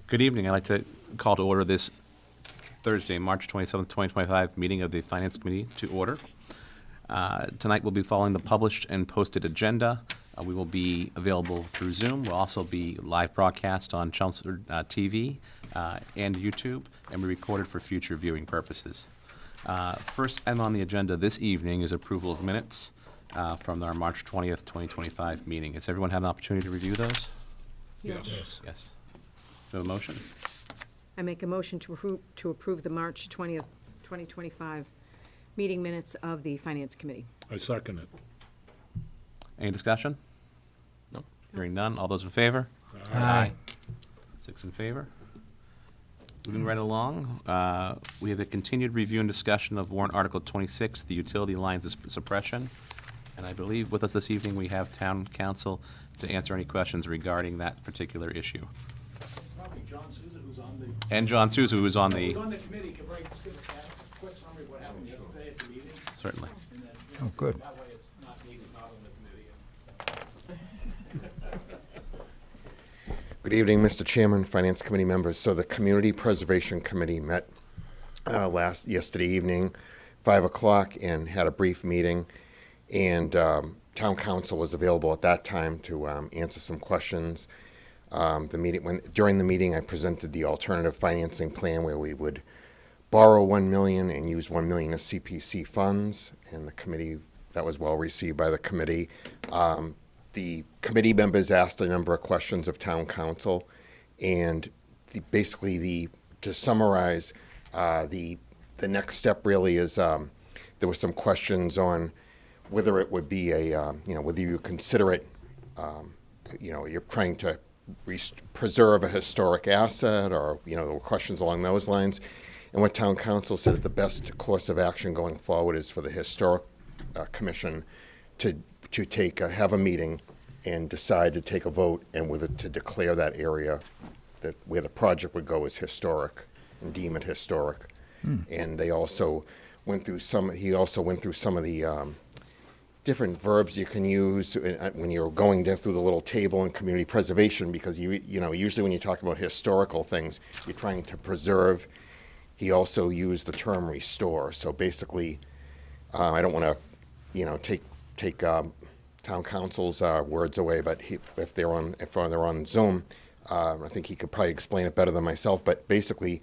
Good evening. I'd like to call to order this Thursday, March 27th, 2025 meeting of the Finance Committee to order. Tonight we'll be following the published and posted agenda. We will be available through Zoom. We'll also be live broadcast on Chelmsford TV and YouTube, and be recorded for future viewing purposes. First item on the agenda this evening is approval of minutes from our March 20th, 2025 meeting. Has everyone had an opportunity to review those? Yes. Yes. Do you have a motion? I make a motion to approve the March 20th, 2025 meeting minutes of the Finance Committee. I second it. Any discussion? No. Hearing none. All those in favor? Aye. 6 in favor. Moving right along, we have a continued review and discussion of warrant Article 26, the utility lines suppression. And I believe with us this evening, we have town council to answer any questions regarding that particular issue. Probably John Souza, who's on the... And John Souza, who is on the... Who's on the committee, can Ray just give us a quick summary of what happened yesterday at the meeting? Certainly. And then, Oh, good. that way it's not needed, not on the committee. Good evening, Mr. Chairman, Finance Committee members. So the Community Preservation Committee met yesterday evening, 5 o'clock, and had a brief meeting. And Town Council was available at that time to answer some questions. During the meeting, I presented the alternative financing plan where we would borrow $1 million and use $1 million as CPC funds. And the committee, that was well received by the committee. The committee members asked a number of questions of Town Council, and to summarize, the next step really is there were some questions on whether it would be whether you consider it, you're trying to preserve a historic asset, or there were questions along those lines. And what Town Council said, that the best course of action going forward is for the Historic Commission to have a meeting and decide to take a vote and whether to declare that area that where the project would go as historic and deem it historic. And they also went through some of the different verbs you can use when you're going down through the little table in community preservation, because usually when you talk about historical things, you're trying to preserve. He also used the term restore. So basically, I don't want to take Town Council's words away, but if they're on Zoom, I think he could probably explain it better than myself. But basically,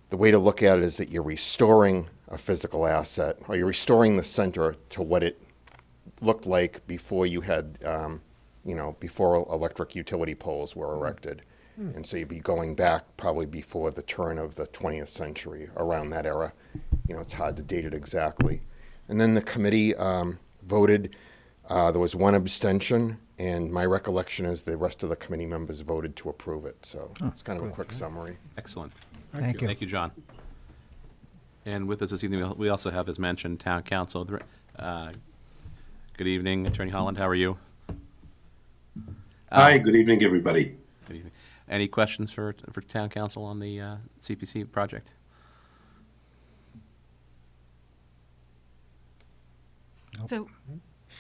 the way to look at it is that you're restoring a physical asset, or you're restoring the center to what it looked like before you had, before electric utility poles were erected. And so you'd be going back probably before the turn of the 20th century, around that era. It's hard to date it exactly. And then the committee voted. There was one abstention, and my recollection is the rest of the committee members voted to approve it. So it's kind of a quick summary. Excellent. Thank you. Thank you, John. And with us this evening, we also have, as mentioned, Town Council. Good evening, Attorney Holland. How are you? Hi, good evening, everybody. Good evening. Any questions for Town Council on the CPC project? So,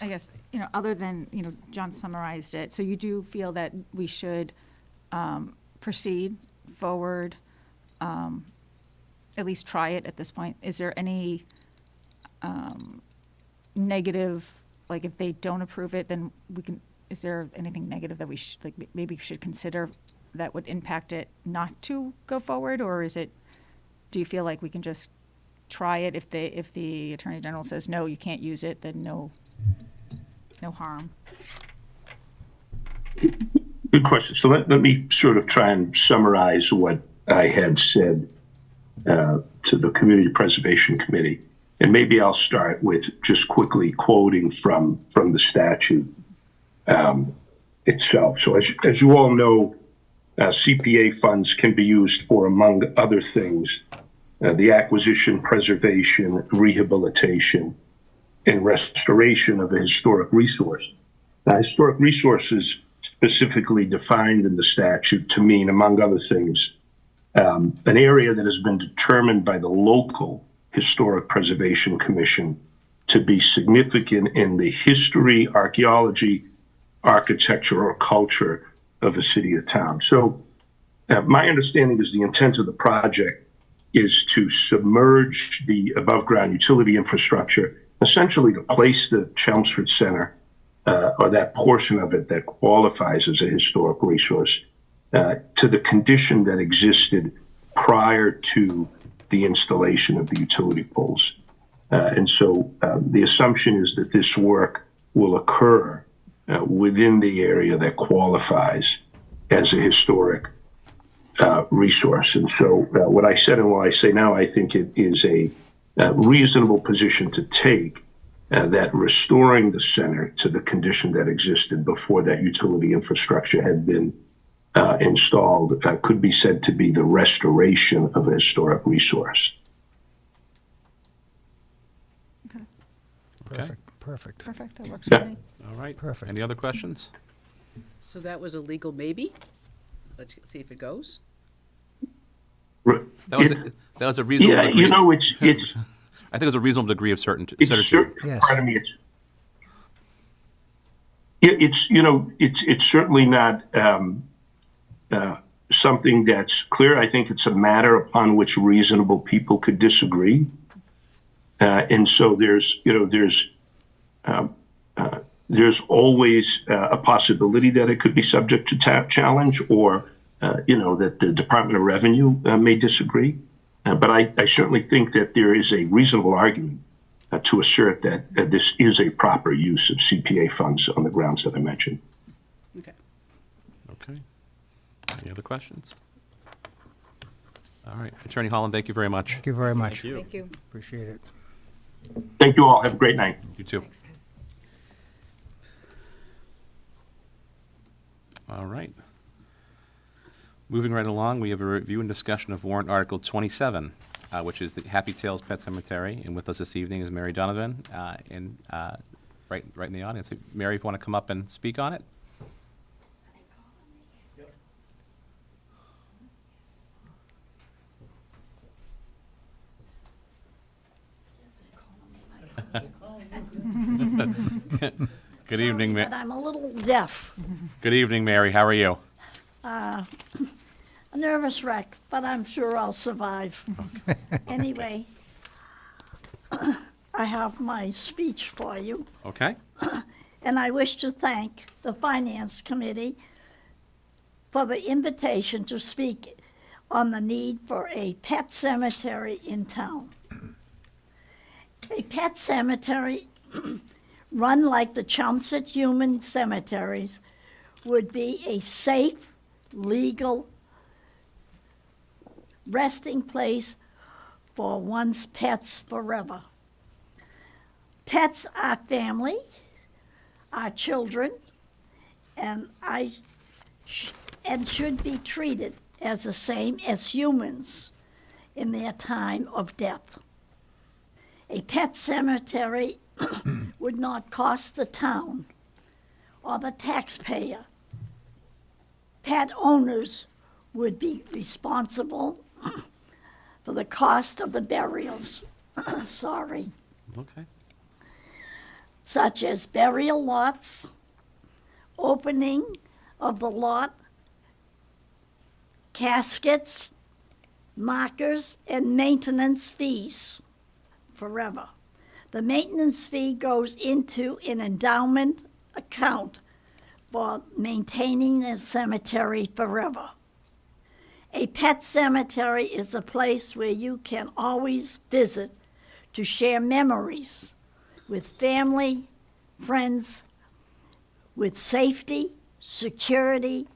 I guess, other than, John summarized it, so you do feel that we should proceed forward, at least try it at this point? Is there any negative, like if they don't approve it, then is there anything negative that we maybe should consider that would impact it not to go forward? Or do you feel like we can just try it? If the Attorney General says, no, you can't use it, then no harm. Good question. So let me sort of try and summarize what I had said to the Community Preservation Committee. And maybe I'll start with just quickly quoting from the statute itself. So as you all know, CPA funds can be used for, among other things, the acquisition, preservation, rehabilitation, and restoration of a historic resource. Now, historic resource is specifically defined in the statute to mean, among other things, an area that has been determined by the local Historic Preservation Commission to be significant in the history, archaeology, architecture, or culture of a city or town. So My understanding is the intent of the project is to submerge the above-ground utility infrastructure, essentially to place the Chelmsford Center, or that portion of it that qualifies as a historic resource, to the condition that existed prior to the installation of the utility poles. And so the assumption is that this work will occur within the area that qualifies as a historic resource. And so what I said and what I say now, I think it is a reasonable position to take, that restoring the center to the condition that existed before that utility infrastructure had been installed could be said to be the restoration of a historic resource. Okay, Perfect. Perfect, that works Yeah. for me. all right. Perfect. Any other questions? So that was a legal maybe? Let's see if it goes. That was a reasonable Yeah, degree. you know, it's I think it was a reasonable degree of it's certitude. Yes. pardon me, it's certainly not something that's clear. I think it's a matter upon which reasonable people could disagree, and so there's always a possibility that it could be subject to challenge, or that the Department of Revenue may disagree. But I certainly think that there is a reasonable argument to assert that this is a proper use of CPA funds on the grounds that I mentioned. Okay. Okay. Any other questions? All right, Attorney Holland, thank you very much. Thank you very much. Thank you. Appreciate it. Thank you all. Have a great night. You too. Thanks. All right. Moving right along, we have a review and discussion of warrant Article 27, which is the Happy Tales Pet Cemetery. And with us this evening is Mary Donovan, right in the audience. Mary, if you want to come up and speak on it? Good evening, But I'm a little deaf, Good evening, Mary. How are you? a nervous wreck, but I'm sure I'll survive. Anyway, I have my speech for you, Okay. and I wish to thank the Finance Committee for the invitation to speak on the need for a pet cemetery in town. A pet cemetery run like the Chelmsford human cemeteries would be a safe, legal resting place for one's pets forever. Pets are family, are children, and should be treated as the same as humans in their time of death. A pet cemetery would not cost the town or the taxpayer. Pet owners would be responsible for the cost of the burials, sorry, Okay. such as burial lots, opening of the lot, caskets, markers, and maintenance fees forever. The maintenance fee goes into an endowment account for maintaining the cemetery forever. A pet cemetery is a place where you can always visit to share memories with family, friends, with safety, security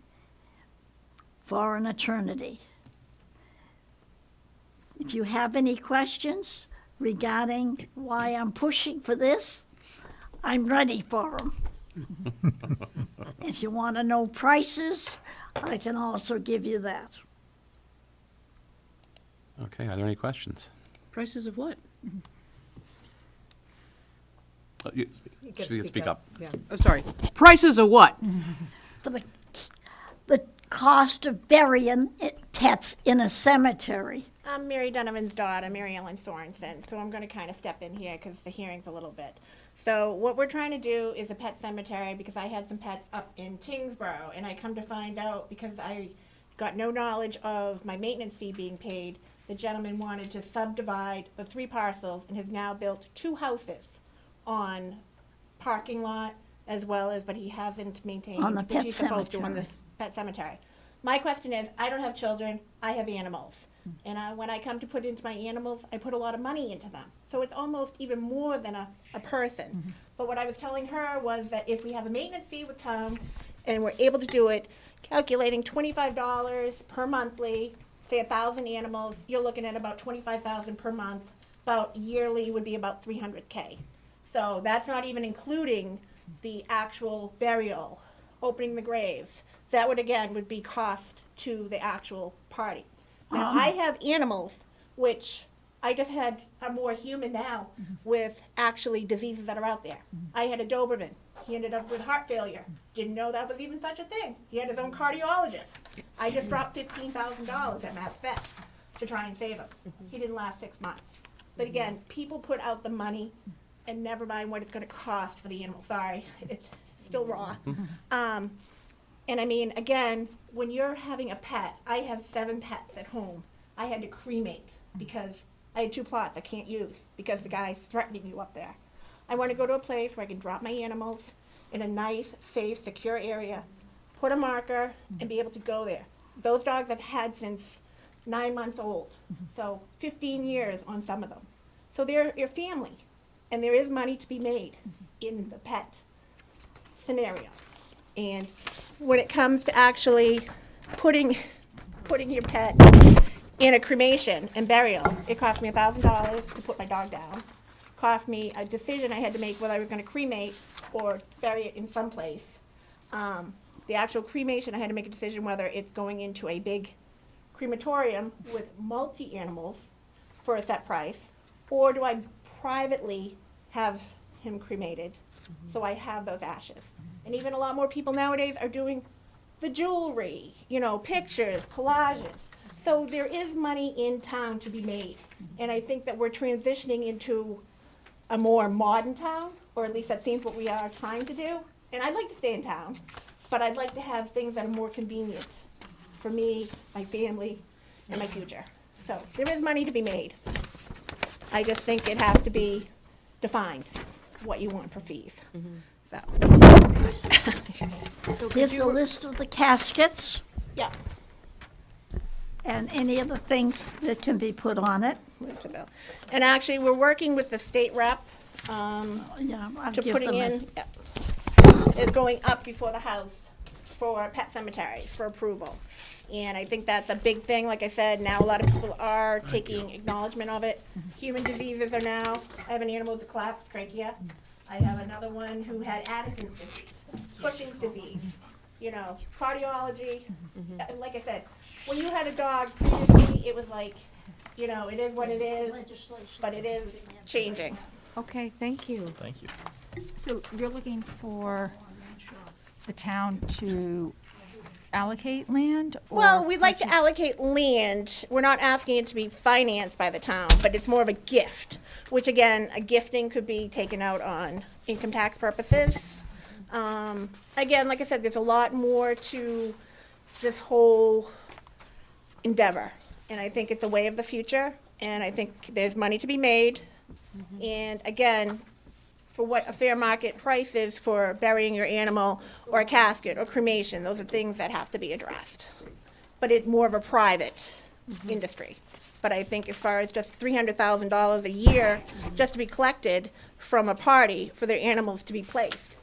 for an eternity. If you have any questions regarding why I'm pushing for this, I'm ready for them. If you want to know prices, I can also give you that. Okay, are there any questions? Prices of what? You You gotta can speak up. Yeah. Oh, sorry. Prices of what? For the cost of burying pets in a cemetery. I'm Mary Donovan's daughter, Mary Ellen Sorensen, so I'm going to kind of step in here because the hearing's a little bit. So what we're trying to do is a pet cemetery because I had some pets up in Tingsboro, and I come to find out because I got no knowledge of my maintenance fee being paid. The gentleman wanted to subdivide the 3 parcels and has now built 2 houses on parking lot as well as, but he hasn't maintained. On the which pet he's supposed to, on the cemetery. pet cemetery. My question is, I don't have children, I have animals. And when I come to put into my animals, I put a lot of money into them. So it's almost even more than a person. But what I was telling her was that if we have a maintenance fee with town and we're able to do it, calculating $25 per monthly, say 1,000 animals, you're looking at about 25,000 per month. About yearly would be about 300K. So that's not even including the actual burial, opening the graves. That would, again, would be cost to the actual party. Now, I have animals, which I just had, I'm more human now with actually diseases that are out there. I had a Doberman. He ended up with heart failure. Didn't know that was even such a thing. He had his own cardiologist. I just dropped $15,000 at Matt's Vet to try and save him. He didn't last 6 months. But again, people put out the money and never mind what it's gonna cost for the animal. Sorry, it's still raw. And I mean, again, when you're having a pet, I have 7 pets at home. I had to cremate because I had 2 plots I can't use because the guy's threatening you up there. I want to go to a place where I can drop my animals in a nice, safe, secure area, put a marker, and be able to go there. Those dogs I've had since 9 months old, so 15 years on some of them. So they're your family, and there is money to be made in the pet scenario. And when it comes to actually putting your pet in a cremation and burial, it cost me $1,000 to put my dog down. Cost me a decision I had to make whether I was going to cremate or bury it in some place. The actual cremation, I had to make a decision whether it's going into a big crematorium with multi-animals for a set price, or do I privately have him cremated so I have those ashes. And even a lot more people nowadays are doing the jewelry, pictures, collages. So there is money in town to be made. And I think that we're transitioning into a more modern town, or at least that seems what we are trying to do. And I'd like to stay in town, but I'd like to have things that are more convenient for me, my family, and my future. So there is money to be made. I just think it has to be defined, what you want for fees. So, Here's a list of the caskets yeah. and any of the things that can be put on it. Where's the bill? And actually, we're working with the state rep Yeah, I'll to give putting them in, it's going up before the house for pet cemeteries for approval. And I think that's a big thing. Like I said, now a lot of people are taking acknowledgement of it. Human diseases are now, I have an animal with a collapsed trachea. I have another one who had Addison's disease, Cushing's disease, cardiology. Like I said, when you had a dog previously, it was like, it is what it is, but it is changing. Okay, thank you. Thank you. So you're looking for the town to allocate land? Or Well, we'd like to purchase- allocate land. We're not asking it to be financed by the town, but it's more of a gift, which again, a gifting could be taken out on income tax purposes. Again, like I said, there's a lot more to this whole endeavor. And I think it's a way of the future, and I think there's money to be made. And again, for what a fair market price is for burying your animal or a casket or cremation, those are things that have to be addressed. But it's more of a private industry. But I think as far as just $300,000 a year just to be collected from a party for their animals to be placed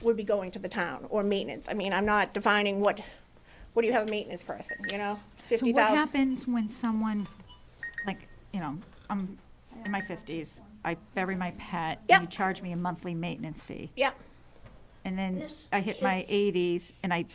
would be going to the town, or maintenance. I mean, I'm not defining what do you have a maintenance person, So 50,000. what happens when someone, I'm in my 50s, I bury my pet, Yep. and you charge me a monthly maintenance fee. Yeah, And then I hit my 80s and I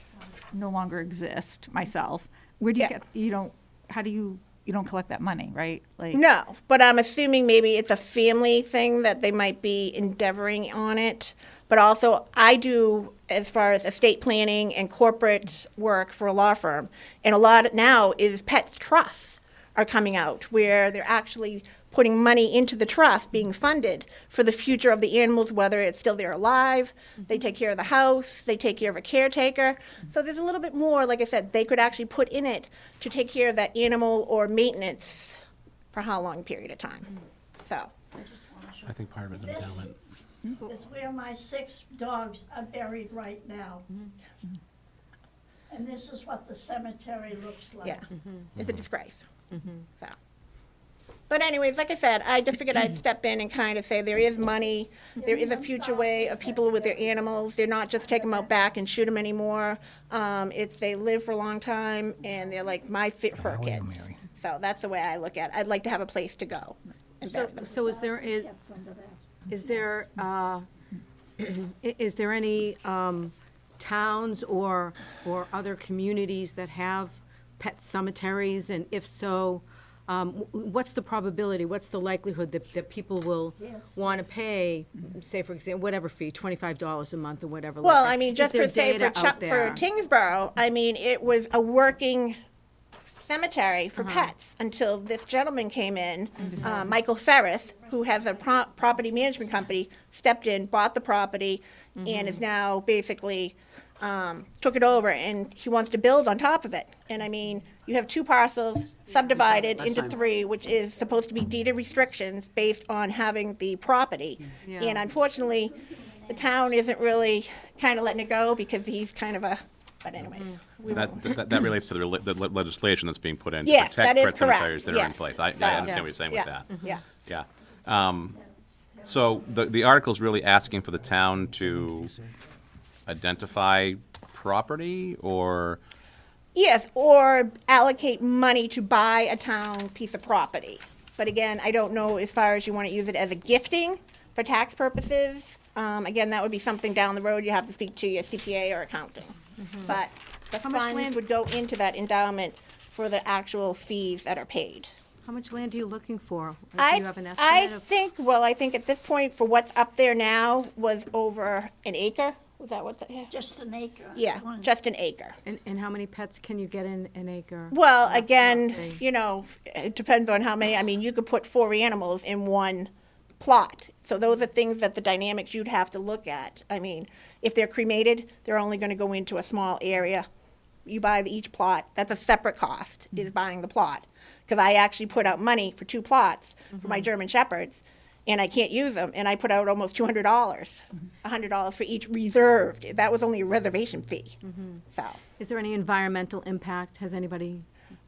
no longer exist myself. Where do you Yeah. get, you don't collect that money, right? Like, no, but I'm assuming maybe it's a family thing that they might be endeavoring on it. But also, I do, as far as estate planning and corporate work for a law firm, and a lot now is pet trusts are coming out where they're actually putting money into the trust, being funded for the future of the animals, whether it's still they're alive, they take care of the house, they take care of a caretaker. So there's a little bit more, like I said, they could actually put in it to take care of that animal or maintenance for how long period of time. So, I just want to show. I think part of it's This endowment. is where my 6 dogs are buried right now. And this is what the cemetery looks like. yeah, it's a disgrace. So. But anyways, like I said, I just figured I'd step in and kind of say there is money, there is a future way of people with their animals. They're not just take them out back and shoot them anymore. It's they live for a long time and they're like my fit for kids. So that's the way I look at it. I'd like to have a place to go. And bury them. So is there, Gets under that. is there, is there any towns or other communities that have pet cemeteries? And if so, what's the probability, what's the likelihood that people will Yes. want to pay, say, for example, whatever fee, $25 a month or whatever? like Well, that? I mean, Is just there for say data out for there? Tingsboro, I mean, it was a working cemetery for pets until this gentleman came in, Michael Ferris, who has a property management company, stepped in, bought the property, and is now basically took it over, and he wants to build on top of it. And I mean, you have 2 parcels subdivided into 3, which is supposed to be deeded restrictions based on having the property. Yeah. And unfortunately, the town isn't really kind of letting it go because he's kind of a, but anyways. we won't. That relates to the legislation that's being put in to Yes, protect that is pet cemeteries correct. that are in Yes. place. I So- understand what you're saying with Yeah, that. yeah. Yeah. So the article's really asking for the town to identify property or, Yes, or allocate money to buy a town piece of property. But again, I don't know as far as you want to use it as a gifting for tax purposes. Again, that would be something down the road you have to speak to your CPA or accounting. But the How much funds land- would go into that endowment for the actual fees that are paid. How much land are you looking for? Do I, you have an I estimate of? think, well, I think at this point, for what's up there now, was over an acre. Was that what's, Just an acre. yeah, One. just an acre. And how many pets can you get in an acre? Well, again, roughly? you know, it depends on how many, I mean, you could put 4 animals in one plot. So those are things that the dynamics you'd have to look at. I mean, if they're cremated, they're only gonna go into a small area. You buy each plot, that's a separate cost, is buying the plot. Because I actually put out money for 2 plots for my German Shepherds, and I can't use them, and I put out almost $200, $100 for each reserved. That was only a reservation fee, so. Is there any environmental impact? Has anybody?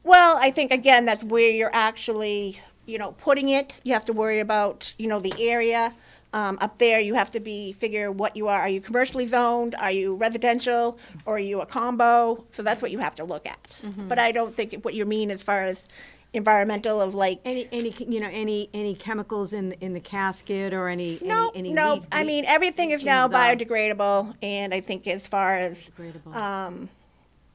Well, I think, again, that's where you're actually, you know, putting it. You have to worry about, you know, the area. Up there, you have to figure what you are. Are you commercially zoned? Are you residential? Or are you a combo? So that's what you have to look at. But I don't think what you mean as far as environmental of like, Any chemicals in the casket or any no, any no. leach- I mean, everything is leaching now of the- biodegradable. And I think as far as, Degradable.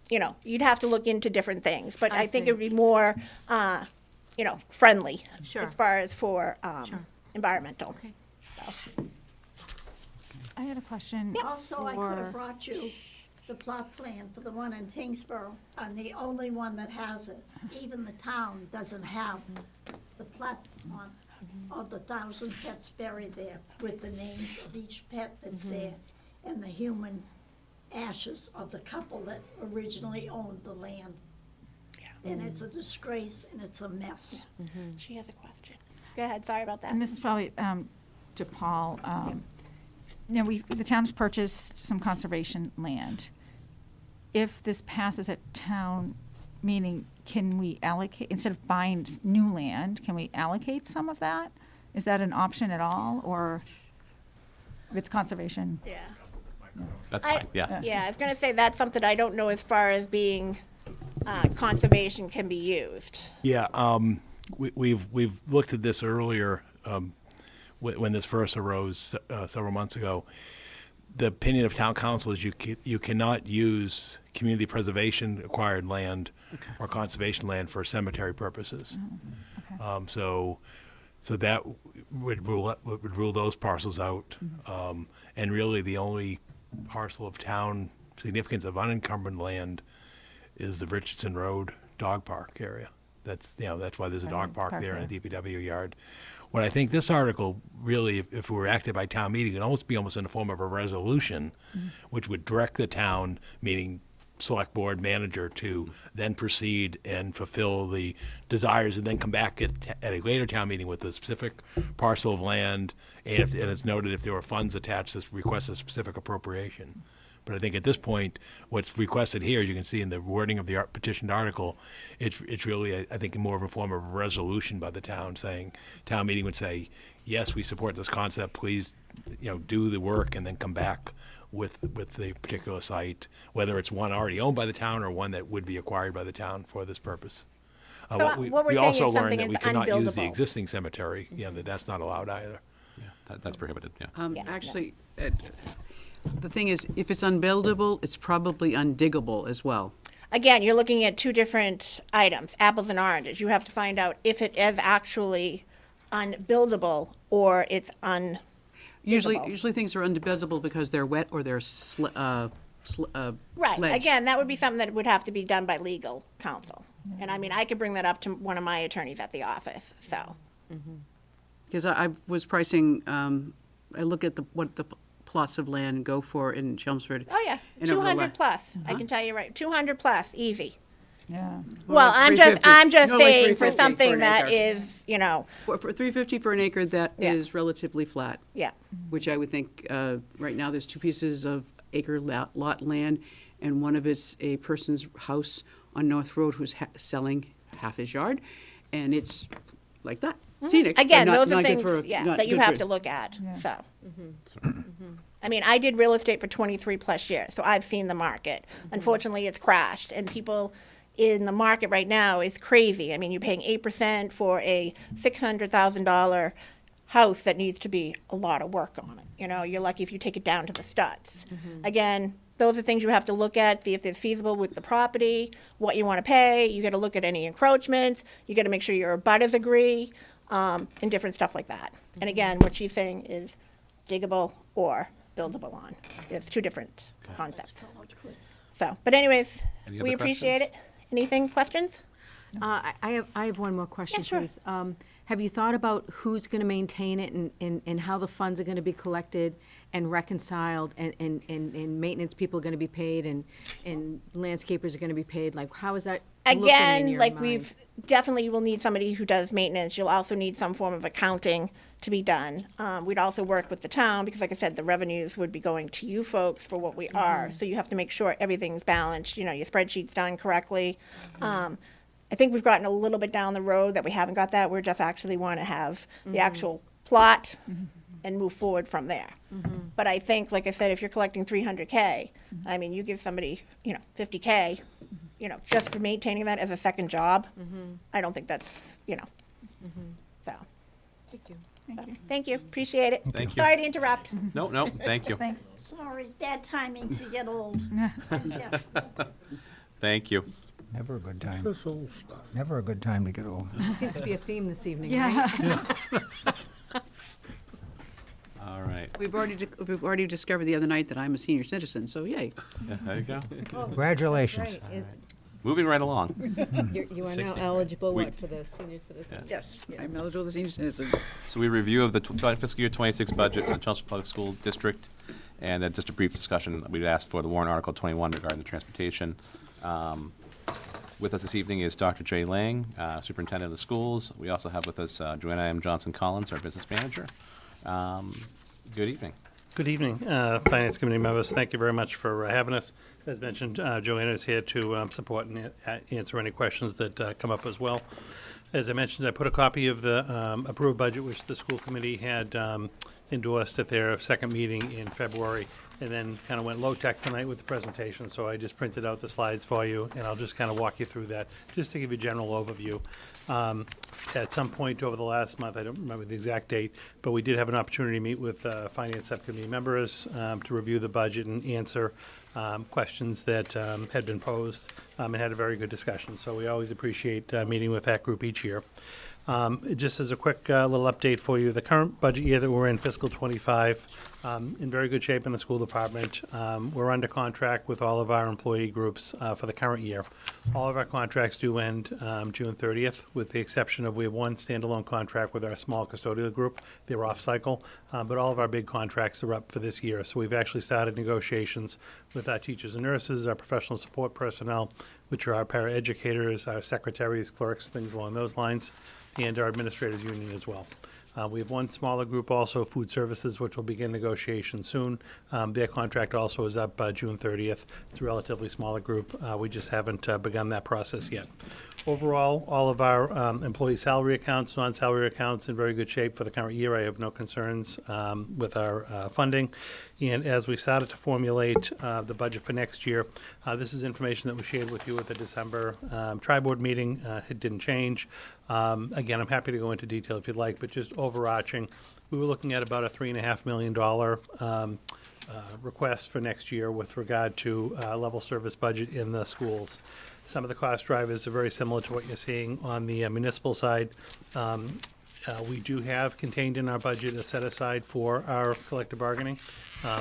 you know, you'd have to look into different things. But I I think see. it would be more, you know, friendly Sure. as far as for Sure. environmental. Okay. I had a question. Also, I could for- have brought you the plot plan for the one in Tingsboro. I'm the only one that has it. Even the town doesn't have the plot on of the 1,000 pets buried there with the names of each pet that's there and the human ashes of the couple that originally owned the land. And it's a disgrace and it's a mess. She has a question. Go ahead, sorry about that. And this is probably to Paul. You know, the town's purchased some conservation land. If this passes at town meeting, can we allocate, instead of buying new land, can we allocate some of that? Is that an option at all, or if it's conservation? Yeah. that's fine, yeah. Yeah, I was gonna say that's something I don't know as far as being, conservation can be used. Yeah, we've looked at this earlier, when this first arose several months ago. The opinion of town council is you cannot use community preservation acquired land or conservation land for cemetery purposes. So that would rule those parcels out. And really, the only parcel of town significance of unencumbered land is the Richardson Road Dog Park area. That's why there's a Right, dog park park there and a there. DPW yard. What I think this article really, if it were acted by town meeting, could almost be almost in the form of a resolution, which would direct the town, meaning select board manager, to then proceed and fulfill the desires, and then come back at a later town meeting with a specific parcel of land, and it's noted if there were funds attached, to request a specific appropriation. But I think at this point, what's requested here, as you can see in the wording of the petitioned article, it's really, I think, more of a form of a resolution by the town, saying, town meeting would say, yes, we support this concept, please, do the work and then come back with the particular site, whether it's one already owned by the town or one that would be acquired by the town for this purpose. what we're We saying also is learned something that we that's cannot use the unbuildable. existing cemetery, that's not allowed either. Yeah, that's prohibited, yeah. Yeah. Actually, the thing is, if it's unbuildable, it's probably undiggable as well. Again, you're looking at two different items, apples and oranges. You have to find out if it is actually unbuildable or it's diggable. Usually things are unbuildable because they're wet or they're Right, ledge. again, that would be something that would have to be done by legal counsel. And I mean, I could bring that up to one of my attorneys at the office, so. Because I was pricing, I look at what the plots of land go for in Chelmsford. Oh, yeah, and over the 200 plus, I can tell you right, 200 plus, easy. Yeah. Well, I'm 350. just No, like saying for 350 for something an that acre. is, For $350 for an acre, that Yeah. is relatively flat, yeah. which I would think, right now, there's two pieces of acre lot land, and one of it's a person's house on North Road who's selling half his yard, and it's like that, scenic. but Again, not- those are not good things, for- yeah, not that you good have for- to look at, Yeah. so. I mean, I did real estate for 23 plus years, so I've seen the market. Unfortunately, it's crashed, and people in the market right now is crazy. I mean, you're paying 8% for a $600,000 house that needs to be a lot of work on it. You're lucky if you take it down to the studs. Again, those are things you have to look at, see if they're feasible with the property, what you want to pay. You got to look at any encroachments. You got to make sure your abutters agree, and different stuff like that. And again, what she's saying is diggable or buildable on. It's two different concepts. So, but anyways, Any we other appreciate it. questions? Anything, questions? I have one more question, Yeah, sure. please. Have you thought about who's going to maintain it and how the funds are going to be collected and reconciled and maintenance people are going to be paid and landscapers are going to be paid? Like, how is that looking in Again, your like mind? we've, definitely you will need somebody who does maintenance. You'll also need some form of accounting to be done. We'd also work with the town because like I said, the revenues would be going to you folks for what we are. So you have to make sure everything's balanced, your spreadsheet's done correctly. I think we've gotten a little bit down the road that we haven't got that. We're just actually want to have the actual plot and move forward from there. But I think, like I said, if you're collecting 300K, I mean, you give somebody, 50K, just for maintaining that as a second job, I don't think that's, so. Thank you. Thank you, appreciate it. Thank you. Sorry to interrupt. No, thank you. Thanks. Sorry, bad timing to get old. Yes. Thank you. Never a good time. Never a good time to get old. Seems to be a theme this evening, Yeah. right? All right. We've already discovered the other night that I'm a senior citizen, so yay. Yeah, there you go. Congratulations. Right, Moving right along. you are now 16. eligible, We- what, for the senior citizen? Yes, I'm eligible as a senior citizen. So we review of the fiscal year 26 budget for the Chelmsford Public School District, and then just a brief discussion. We'd asked for the warrant article 21 regarding the transportation. With us this evening is Dr. Jay Lang, Superintendent of the Schools. We also have with us Joanna M. Johnson-Collins, our Business Manager. Good evening. Good evening, Finance Committee members. Thank you very much for having us. As mentioned, Joanna is here to support and answer any questions that come up as well. As I mentioned, I put a copy of the approved budget, which the school committee had endorsed at their second meeting in February, and then kind of went low-tech tonight with the presentation. So I just printed out the slides for you, and I'll just kind of walk you through that, just to give you a general overview. At some point over the last month, I don't remember the exact date, but we did have an opportunity to meet with Finance Subcommittee members to review the budget and answer questions that had been posed, and had a very good discussion. So we always appreciate meeting with that group each year. Just as a quick little update for you, the current budget year that we're in, fiscal '25, in very good shape in the school department. We're under contract with all of our employee groups for the current year. All of our contracts do end June 30th, with the exception of we have one standalone contract with our small custodial group. They're off cycle, but all of our big contracts are up for this year. So we've actually started negotiations with our teachers and nurses, our professional support personnel, which are our paraeducators, our secretaries, clerks, things along those lines, and our administrators union as well. We have one smaller group also, food services, which will begin negotiations soon. Their contract also is up June 30th. It's a relatively smaller group. We just haven't begun that process yet. Overall, all of our employee salary accounts, non-salary accounts in very good shape for the current year. I have no concerns with our funding. And as we started to formulate the budget for next year, this is information that was shared with you at the December tri-board meeting. It didn't change. Again, I'm happy to go into detail if you'd like, but just overarching, we were looking at about a $3.5 million request for next year with regard to level service budget in the schools. Some of the cost drivers are very similar to what you're seeing on the municipal side. We do have contained in our budget a set aside for our collective bargaining.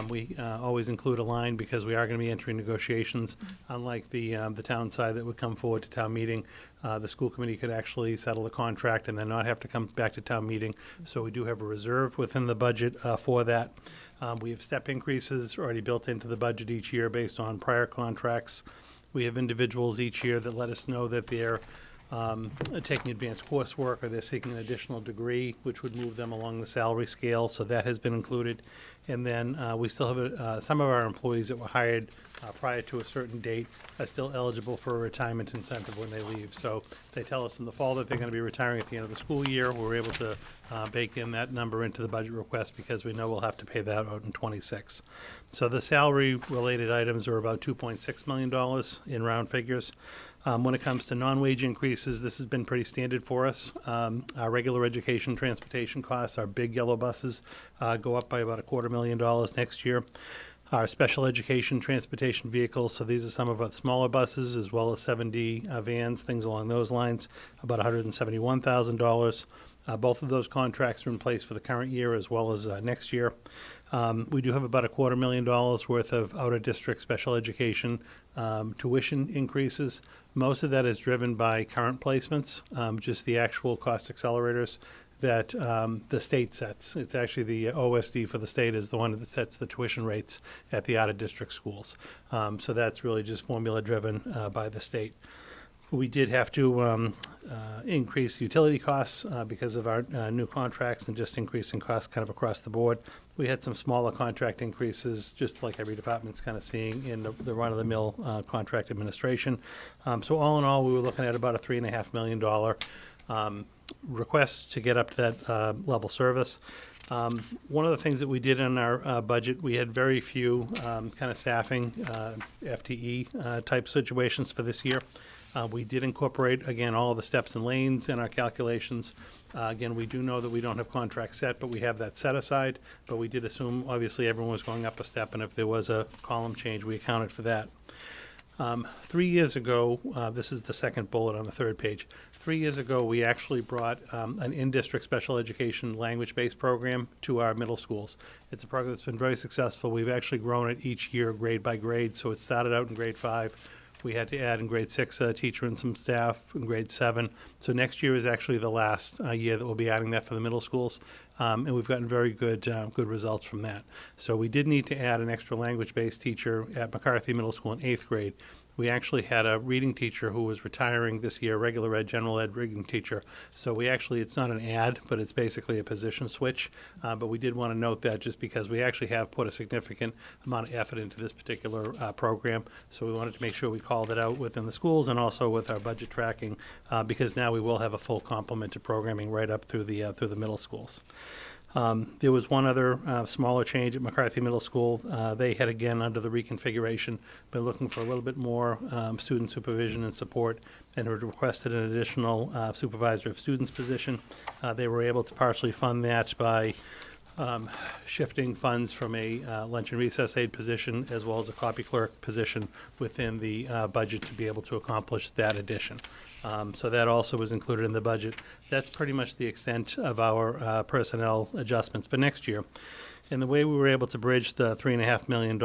We always include a line because we are going to be entering negotiations. Unlike the town side that would come forward to town meeting, the school committee could actually settle the contract and then not have to come back to town meeting. So we do have a reserve within the budget for that. We have step increases already built into the budget each year based on prior contracts. We have individuals each year that let us know that they're taking advanced coursework or they're seeking an additional degree, which would move them along the salary scale. So that has been included. And then we still have some of our employees that were hired prior to a certain date are still eligible for a retirement incentive when they leave. So they tell us in the fall that they're going to be retiring at the end of the school year. We're able to bake in that number into the budget request because we know we'll have to pay that out in ~26. So the salary-related items are about $2.6 million in round figures. When it comes to non-wage increases, this has been pretty standard for us. Our regular education transportation costs, our big yellow buses, go up by about $250,000 next year. Our special education transportation vehicles, so these are some of our smaller buses, as well as 70 vans, things along those lines, about $171,000. Both of those contracts are in place for the current year as well as next year. We do have about $250,000 worth of out-of-district special education tuition increases. Most of that is driven by current placements, just the actual cost accelerators that the state sets. It's actually the OSD for the state is the one that sets the tuition rates at the out-of-district schools. So that's really just formula-driven by the state. We did have to increase utility costs because of our new contracts and just increasing costs kind of across the board. We had some smaller contract increases, just like every department's kind of seeing in the run-of-the-mill contract administration. So all in all, we were looking at about a $3.5 million request to get up to that level service. One of the things that we did in our budget, we had very few kind of staffing FTE type situations for this year. We did incorporate, again, all of the steps and lanes in our calculations. Again, we do know that we don't have contracts set, but we have that set aside. But we did assume, obviously, everyone was going up a step, and if there was a column change, we accounted for that. 3 years ago, this is the second bullet on the third page. 3 years ago, we actually brought an in-district special education language-based program to our middle schools. It's a program that's been very successful. We've actually grown it each year, grade by grade. So it started out in grade 5. We had to add in grade 6 a teacher and some staff in grade 7. So next year is actually the last year that we'll be adding that for the middle schools. And we've gotten very good results from that. So we did need to add an extra language-based teacher at McCarthy Middle School in 8th grade. We actually had a reading teacher who was retiring this year, regular ed, general ed reading teacher. So we actually, it's not an ad, but it's basically a position switch. But we did want to note that just because we actually have put a significant amount of effort into this particular program. So we wanted to make sure we called it out within the schools and also with our budget tracking because now we will have a full complement of programming right up through the middle schools. There was one other smaller change at McCarthy Middle School. They had, again, under the reconfiguration, been looking for a little bit more student supervision and support and had requested an additional supervisor of students position. They were able to partially fund that by shifting funds from a lunch and recess aide position as well as a copy clerk position within the budget to be able to accomplish that addition. So that also was included in the budget. That's pretty much the extent of our personnel adjustments for next year. And the way we were able to bridge the $3.5 million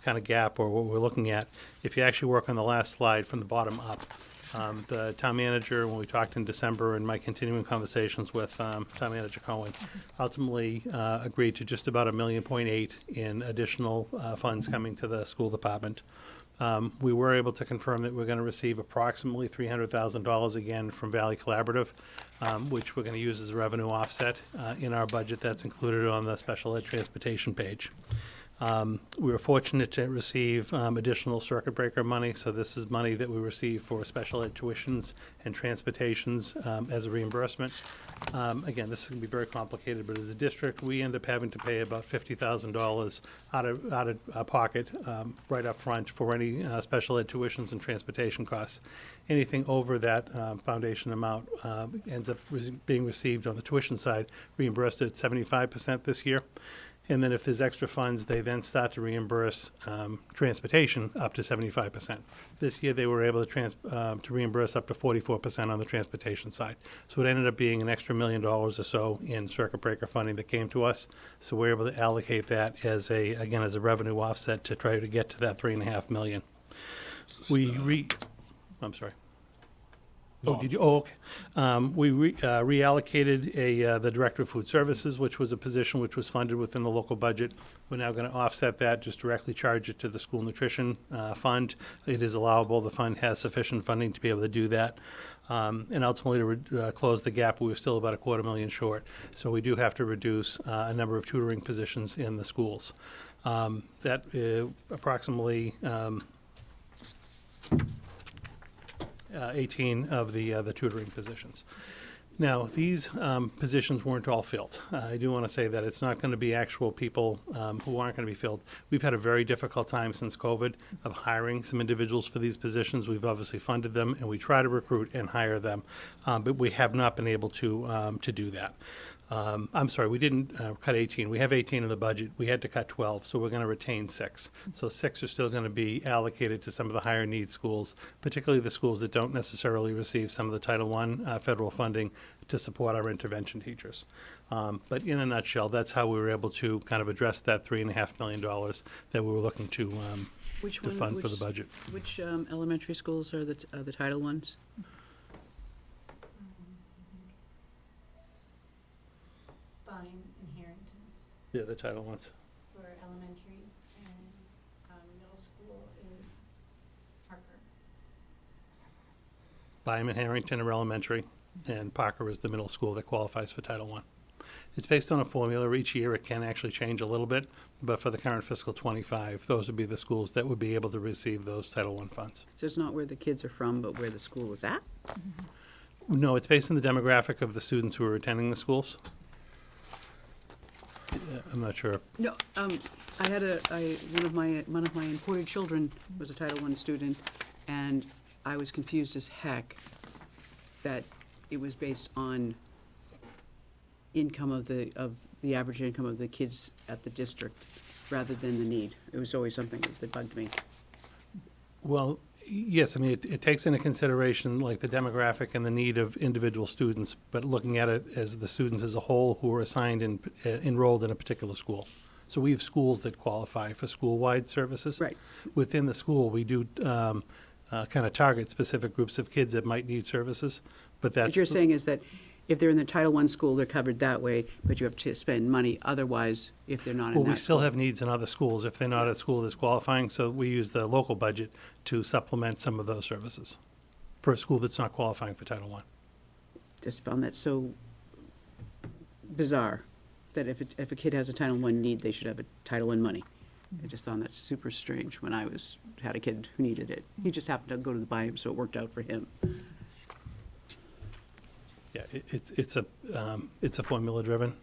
kind of gap, or what we're looking at, if you actually work on the last slide from the bottom up, the town manager, when we talked in December, and my continuing conversations with town manager Cohen, ultimately agreed to just about $1.8 million in additional funds coming to the school department. We were able to confirm that we're going to receive approximately $300,000 again from Valley Collaborative, which we're going to use as a revenue offset in our budget. That's included on the special ed transportation page. We were fortunate to receive additional circuit breaker money, so this is money that we receive for special ed tuitions and transportations as a reimbursement. Again, this is going to be very complicated, but as a district, we end up having to pay about $50,000 out of our pocket right up front for any special ed tuitions and transportation costs. Anything over that foundation amount ends up being received on the tuition side, reimbursed at 75% this year. And then if there's extra funds, they then start to reimburse transportation up to 75%. This year, they were able to reimburse up to 44% on the transportation side. So it ended up being an extra $1 million or so in circuit breaker funding that came to us. So we're able to allocate that as a revenue offset to try to get to that $3.5 million. I'm sorry. Oh, did you? Oh, okay. We reallocated the Director of Food Services, which was a position which was funded within the local budget. We're now going to offset that, just directly charge it to the school nutrition fund. It is allowable. The fund has sufficient funding to be able to do that. And ultimately, to close the gap, we were still about $250,000 short. So we do have to reduce a number of tutoring positions in the schools. That approximately 18 of the tutoring positions. Now, these positions weren't all filled. I do want to say that it's not going to be actual people who aren't going to be filled. We've had a very difficult time since COVID of hiring some individuals for these positions. We've obviously funded them, and we try to recruit and hire them, but we have not been able to do that. I'm sorry, we didn't cut 18. We have 18 in the budget. We had to cut 12, so we're going to retain 6. So 6 are still going to be allocated to some of the higher need schools, particularly the schools that don't necessarily receive some of the Title I federal funding to support our intervention teachers. But in a nutshell, that's how we were able to kind of address that $3.5 million that we were looking to fund for the budget. Which elementary schools are the Title ones? Bime and Harrington Yeah, the Title ones. for elementary, and middle school is Parker. Byam and Harrington are elementary, and Parker is the middle school that qualifies for Title I. It's based on a formula. Each year it can actually change a little bit, but for the current fiscal '25, those would be the schools that would be able to receive those Title I funds. So it's not where the kids are from, but where the school is at? No, it's based on the demographic of the students who are attending the schools. I'm not sure. No, I had one of my imported children was a Title I student, and I was confused as heck that it was based on income of the average income of the kids at the district rather than the need. It was always something that bugged me. Well, yes, I mean, it takes into consideration like the demographic and the need of individual students, but looking at it as the students as a whole who are assigned and enrolled in a particular school. So we have schools that qualify for school-wide services. Right. Within the school, we do kind of target specific groups of kids that might need services, but that's. What you're saying is that if they're in the Title I school, they're covered that way, but you have to spend money otherwise if they're not in that Well, we still school. have needs in other schools if they're not at a school that's qualifying, so we use the local budget to supplement some of those services for a school that's not qualifying for Title I. Just found that so bizarre, that if a kid has a Title I need, they should have a Title I money. I just found that super strange when I had a kid who needed it. He just happened to go to the Byam, so it worked out for him. Yeah, it's a formula-driven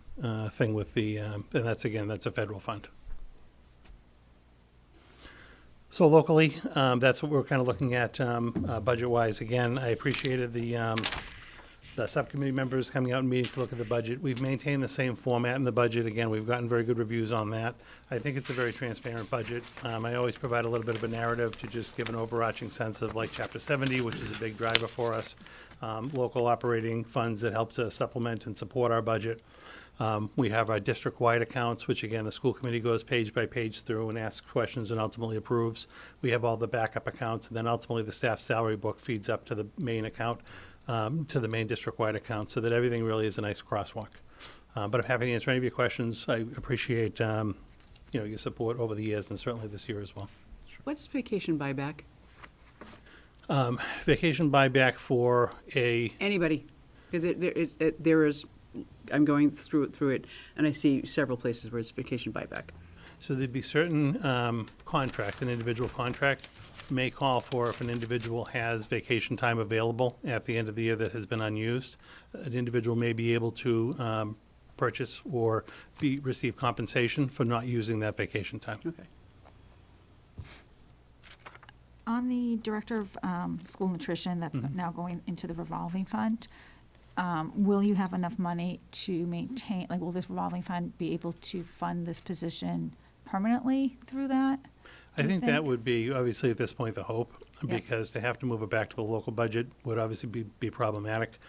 thing with the, and that's a federal fund. So locally, that's what we're kind of looking at budget-wise. Again, I appreciated the subcommittee members coming out and meeting to look at the budget. We've maintained the same format in the budget. Again, we've gotten very good reviews on that. I think it's a very transparent budget. I always provide a little bit of a narrative to just give an overarching sense of like Chapter 70, which is a big driver for us, local operating funds that help to supplement and support our budget. We have our district-wide accounts, which again, the school committee goes page by page through and asks questions and ultimately approves. We have all the backup accounts, and then ultimately the staff salary book feeds up to the main account, to the main district-wide account, so that everything really is a nice crosswalk. But I'm happy to answer any of your questions. I appreciate, your support over the years, and certainly this year as well. What's vacation buyback? Vacation buyback for Anybody? Because there is, I'm going through it, and I see several places where it's vacation buyback. so there'd be certain contracts, an individual contract may call for if an individual has vacation time available at the end of the year that has been unused, an individual may be able to purchase or receive compensation for not using that vacation time. Okay. On the director of school nutrition, that's now going into the revolving fund, will you have enough money to maintain, like, will this revolving fund be able to fund this position permanently through that? I do you think that would be, obviously, at this point, the hope, Yeah. because to have to move it back to the local budget would obviously be problematic.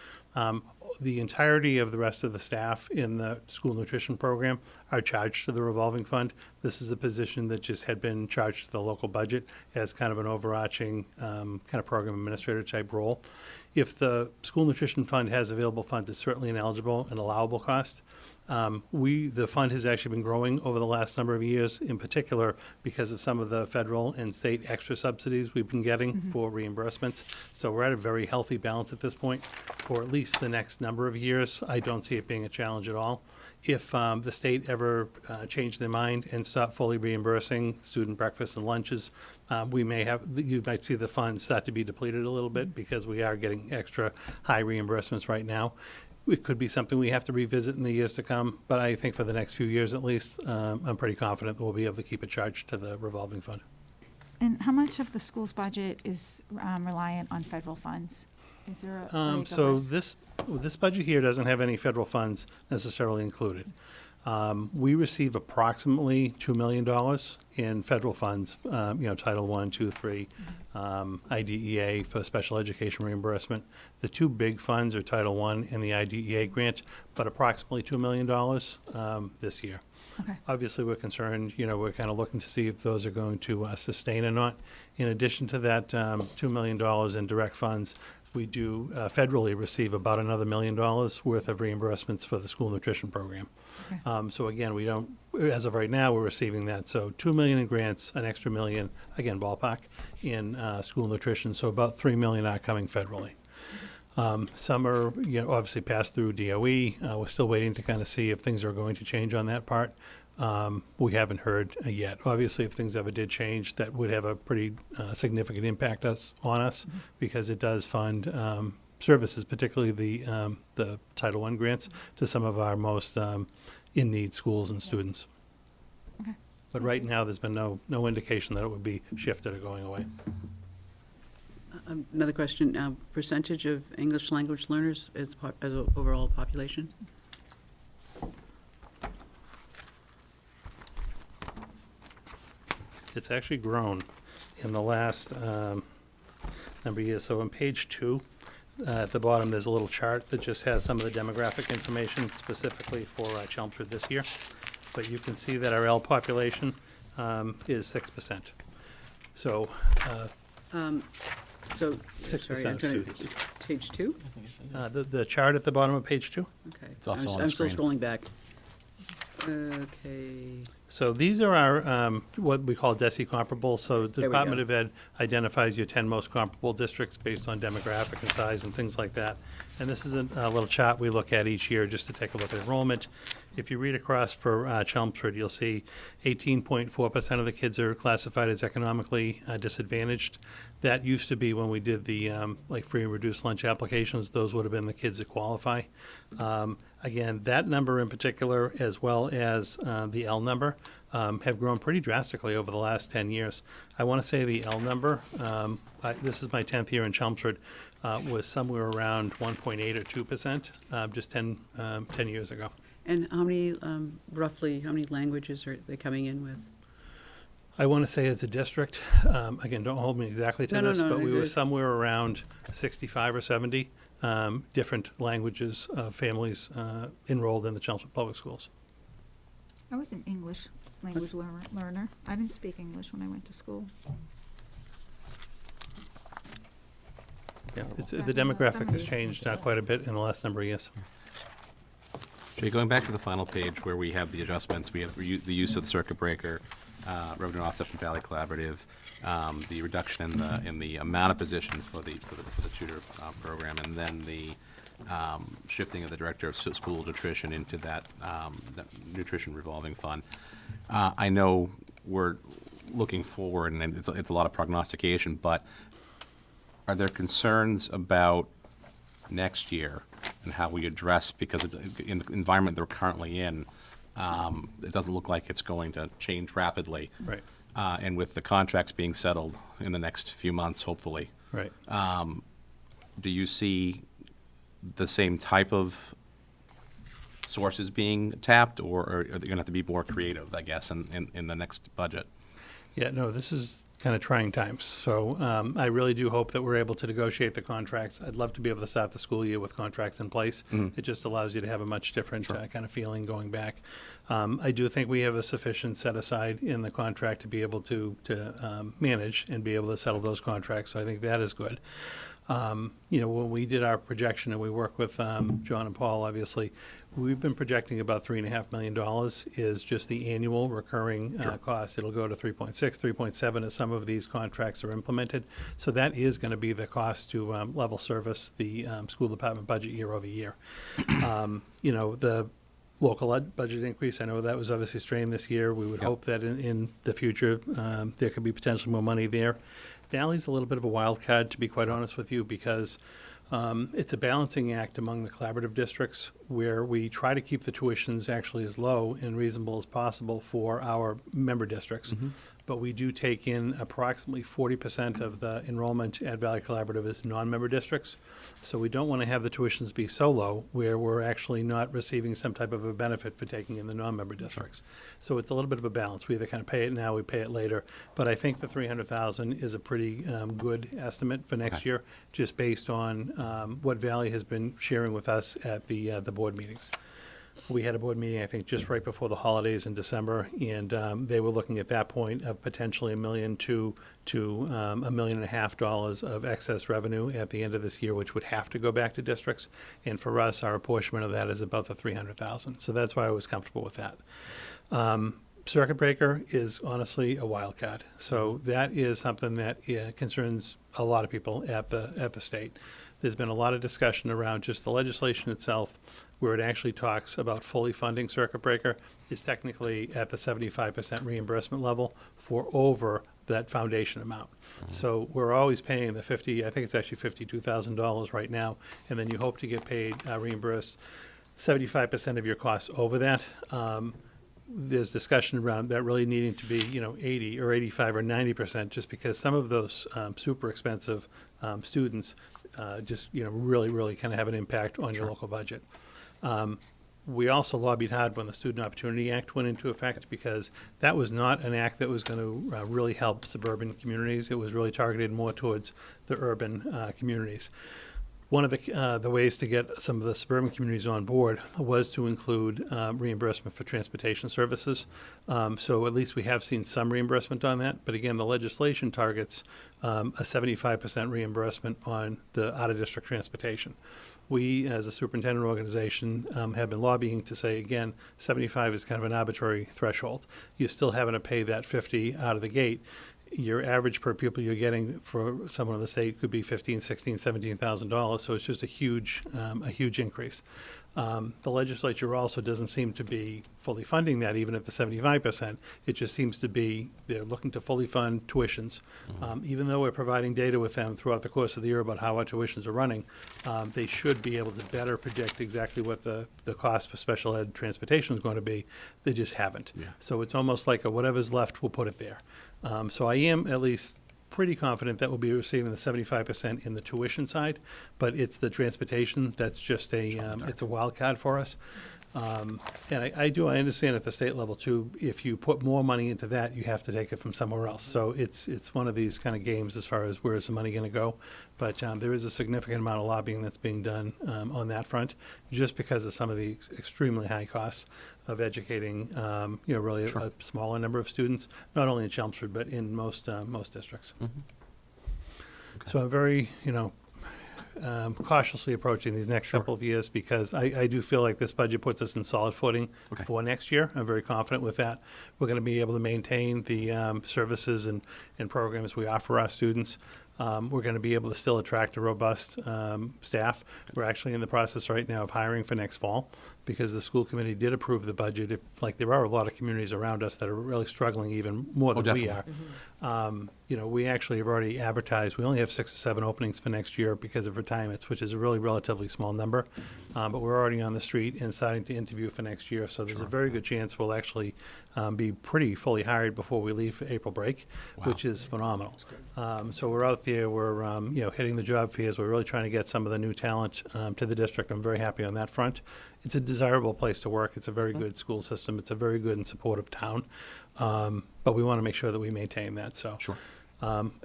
The entirety of the rest of the staff in the school nutrition program are charged to the revolving fund. This is a position that just had been charged to the local budget as kind of an overarching kind of program administrator type role. If the school nutrition fund has available funds, it's certainly an eligible and allowable cost. The fund has actually been growing over the last number of years, in particular because of some of the federal and state extra subsidies we've been getting for reimbursements. So we're at a very healthy balance at this point. For at least the next number of years, I don't see it being a challenge at all. If the state ever changed their mind and stopped fully reimbursing student breakfasts and lunches, you might see the funds start to be depleted a little bit because we are getting extra high reimbursements right now. It could be something we have to revisit in the years to come, but I think for the next few years at least, I'm pretty confident that we'll be able to keep it charged to the revolving fund. And how much of the school's budget is reliant on federal funds? Is there a So risk? this budget here doesn't have any federal funds necessarily included. We receive approximately $2 million in federal funds, Title I, II, III, IDEA for special education reimbursement. The two big funds are Title I and the IDEA grant, but approximately $2 million this year. Okay. Obviously, we're concerned, we're kind of looking to see if those are going to sustain or not. In addition to that $2 million in direct funds, we do federally receive about another $1 million worth of reimbursements for the school nutrition program. Okay. So again, we don't, as of right now, we're receiving that. So $2 million in grants, an extra $1 million, again, ballpark, in school nutrition. So about $3 million are coming federally. Some are, obviously passed through DOE. We're still waiting to kind of see if things are going to change on that part. We haven't heard yet. Obviously, if things ever did change, that would have a pretty significant impact on us because it does fund services, particularly the Title I grants, to some of our most in-need schools and students. Okay. But right now, there's been no indication that it would be shifted or going away. Another question, percentage of English language learners as an overall population? It's actually grown in the last number of years. So on page 2, at the bottom, there's a little chart that just has some of the demographic information specifically for Chelmsford this year. But you can see that our L population is 6%. So So, 6% sorry, I'm of trying students. Page 2? the chart at the bottom of page 2. Okay. It's also I'm on the I'm still screen. scrolling back. Okay. So these are our, what we call DESI comparables. So the There we Department go. of Ed identifies your 10 most comparable districts based on demographic and size and things like that. And this is a little chart we look at each year just to take a look at enrollment. If you read across for Chelmsford, you'll see 18.4% of the kids are classified as economically disadvantaged. That used to be when we did the free and reduced lunch applications, those would have been the kids that qualify. Again, that number in particular, as well as the L number, have grown pretty drastically over the last 10 years. I want to say the L number, this is my 10th year in Chelmsford, was somewhere around 1.8 or 2% just 10 years ago. And how many, roughly, how many languages are they coming in with? I want to say as a district, again, don't hold me exactly to No, no, this, no, but we were it- somewhere around 65 or 70 different languages of families enrolled in the Chelmsford Public Schools. I was an English language learner. I didn't speak English when I went to school. Yeah, it's, Back the in the demographic has 70s. changed quite a bit in the last number of years. Jay, going back to the final page where we have the adjustments, we have the use of the circuit breaker, revenue offset from Valley Collaborative, the reduction in the amount of positions for the tutor program, and then the shifting of the director of school nutrition into that nutrition revolving fund. I know we're looking forward, and it's a lot of prognostication, but are there concerns about next year and how we address, because in the environment that we're currently in, it doesn't look like it's going to change rapidly. Right. And with the contracts being settled in the next few months, hopefully, Right. do you see the same type of sources being tapped, or are they going to have to be more creative, I guess, in the next budget? Yeah, no, this is kind of trying times. So I really do hope that we're able to negotiate the contracts. I'd love to be able to start the school year with contracts in place. It just allows you to have a much different kind of feeling going back. I do think we have a sufficient set aside in the contract to be able to manage and be able to settle those contracts. So I think that is good. When we did our projection, and we work with John and Paul, obviously, we've been projecting about $3.5 million is just the annual recurring cost. It'll go to 3.6, 3.7 as some of these contracts are implemented. So that is going to be the cost to level service the school department budget year over year. The local ed budget increase, I know that was obviously strained this year. We would hope that in the future there could be potentially more money there. Valley's a little bit of a wild card, to be quite honest with you, because it's a balancing act among the collaborative districts where we try to keep the tuitions actually as low and reasonable as possible for our member districts. But we do take in approximately 40% of the enrollment at Valley Collaborative as non-member districts. So we don't want to have the tuitions be so low where we're actually not receiving some type of a benefit for taking in the non-member districts. So it's a little bit of a balance. We either kind of pay it now, we pay it later. But I think the $300,000 is a pretty good estimate for next year, just based on what Valley has been sharing with us at the board meetings. We had a board meeting, I think, just right before the holidays in December, and they were looking at that point of potentially $1 million to $1.5 million of excess revenue at the end of this year, which would have to go back to districts. And for us, our apportionment of that is about the $300,000. So that's why I was comfortable with that. Circuit breaker is honestly a wild card. So that is something that concerns a lot of people at the state. There's been a lot of discussion around just the legislation itself, where it actually talks about fully funding circuit breaker is technically at the 75% reimbursement level for over that foundation amount. So we're always paying the I think it's actually $52,000 right now, and then you hope to get paid, reimbursed 75% of your costs over that. There's discussion around that really needing to be, 80 or 85 or 90%, just because some of those super expensive students just, really, really kind of have an impact on your local budget. We also lobbied hard when the Student Opportunity Act went into effect, because that was not an act that was going to really help suburban communities. It was really targeted more towards the urban communities. One of the ways to get some of the suburban communities on board was to include reimbursement for transportation services. So at least we have seen some reimbursement on that. But again, the legislation targets a 75% reimbursement on the out-of-district transportation. We, as a superintendent organization, have been lobbying to say, again, 75 is kind of an arbitrary threshold. You're still having to pay that 50 out of the gate. Your average per pupil you're getting for someone in the state could be $15,000, $16,000, $17,000. So it's just a huge increase. The legislature also doesn't seem to be fully funding that, even at the 75%. It just seems to be they're looking to fully fund tuitions. Even though we're providing data with them throughout the course of the year about how our tuitions are running, they should be able to better predict exactly what the cost for special ed transportation is going to be. They just haven't. So it's almost like a whatever's left, we'll put it there. So I am at least pretty confident that we'll be receiving the 75% in the tuition side, but it's the transportation that's just it's a wild card for us. And I understand at the state level too, if you put more money into that, you have to take it from somewhere else. So it's one of these kind of games as far as where's the money going to go. But there is a significant amount of lobbying that's being done on that front, just because of some of the extremely high costs of educating, really a smaller number of students, not only in Chelmsford, but in most districts. So I'm very, cautiously approaching these next couple of years, because I do feel like this budget puts us in solid footing for next year. I'm very confident with that. We're going to be able to maintain the services and programs we offer our students. We're going to be able to still attract a robust staff. We're actually in the process right now of hiring for next fall, because the school committee did approve the budget. There are a lot of communities around us that are really struggling even more than we are. We actually have already advertised. We only have 6 or 7 openings for next year because of retirements, which is a really relatively small number. But we're already on the street and starting to interview for next year. So there's a very good chance we'll actually be pretty fully hired before we leave for April break, which is phenomenal. So we're out there. We're hitting the job fairs. We're really trying to get some of the new talent to the district. I'm very happy on that front. It's a desirable place to work. It's a very good school system. It's a very good and supportive town. But we want to make sure that we maintain that. So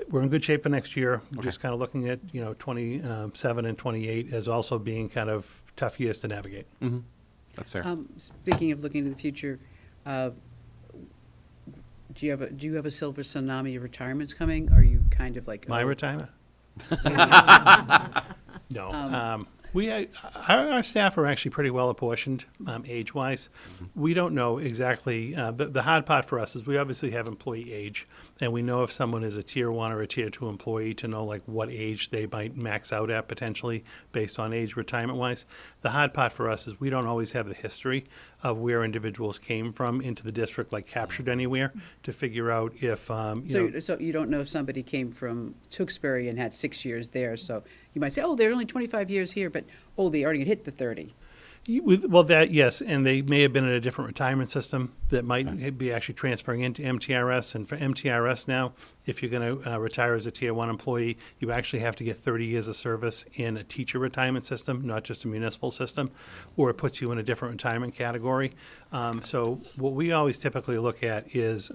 we're in good shape for next year. Just kind of looking at 27 and 28 as also being kind of tough years to navigate. That's fair. Speaking of looking to the future, do you have a silver tsunami of retirements coming? Are you kind of like My retirement? No. Our staff are actually pretty well apportioned age-wise. We don't know exactly. The hard part for us is we obviously have employee age, and we know if someone is a Tier 1 or a Tier 2 employee to know what age they might max out at potentially based on age retirement-wise. The hard part for us is we don't always have the history of where individuals came from into the district, captured anywhere, to figure out if, So you don't know if somebody came from Tewksbury and had 6 years there, so you might say, oh, they're only 25 years here, but, oh, they already hit the 30. Well, that, yes, and they may have been in a different retirement system that might be actually transferring into MTRS. And for MTRS now, if you're going to retire as a Tier 1 employee, you actually have to get 30 years of service in a teacher retirement system, not just a municipal system, or it puts you in a different retirement category. So what we always typically look at is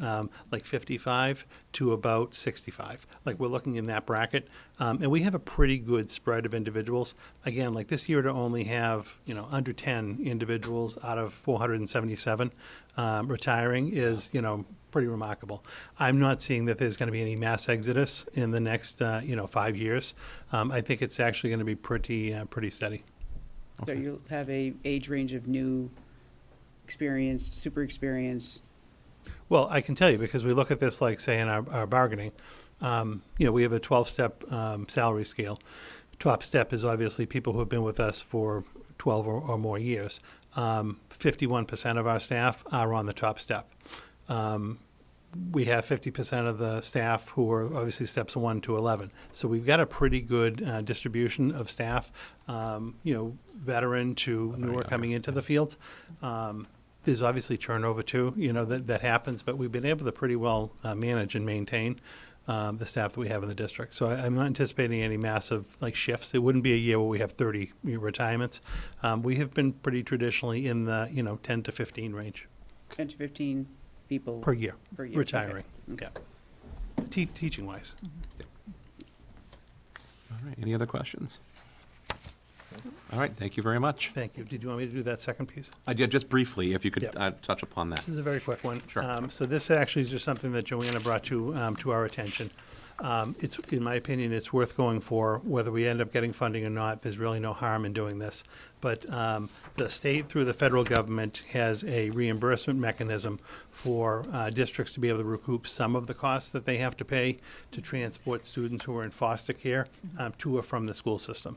55 to about 65. We're looking in that bracket. And we have a pretty good spread of individuals. Again, this year to only have, under 10 individuals out of 477 retiring is, pretty remarkable. I'm not seeing that there's going to be any mass exodus in the next, 5 years. I think it's actually going to be pretty steady. So you'll have a age range of new, experienced, super experienced. Well, I can tell you, because we look at this say in our bargaining, we have a 12-step salary scale. Top step is obviously people who have been with us for 12 or more years. 51% of our staff are on the top step. We have 50% of the staff who are obviously steps 1 to 11. So we've got a pretty good distribution of staff, veteran to newer coming into the field. There's obviously turnover too, that happens, but we've been able to pretty well manage and maintain the staff that we have in the district. So I'm not anticipating any massive shifts. It wouldn't be a year where we have 30 retirements. We have been pretty traditionally in the 10 to 15 range. 10 to 15 people Per year. Retiring. Okay. Yeah. Teaching wise. All right. Any other questions? All right. Thank you very much. Thank you. Did you want me to do that second piece? I did, just briefly, if you could Yep. touch upon that. This is a very quick one. Sure. So this actually is just something that Joanna brought to our attention. It's, in my opinion, it's worth going for. Whether we end up getting funding or not, there's really no harm in doing this. But the state, through the federal government, has a reimbursement mechanism for districts to be able to recoup some of the costs that they have to pay to transport students who are in foster care to or from the school system.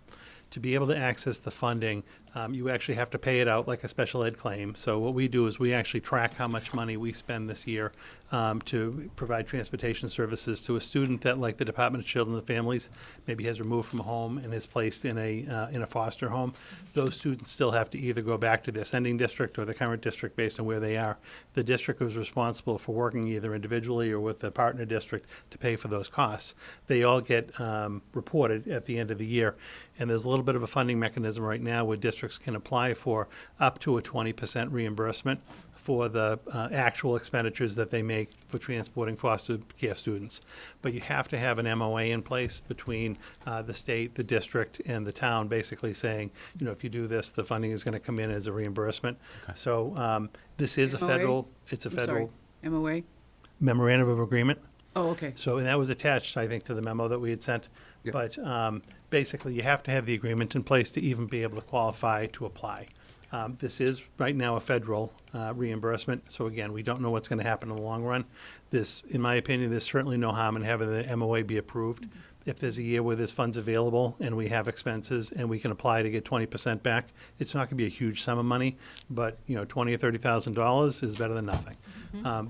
To be able to access the funding, you actually have to pay it out like a special ed claim. So what we do is we actually track how much money we spend this year to provide transportation services to a student that, like the Department of Children and Families, maybe has removed from home and is placed in a foster home. Those students still have to either go back to their sending district or the current district based on where they are. The district is responsible for working either individually or with the partner district to pay for those costs. They all get reported at the end of the year, and there's a little little bit of a funding mechanism right now where districts can apply for up to a 20% reimbursement for the actual expenditures that they make for transporting foster care students. But you have to have an MOA in place between the state, the district, and the town, basically saying, if you do this, the funding is going to come in as a reimbursement. So this is a MOA? federal, it's a I'm sorry, federal MOA? memorandum of agreement. Oh, okay. So, and that was attached, I think, to the memo that we had sent. Yep. But basically, you have to have the agreement in place to even be able to qualify to apply. This is, right now, a federal reimbursement. So again, we don't know what's going to happen in the long run. This, in my opinion, there's certainly no harm in having the MOA be approved. If there's a year where there's funds available and we have expenses and we can apply to get 20% back, it's not going to be a huge sum of money, but, $20,000 or $30,000 is better than nothing.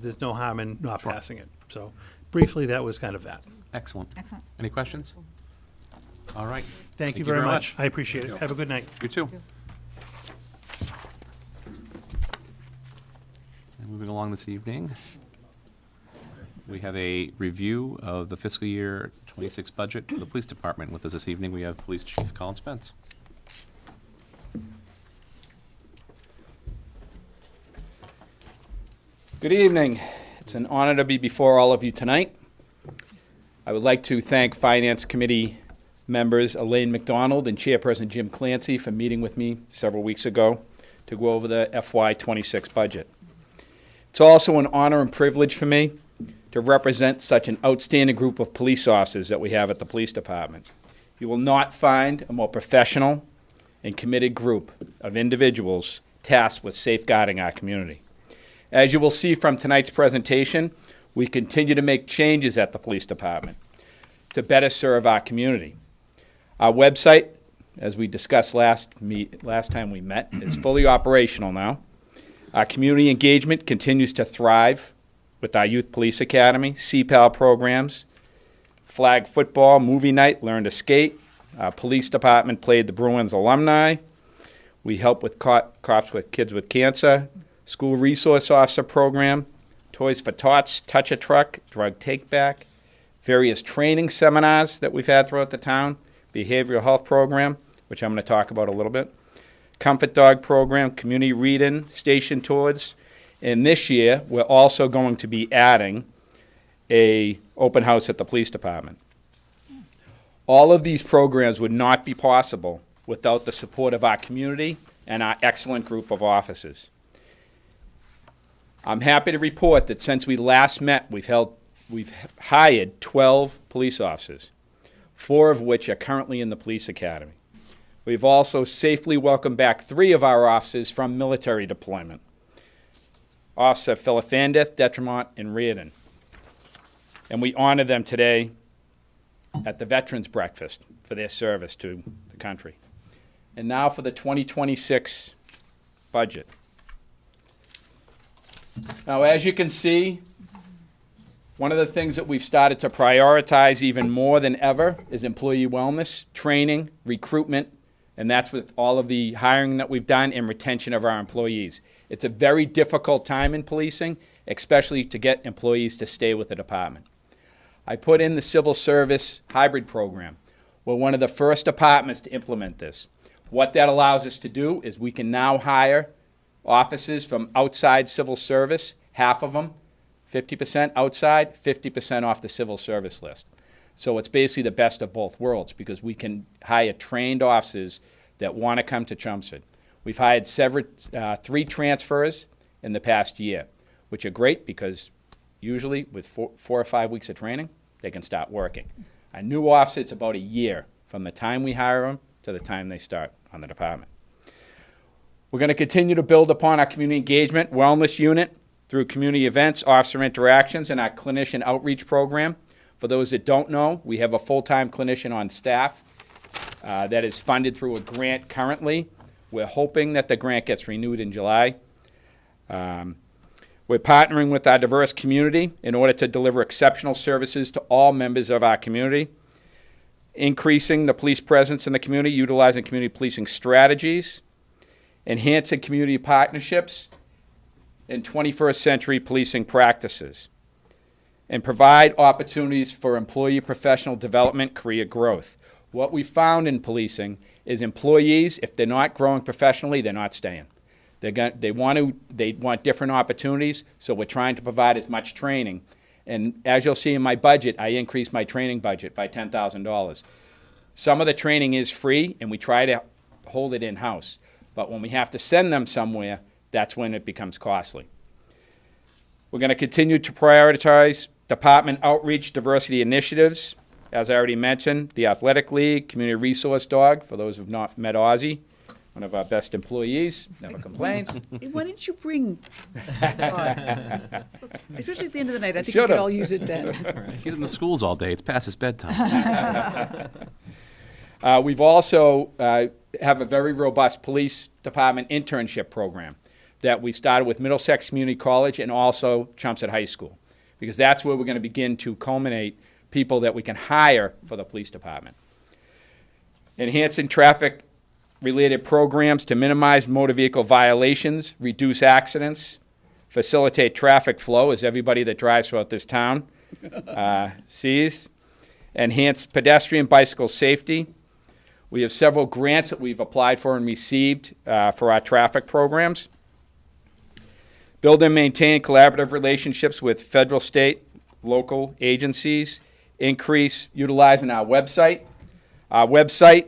There's no harm in not passing it. So briefly, that was kind of that. Excellent. Excellent. Any questions? All right. Thank you very much. I appreciate it. Have a good night. You too. And moving along this evening, we have a review of the fiscal year 26 budget for the police department. With us this evening, we have Police Chief Colin Spence. Good evening. It's an honor to be before all of you tonight. I would like to thank Finance Committee members Elaine McDonald and Chairperson Jim Clancy for meeting with me several weeks ago to go over the FY26 budget. It's also an honor and privilege for me to represent such an outstanding group of police officers that we have at the police department. You will not find a more professional and committed group of individuals tasked with safeguarding our community. As you will see from tonight's presentation, we continue to make changes at the police department to better serve our community. Our website, as we discussed last time we met, is fully operational now. Our community engagement continues to thrive with our Youth Police Academy, CPAL programs, flag football, movie night, learn to skate. Our police department played the Bruins alumni. We help with cops with kids with cancer, school resource officer program, Toys for Tots, Touch a Truck, drug take back, various training seminars that we've had throughout the town, behavioral health program, which I'm going to talk about a little bit, comfort dog program, community reading, station tours, and this year we're also going to be adding a open house at the police department. All of these programs would not be possible without the support of our community and our excellent group of officers. I'm happy to report that since we last met, we've hired 12 police officers, 4 of which are currently in the police academy. We've also safely welcomed back 3 of our officers from military deployment. Officer Philippandeth, Detremont, and Reardon. And we honor them today at the Veterans Breakfast for their service to the country. And now for the 2026 budget. Now, as you can see, one of the things that we've started to prioritize even more than ever is employee wellness, training, recruitment, and that's with all of the hiring that we've done and retention of our employees. It's a very difficult time in policing, especially to get employees to stay with the department. I put in the civil service hybrid program. We're one of the first departments to implement this. What that allows us to do is we can now hire officers from outside civil service, half of them, 50% outside, 50% off the civil service list. So it's basically the best of both worlds because we can hire trained officers that want to come to Chelmsford. We've hired 3 transfers in the past year, which are great because usually with 4 or 5 weeks of training, they can start working. A new officer, it's about a year from the time we hire them to the time they start on the department. We're going to continue to build upon our community engagement wellness unit through community events, officer interactions, and our clinician outreach program. For those that don't know, we have a full-time clinician on staff that is funded through a grant currently. We're hoping that the grant gets renewed in July. We're partnering with our diverse community in order to deliver exceptional services to all members of our community, increasing the police presence in the community, utilizing community policing strategies, enhancing community partnerships, and 21st century policing practices, and provide opportunities for employee professional development, career growth. What we found in policing is employees, if they're not growing professionally, they're not staying. They want different opportunities, so we're trying to provide as much training. And as you'll see in my budget, I increased my training budget by $10,000. Some of the training is free, and we try to hold it in-house. But when we have to send them somewhere, that's when it becomes costly. We're going to continue to prioritize department outreach diversity initiatives. As I already mentioned, the Athletic League, Community Resource Dog, for those who've not met Ozzy, one of our best employees, never complains. Why didn't you bring God? Especially at the end of the night, I think we Should've. could all use it then. He's in the schools all day. It's past his bedtime. We've also have a very robust police department internship program that we started with Middlesex Community College and also Chelmsford High School, because that's where we're going to begin to culminate people that we can hire for the police department. Enhancing traffic-related programs to minimize motor vehicle violations, reduce accidents, facilitate traffic flow, as everybody that drives throughout this town sees. Enhance pedestrian bicycle safety. We have several grants that we've applied for and received for our traffic programs. Build and maintain collaborative relationships with federal, state, local agencies. Increase utilizing our website. Our website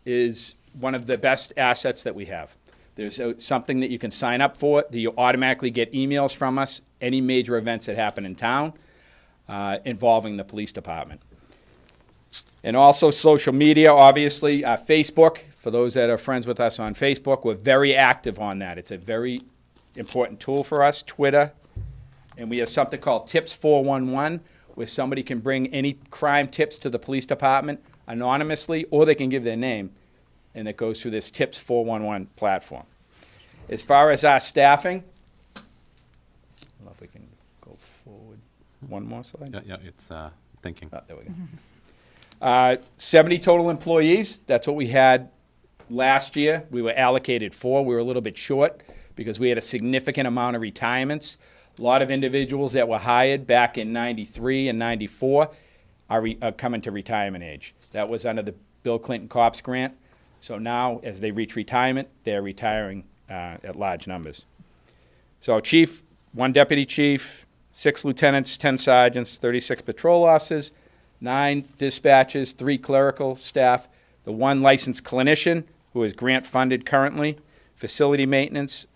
is one of the best assets that we have. There's something that you can sign up for, that you automatically get emails from us, any major events that happen in town involving the police department. And also social media, obviously. Facebook, for those that are friends with us on Facebook, we're very active on that. It's a very important tool for us. Twitter. And we have something called Tips 411, where somebody can bring any crime tips to the police department anonymously, or they can give their name, and it goes through this Tips 411 platform. As far as our staffing, I don't know if we can go forward one more slide. Yeah, it's thinking. Oh, there we go. 70 total employees. That's what we had last year. We were allocated 4. We were a little bit short because we had a significant amount of retirements. A lot of individuals that were hired back in 93 and 94 are coming to retirement age. That was under the Bill Clinton COPS grant. So now, as they reach retirement, they're retiring at large numbers. So chief, 1 deputy chief, 6 lieutenants, 10 sergeants, 36 patrol officers, 9 dispatchers, 3 clerical staff, the 1 licensed clinician who is grant funded currently, facility maintenance,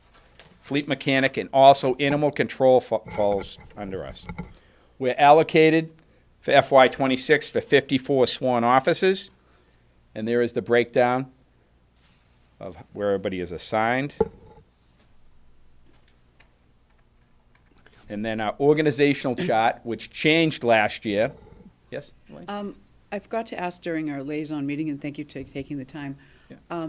fleet mechanic, and also animal control falls under us. We're allocated for FY26 for 54 sworn officers, and there is the breakdown of where everybody is assigned. And then our organizational chart, which changed last year. Yes? Elaine? I forgot to ask during our liaison meeting, and thank you for taking the time. Yeah.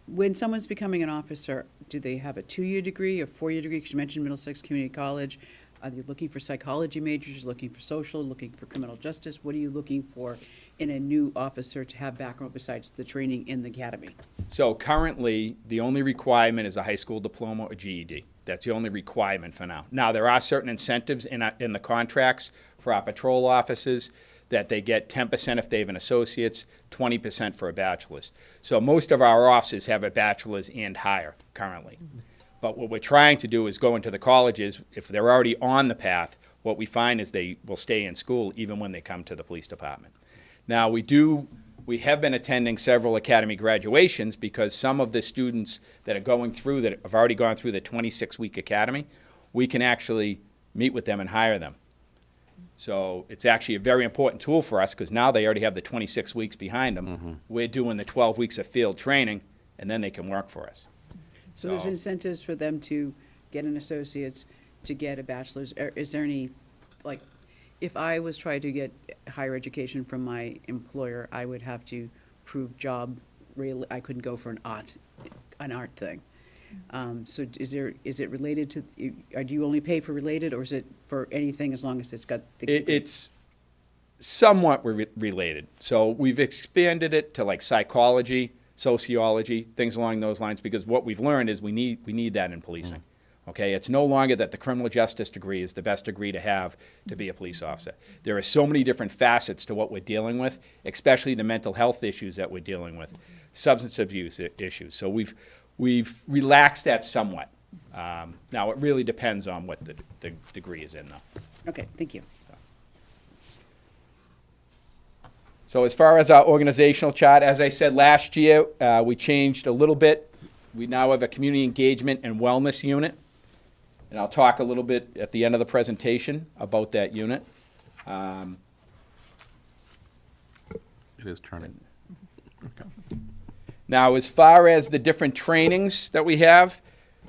When someone's becoming an officer, do they have a 2-year degree, a 4-year degree? Because you mentioned Middlesex Community College. Are you looking for psychology majors, looking for social, looking for criminal justice? What are you looking for in a new officer to have background besides the training in the academy? So currently, the only requirement is a high school diploma or GED. That's the only requirement for now. Now, there are certain incentives in the contracts for our patrol officers that they get 10% if they have an associate's, 20% for a bachelor's. So most of our officers have a bachelor's and higher currently. But what we're trying to do is go into the colleges. If they're already on the path, what we find is they will stay in school even when they come to the police department. Now, we have been attending several academy graduations because some of the students that are going through, that have already gone through the 26-week academy, we can actually meet with them and hire them. So it's actually a very important tool for us because now they already have the 26 weeks behind them. Mm-hmm. We're doing the 12 weeks of field training, and then they can work for us. So there's incentives for them to get an associate's, to get a bachelor's. Is there any, like, if I was trying to get higher education from my employer, I would have to prove job, I couldn't go for an art thing. So is it related to, do you only pay for related, or is it for anything as long as it's got the... It's somewhat related. So we've expanded it to like psychology, sociology, things along those lines, because what we've learned is we need that in policing. Okay, it's no longer that the criminal justice degree is the best degree to have to be a police officer. There are so many different facets to what we're dealing with, especially the mental health issues that we're dealing with, substance abuse issues. So we've relaxed that somewhat. Now, it really depends on what the degree is in, though. Okay, thank you. So as far as our organizational chart, as I said last year, we changed a little bit. We now have a community engagement and wellness unit. And I'll talk a little bit at the end of the presentation about that unit. It is turning. Now, as far as the different trainings that we have,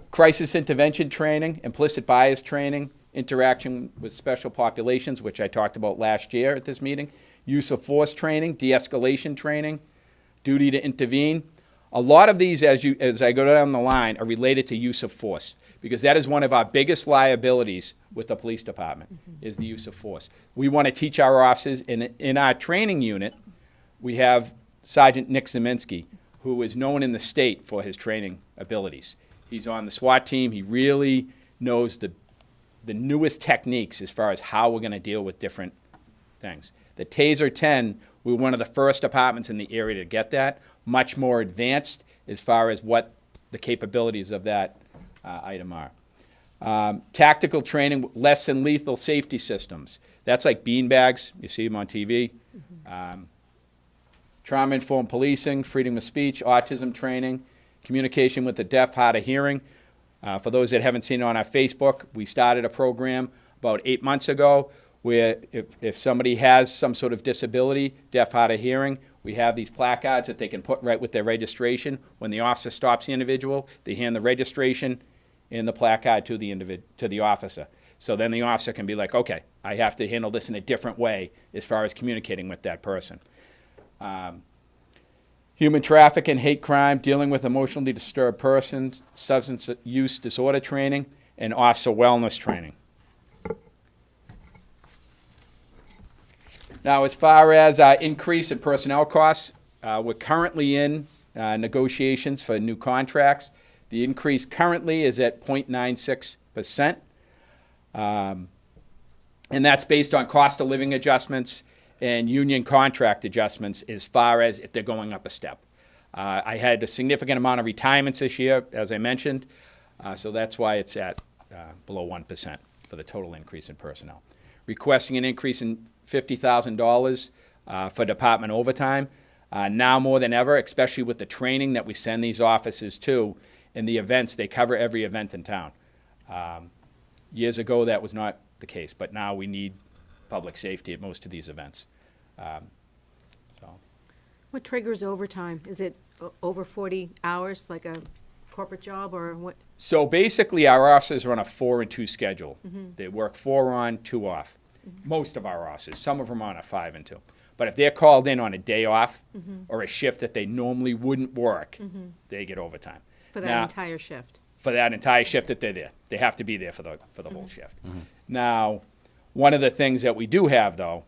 crisis intervention training, implicit bias training, interaction with special populations, which I talked about last year at this meeting, use of force training, de-escalation training, duty to intervene. A lot of these, as I go down the line, are related to use of force, because that is one of our biggest liabilities with the police department, is the use of force. We want to teach our officers, in our training unit, we have Sergeant Nick Zeminski, who is known in the state for his training abilities. He's on the SWAT team. He really knows the newest techniques as far as how we're going to deal with different things. The TASER 10, we were one of the first departments in the area to get that, much more advanced as far as what the capabilities of that item are. Tactical training, less than lethal safety systems. That's like beanbags. You see them on TV. Trauma-informed policing, freedom of speech, autism training, communication with the deaf, hard of hearing. For those that haven't seen it on our Facebook, we started a program about 8 months ago where if somebody has some sort of disability, deaf, hard of hearing, we have these placards that they can put right with their registration. When the officer stops the individual, they hand the registration and the placard to the officer. So then the officer can be like, okay, I have to handle this in a different way as far as communicating with that person. Human trafficking, hate crime, dealing with emotionally disturbed persons, substance use disorder training, and officer wellness training. Now, as far as increase in personnel costs, we're currently in negotiations for new contracts. The increase currently is at 0.96%, and that's based on cost of living adjustments and union contract adjustments as far as if they're going up a step. I had a significant amount of retirements this year, as I mentioned, so that's why it's at below 1% for the total increase in personnel. Requesting an increase in $50,000 for department overtime. Now more than ever, especially with the training that we send these officers to and the events, they cover every event in town. Years ago, that was not the case, but now we need public safety at most of these events. What triggers overtime? Is it over 40 hours, like a corporate job, or what? So basically, our officers are on a 4 and 2 schedule. They work 4 on, 2 off. Most of our officers, some of them are on a 5 and 2. But if they're called in on a day off or a shift that they normally wouldn't work, they get overtime. For that entire shift? For that entire shift that they're there. They have to be there for the whole shift. Now, one of the things that we do have, though,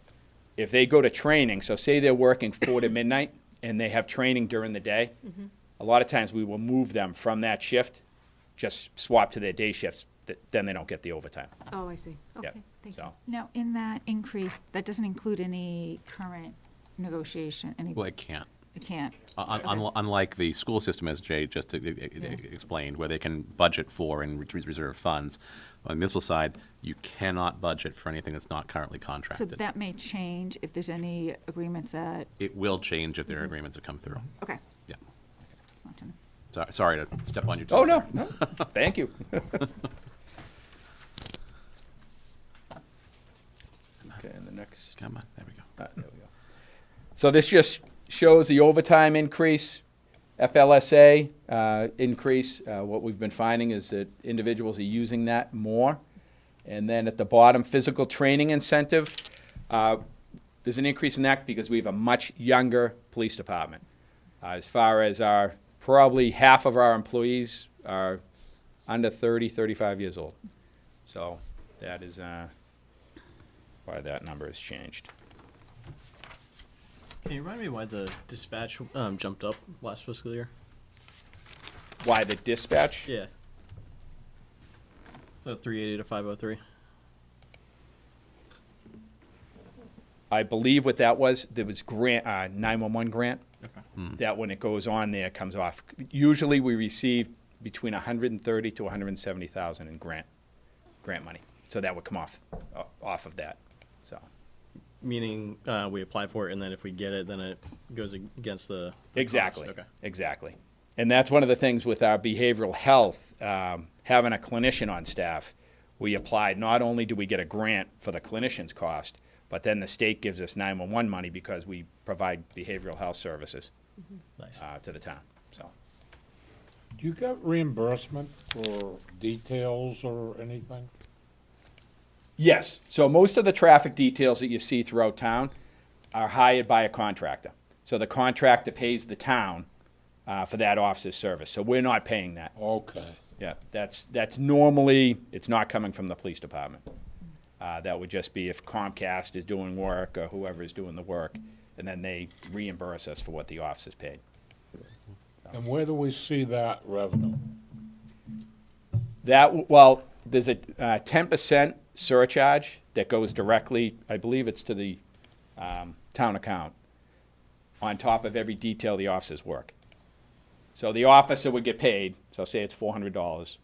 if they go to training, so say they're working 4 to midnight and they have training during the day, a lot of times we will move them from that shift, just swap to their day shifts, then they don't get the overtime. Oh, I see. Okay, Yep. thank So. you. Now, in that increase, that doesn't include any current negotiation, any, Well, it can't. it can't. Unlike the school system, as Jay just explained, where they can budget for and reserve funds, on the municipal side, you cannot budget for anything that's not currently So contracted. that may change if there's any agreements that, It will change if there are agreements that come through. okay. Yeah. Want to know. Sorry to step on your toes. Oh, no, there. no. Thank you. Okay, and the next. Come on, there we go. There we go. So this just shows the overtime increase, FLSA increase. What we've been finding is that individuals are using that more. And then at the bottom, physical training incentive. There's an increase in that because we have a much younger police department. As far as probably half of our employees are under 30, 35 years old. So that is why that number has changed. Can you remind me why the dispatch jumped up last fiscal year? Why the dispatch? Yeah. So 380 to 503. I believe what that was, there was grant, 911 grant. That when it goes on there, comes off. Usually we receive between 130 to 170,000 in grant money. So that would come off of that, so. Meaning we apply for it, and then if we get it, then it goes against the Exactly. cost. Okay. Exactly. And that's one of the things with our behavioral health, having a clinician on staff. We applied, not only do we get a grant for the clinician's cost, but then the state gives us 911 money because we provide behavioral health services Nice. to the town, so. Do you get reimbursement for details or anything? Yes, so most of the traffic details that you see throughout town are hired by a contractor. So the contractor pays the town for that officer's service, so we're not paying that. Okay. Yeah, that's normally, it's not coming from the police department. That would just be if Comcast is doing work or whoever is doing the work, and then they reimburse us for what the officers paid. And where do we see that revenue? Well, there's a 10% surcharge that goes directly, I believe it's to the town account, on top of every detail the officers work. So the officer would get paid, so say it's $400,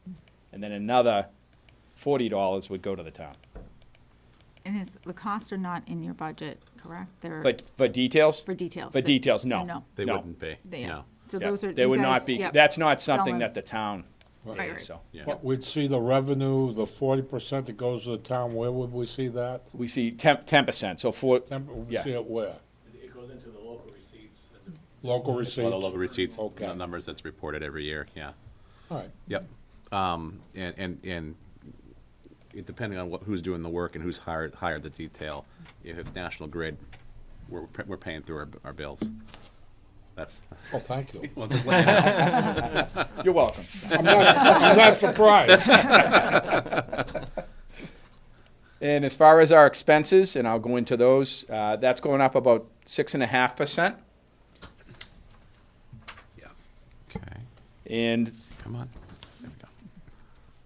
and then another $40 would go to the town. And the costs are not in your budget, correct? They're But for details? for details. For details, no. No. They No. wouldn't pay, They- no. So Yeah, those are. They you would guys- not be, yep. that's not something Selling- that the town Right, pays, right. so. Yeah. But we'd see the revenue, the 40% that goes to the town, where would we see that? We see 10%, so for, We Yeah. see it where? It goes into the local receipts. Local Well, receipts? the local receipts, Okay. the numbers that's reported every year, yeah. All right. Yep. And it, depending on who's doing the work and who's hired the detail, if it's National Grid, we're paying through our bills. That's. Oh, thank you. Well, just let you know. you're welcome. I'm not surprised. And as far as our expenses, and I'll go into those, that's going up about 6.5%. Yeah. Okay, And come on. There we go.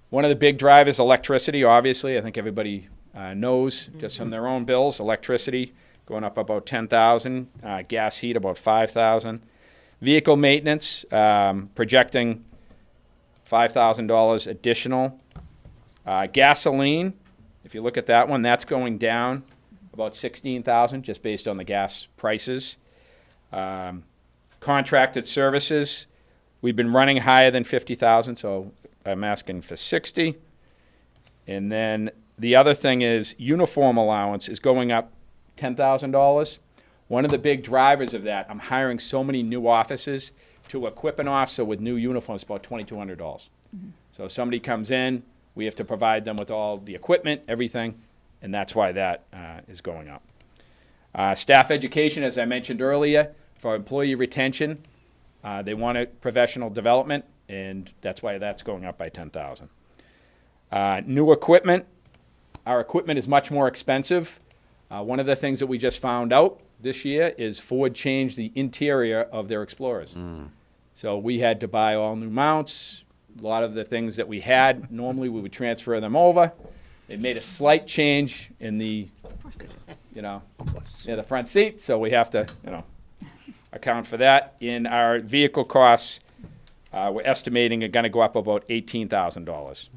one of the big drivers, electricity, obviously. I think everybody knows, just from their own bills, electricity going up about 10,000, gas heat about 5,000. Vehicle maintenance, projecting $5,000 additional. Gasoline, if you look at that one, that's going down about 16,000 just based on the gas prices. Contracted services, we've been running higher than 50,000, so I'm asking for 60. And then the other thing is uniform allowance is going up $10,000. One of the big drivers of that, I'm hiring so many new officers. To equip an officer with new uniforms, about $2,200. So if somebody comes in, we have to provide them with all the equipment, everything, and that's why that is going up. Staff education, as I mentioned earlier, for employee retention, they want a professional development, and that's why that's going up by 10,000. New equipment, our equipment is much more expensive. One of the things that we just found out this year is Ford changed the interior of their Explorers. So we had to buy all new mounts. A lot of the things that we had, normally we would transfer them over. They made a slight change in the, the front seat, so we have to, account for that. In our vehicle costs, we're estimating are gonna go up about $18,000.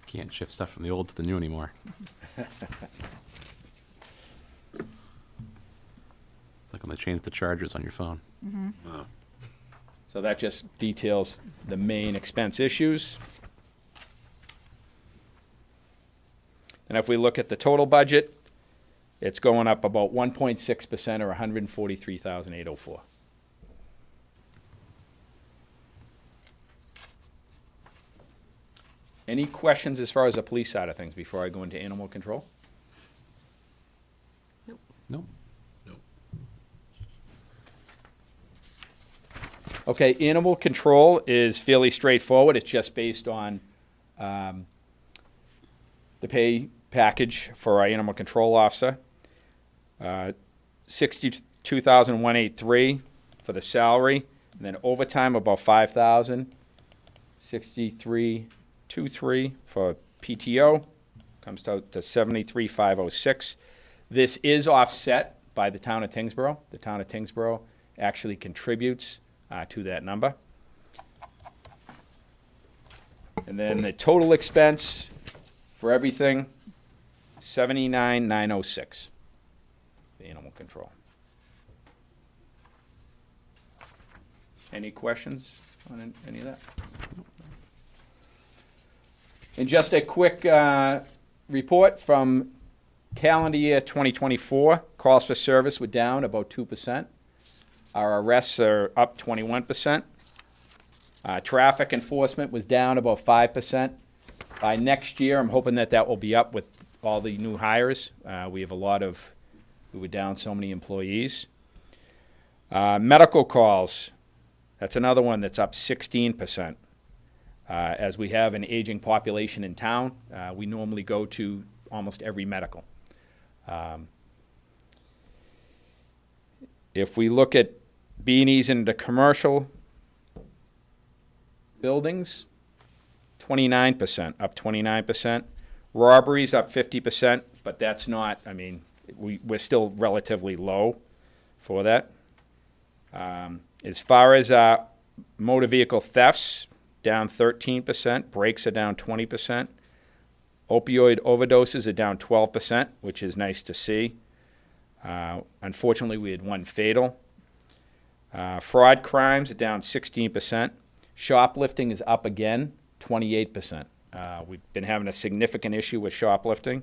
Can't shift stuff from the old to the new anymore. It's like when they change the chargers on your phone. Wow. So that just details the main expense issues. And if we look at the total budget, it's going up about 1.6% or $143,804. Any questions as far as the police side of things before I go into animal control? Nope. Okay, animal control is fairly straightforward. It's just based on the pay package for our animal control officer. $62,183 for the salary, and then overtime about $5,000. $63 23 for PTO, comes out to 73,506. This is offset by the town of Tingsboro. The town of Tingsboro actually contributes to that number. And then the total expense for everything, 79,906 for animal control. Any questions on any of that? And just a quick report from calendar year 2024. Calls for service were down about 2%. Our arrests are up 21%. Traffic enforcement was down about 5%. By next year, I'm hoping that that will be up with all the new hires. We have we were down so many employees. Medical calls, that's another one that's up 16%. As we have an aging population in town, we normally go to almost every medical. If we look at beanies in the commercial buildings, 29%, up 29%. Robberies up 50%, but that's not, I mean, we're still relatively low for that. As far as motor vehicle thefts, down 13%, brakes are down 20%. Opioid overdoses are down 12%, which is nice to see. Unfortunately, we had one fatal. Fraud crimes are down 16%. Shoplifting is up again, 28%. We've been having a significant issue with shoplifting.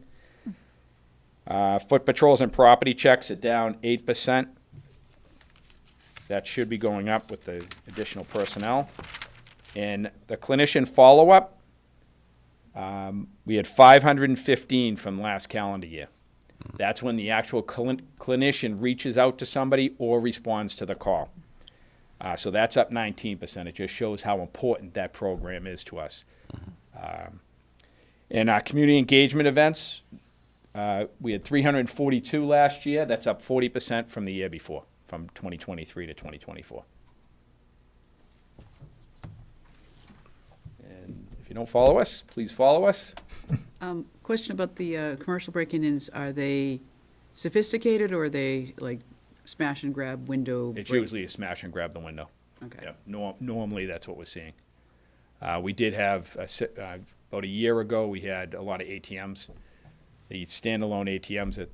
Foot patrols and property checks are down 8%. That should be going up with the additional personnel. And the clinician follow-up, we had 515 from last calendar year. That's when the actual clinician reaches out to somebody or responds to the call. So that's up 19%. It just shows how important that program is to us. And our community engagement events, we had 342 last year. That's up 40% from the year before, from 2023 to 2024. And if you don't follow us, please follow us. Question about the commercial break-ins, are they sophisticated or are they like smash and grab window? It's usually a smash and grab the window. Okay. Yep. Normally, that's what we're seeing. We did have, about a year ago, we had a lot of ATMs. The standalone ATMs that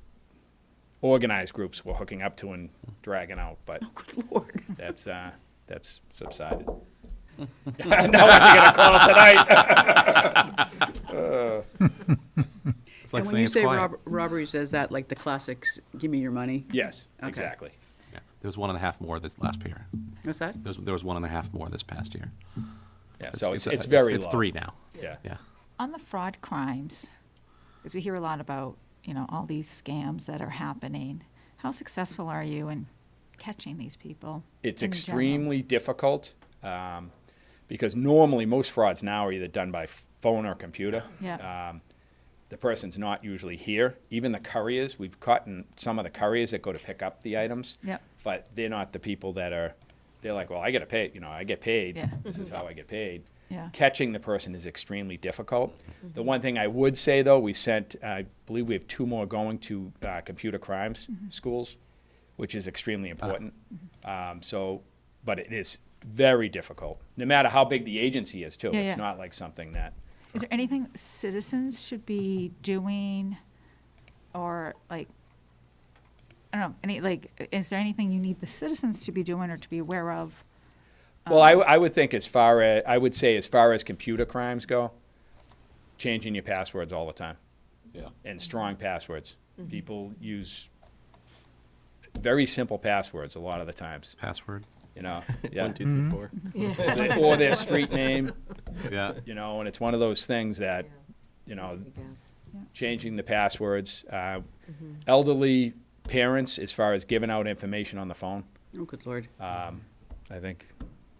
organized groups were hooking up to and dragging out, but Oh, good Lord. that's subsided. I know what you're going to call tonight. It's like And when saying you it's say quiet. robberies, is that like the classics, give me your money? Yes, Okay. exactly. Yeah. There was 1.5 more this last year. What's that? There was 1.5 more this past year. Yeah, so it's very It's low. 3 now. Yeah. Yeah. On the fraud crimes, because we hear a lot about, all these scams that are happening, how successful are you in catching these people? It's in general? extremely difficult because normally most frauds now are either done by phone or computer. Yeah. The person's not usually here. Even the couriers, we've caught in some of the couriers that go to pick up the items, Yep. but they're not the people that are, they're like, well, I get to pay, I get paid. Yeah. This is how I get paid. Yeah. Catching the person is extremely difficult. The one thing I would say, though, we sent, I believe we have 2 more going to computer crimes schools, which is extremely important. But it is very difficult, no matter how big the agency is, too. Yeah, It's yeah. not like something that, Is there anything citizens should be doing, or I don't know, is there anything you need the citizens to be doing or to be aware of? well, I would think as far as computer crimes go, changing your passwords all the time. Yeah. And strong passwords. People use very simple passwords a lot of the times. Password. Yeah. 1, 2, 3, 4. Yeah. Or their street name, Yeah. and it's one of those things that, changing the passwords. Elderly parents, as far as giving out information on the phone, Oh, good Lord. I think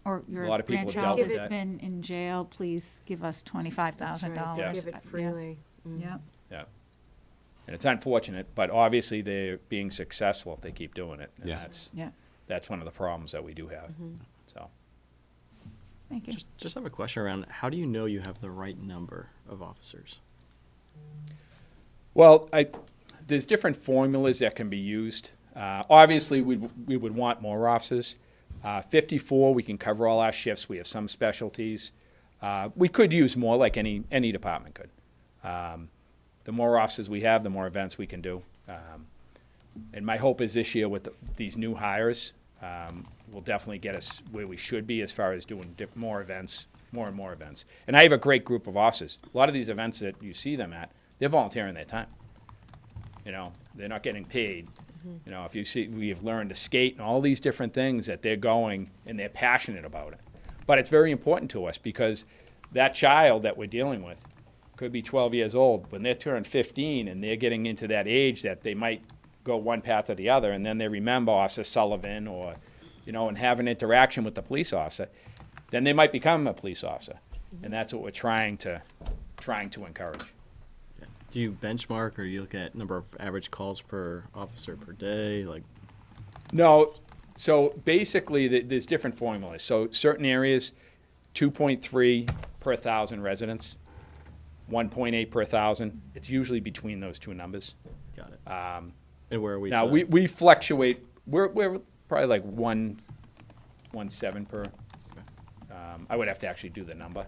Or your lot of people have grandchild dealt has with that. been in jail, please give us $25,000. Yeah. Give it freely. Yeah. Yeah. And it's unfortunate, but obviously they're being successful if they keep doing it. And Yeah. that's Yeah. one of the problems that we do have. So, Thank you. Just have a question around, how do you know you have the right number of officers? Well, there's different formulas that can be used. Obviously, we would want more officers. 54, we can cover all our shifts. We have some specialties. We could use more, like any department could. The more officers we have, the more events we can do. And my hope is this year with these new hires, will definitely get us where we should be as far as doing more events, more and more events. And I have a great group of officers. A lot of these events that you see them at, they're volunteering their time. You know, they're not getting paid. You know, if you see, we have learned to skate and all these different things that they're going and they're passionate about it. But it's very important to us because that child that we're dealing with could be 12 years old. When they're turned 15 and they're getting into that age that they might go one path or the other, and then they remember Officer Sullivan or, you know, and have an interaction with the police officer, then they might become a police officer. And that's what we're trying to encourage. Do you benchmark, or do you look at number of average calls per officer per day? Like, No, so basically there's different formulas. So certain areas, 2.3 per 1,000 residents, 1.8 per 1,000. It's usually between those two numbers. got it. And where are we? Now, for that? we fluctuate, we're probably like 1.7 per. I would have to actually do the number.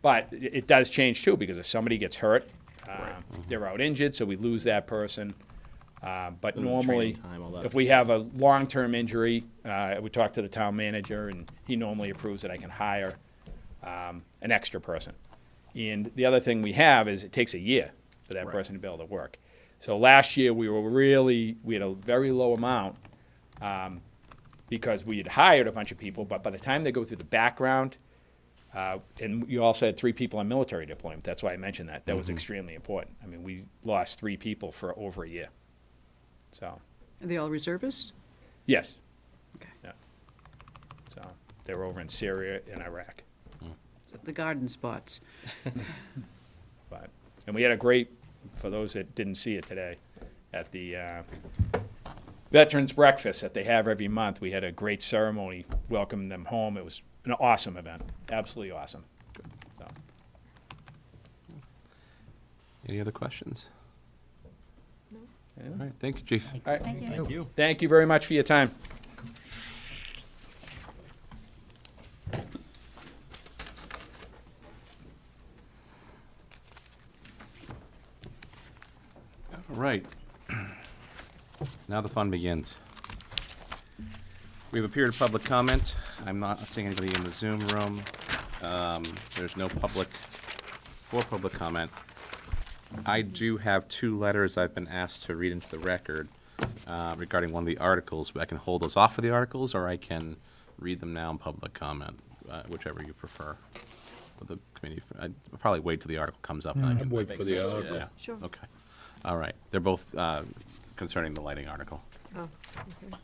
But it does change too, because if somebody gets hurt, they're out injured, so we lose that person. But And the normally, training time, all that. if we have a long-term injury, we talk to the town manager, and he normally approves that I can hire an extra person. And the other thing we have is it takes a year for that person to be able to work. So last year, we had a very low amount because we had hired a bunch of people, but by the time they go through the background, and you also had 3 people on military deployment. That's why I mentioned that. That was extremely important. I mean, we lost 3 people for over a year. So, Are they all reservists? yes. Okay. Yeah. So they were over in Syria and Iraq. So the garden spots. And we had a great, for those that didn't see it today, at the Veterans Breakfast that they have every month, we had a great ceremony welcoming them home. It was an awesome event, absolutely awesome. So. Any other questions? No. All right, thank you, Chief. All right. Thank you. Thank you. Thank you very much for your time. All right. Now the fun begins. We have a period of public comment. I'm not seeing anybody in the Zoom room. There's no public comment. I do have 2 letters I've been asked to read into the record regarding one of the articles. I can hold those off of the articles, or I can read them now in public comment, whichever you prefer. For the committee, I'd probably wait till the article comes up. And I can wait for the article. Yeah. Sure. Okay. All right. They're both concerning the lighting article. Oh, okay.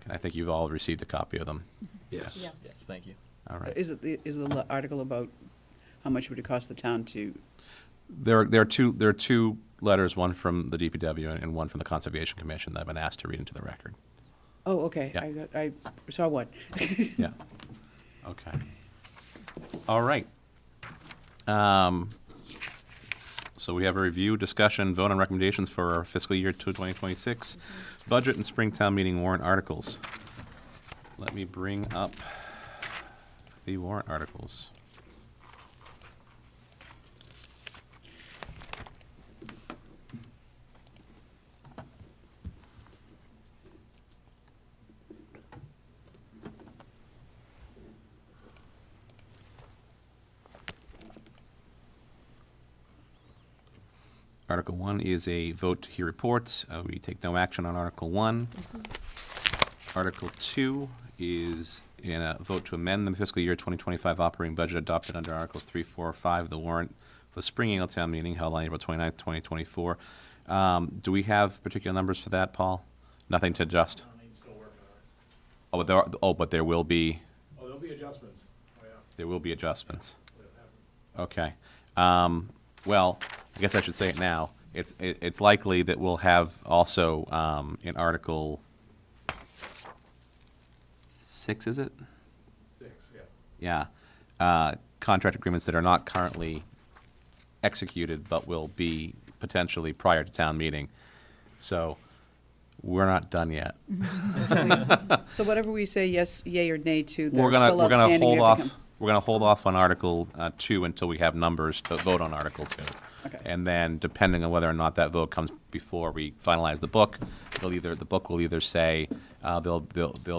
And I think you've all received a copy of them. Yes. Yes, thank you. All right. Is the article about how much would it cost the town to? There are two letters, one from the DPW and one from the Conservation Commission, that I've been asked to read into the record. Oh, okay. Yeah. I saw one. Yeah. Okay. All right. So we have a review, discussion, vote on recommendations for our fiscal year 2026 budget and Springtown meeting warrant articles. Let me bring up the warrant articles. Article 1 is a vote to hear reports. We take no action on Article 1. Article 2 is a vote to amend the fiscal year 2025 operating budget adopted under Articles 3, 4, 5 of the warrant for the spring annual town meeting held on April 29th, 2024. Do we have particular numbers for that, Paul? Nothing to adjust? But there will be. Oh, there'll be adjustments. Oh, yeah. There will be adjustments. Okay. Well, I guess I should say it now. It's likely that we'll have also in Article 6, is it? yeah, contract agreements that are not currently executed, but will be potentially prior to town meeting. So we're not done yet. So whatever we say yes, yay, or nay to, We're they're still gonna outstanding. hold you have to off, come- we're gonna hold off on Article 2 until we have numbers to vote on Article 2. Okay. And then, depending on whether or not that vote comes before we finalize the book, the book will either say, there'll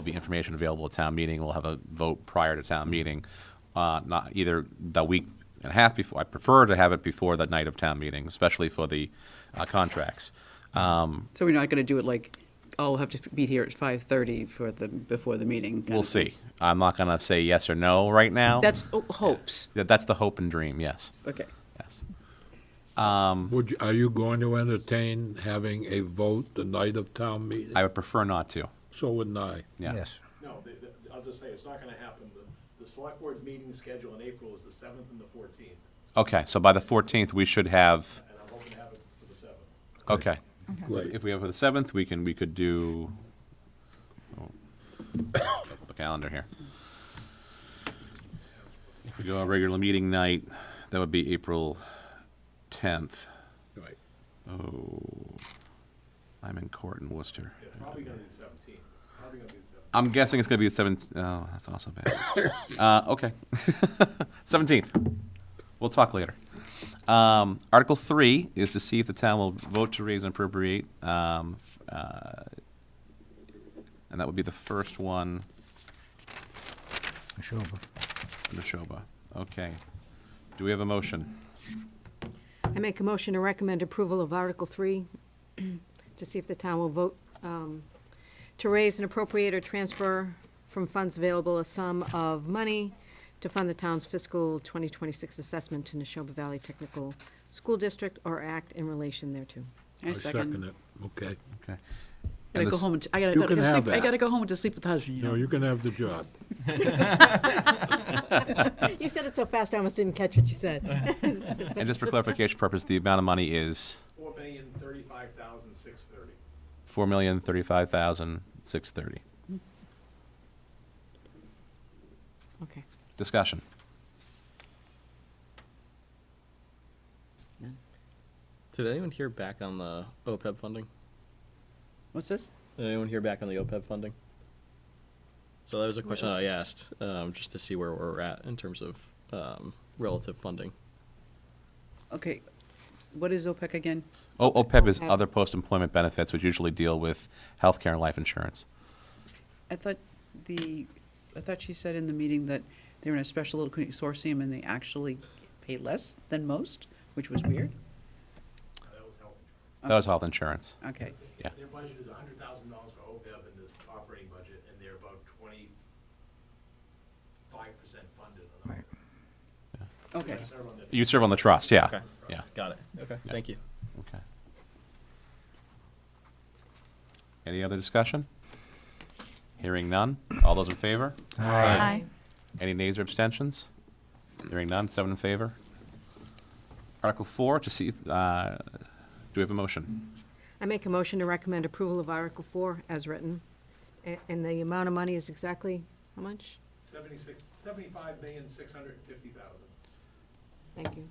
be information available at town meeting, we'll have a vote prior to town meeting, not either the week and a half before. I prefer to have it before the night of town meeting, especially for the contracts. So we're not going to do it like, I'll have to be here at 5:30 before the meeting. kind We'll of thing. see. I'm not gonna say yes or no right now. That's hopes. That's the hope and dream, yes. Okay. Yes. Are you going to entertain having a vote the night of town meeting? I would prefer not to, So wouldn't I. yeah. Yes. No, I'll just say, it's not gonna happen. The select board's meeting schedule in April is the 7th and the 14th, Okay, so by the 14th, we should have, and I'm hoping to have it for the 7th. okay. Great. If we have for the 7th, we could do, the calendar here. If we go a regular meeting night, that would be April 10th. Right. Oh, I'm in court in Worcester. It's probably gonna be the 17th. Probably gonna be the 17th. I'm guessing it's gonna be the 7th, oh, that's also bad. Okay. 17th. We'll talk later. Article 3 is to see if the town will vote to raise and appropriate, and that would be the first one, Neshoba. Neshoba. Okay. Do we have a motion? I make a motion to recommend approval of Article 3, to see if the town will vote to raise and appropriate or transfer from funds available a sum of money to fund the town's fiscal 2026 assessment to Neshoba Valley Technical School District or act in relation thereto. I I second it. Okay. Okay. I gotta And go this- home. I You gotta can go have sleep. I that. gotta go home to sleep with the husband. You know. No, you can have the job. You said it so fast, I almost didn't catch what you said. And just for clarification purpose, the amount of money is $4,035,630. $4,035,630. Okay. Discussion. Did anyone hear back on the OPEB funding? What's this? Did anyone hear back on the OPEB funding? So that was a question I asked, just to see where we're at in terms of relative funding. Okay. What is OPEC again? OPEB is OPEB. other post-employment benefits, which usually deal with healthcare and life insurance. I thought she said in the meeting that they were in a special little consortium and they actually pay less than most, which was weird. That was health insurance. That was health insurance. Okay. Yeah. Their budget is $100,000 for OPEB in this operating budget, and they're about 25% funded on Right. OPEB. Okay. I serve on the- You serve on the trust, yeah. Okay. Yeah. Got it. Okay, Yeah. thank you. Okay. Any other discussion? Hearing none. All those in favor? Aye. Any nays or abstentions? Hearing none, 7 in favor. Article 4, to see, do we have a motion? I make a motion to recommend approval of Article 4 as written. And the amount of money is exactly how much? $75,650,000. Thank you.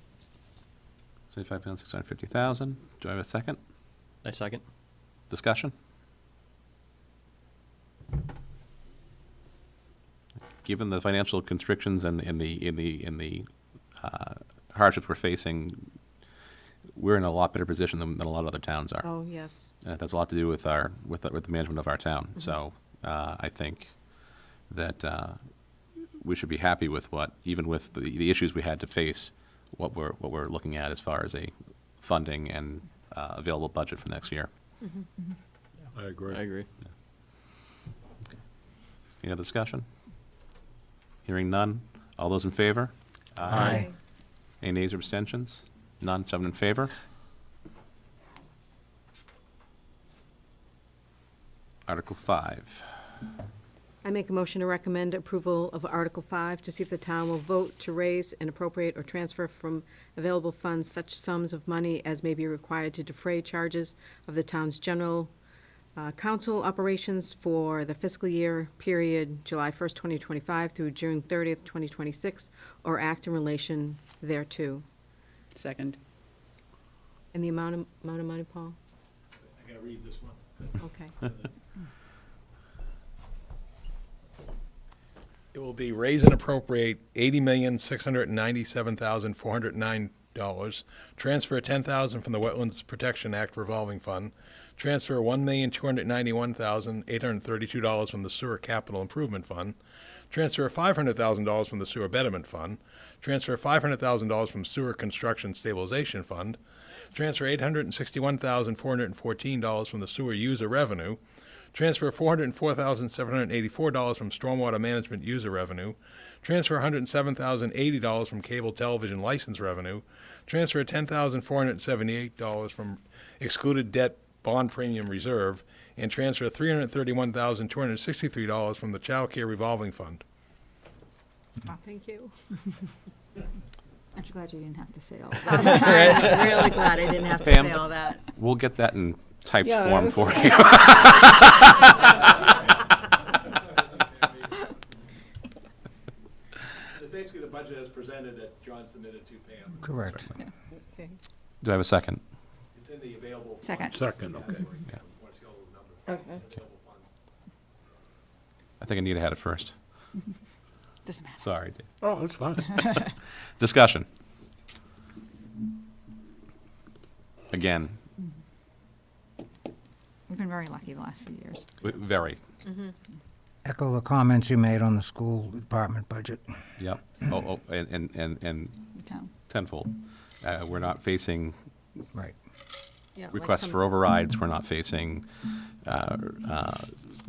$75,650,000. Do I have a second? I second. Discussion? Given the financial constrictions and the hardships we're facing, we're in a lot better position than a lot of other towns are. Oh, yes. That has a lot to do with the management of our town. So I think that we should be happy with even with the issues we had to face, what we're looking at as far as a funding and available budget for next year. I agree. I agree. Any other discussion? Hearing none. All those in favor? Aye. Any nays or abstentions? None, 7 in favor. Article 5. I make a motion to recommend approval of Article 5 to see if the town will vote to raise and appropriate or transfer from available funds such sums of money as may be required to defray charges of the town's general council operations for the fiscal year period July 1st, 2025 through June 30th, 2026, or act in relation thereto. Second. And the amount of money, Paul? I gotta read this one. Okay. It will be raise and appropriate $80,697,409. Transfer $10,000 from the Wetlands Protection Act revolving fund. Transfer $1,291,832 from the Sewer Capital Improvement Fund. Transfer $500,000 from the Sewer Betterment Fund. Transfer $500,000 from Sewer Construction Stabilization Fund. Transfer $861,414 from the Sewer User Revenue. Transfer $404,784 from Stormwater Management User Revenue. Transfer $107,080 from Cable Television License Revenue. Transfer $10,478 from Excluded Debt Bond Premium Reserve. And transfer $331,263 from the Child Care Revolving Fund. Thank you. Aren't you glad you didn't have to say all I'm that? really glad I didn't have to Pam? say all that. We'll get that in typed Yeah, form I was- for you. It's basically the budget as presented that John submitted to Pam. Correct. Okay. Do I have a second? It's in the available. Second. Second, okay. I think Anita had it first. Doesn't matter. Sorry, Dave. Oh, that's fine. Discussion. Again, We've been very lucky the last few years. very. Echo the comments you made on the school department budget. Yep. And The town. tenfold. We're not facing Right. Yeah, like requests some- for overrides. We're not facing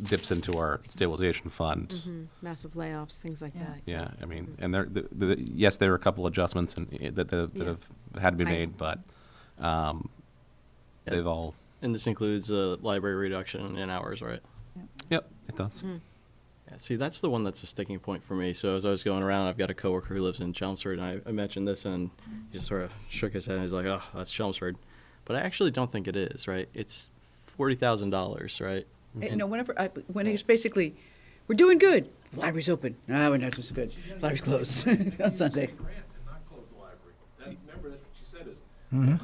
dips into our stabilization fund. Massive layoffs, things like Yeah. that. Yeah, I mean, and yes, there are a couple adjustments that Yeah. have had to be I- made, but they've all, And this includes a library reduction in hours, right? yep, it does. Yeah, see, that's the one that's a sticking point for me. So as I was going around, I've got a coworker who lives in Chelmsford, and I mentioned this, and he just sort of shook his head, and he's like, oh, that's Chelmsford. But I actually don't think it is, right? It's $40,000, right? No, when it's basically, we're doing good. Library's open. No, we're not doing so good. Library's closed on Sunday. Grant and not close the library. Remember, that's what she said is, they're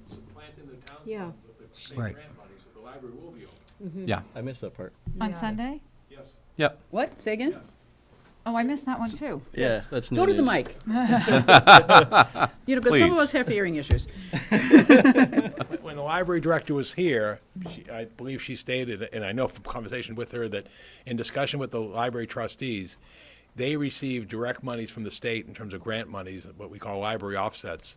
supplanting the town's Yeah. fund with the same Right. grant money, so the library will be open. Yeah, I missed that part. On Yeah. Sunday? Yes, yep. What? Say again? yes. Oh, I missed that one too. Yeah, that's new Go to the news. mic. Because some of Please. us have hearing issues. When the library director was here, I believe she stated, and I know from conversation with her, that in discussion with the library trustees, they receive direct monies from the state in terms of grant monies, what we call library offsets.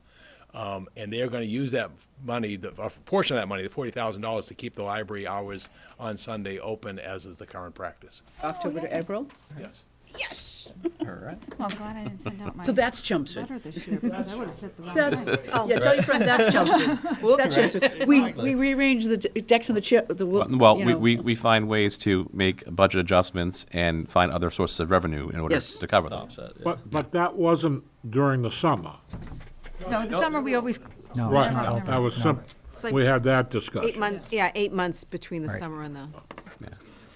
And they're going to use that money, a portion of that money, the $40,000, to keep the library hours on Sunday open, as is the current practice. October to April? Yes. Yes. All right. Well, I'm glad I didn't send out my So that's Chelmsford. letter this year because I would have said the wrong That's, thing. yeah, tell your friend that's Chelmsford. That's Chelmsford. We rearranged the decks on the chair, Well, you know. we find ways to make budget adjustments and find other sources of revenue in order Yes. to cover To them. offset, yeah. But that wasn't during the summer. No, in the summer we always. No, Right, it's not open. that was No. It's like we had that 8 discussion. months, yeah, 8 months between the Right. summer and the, Yeah.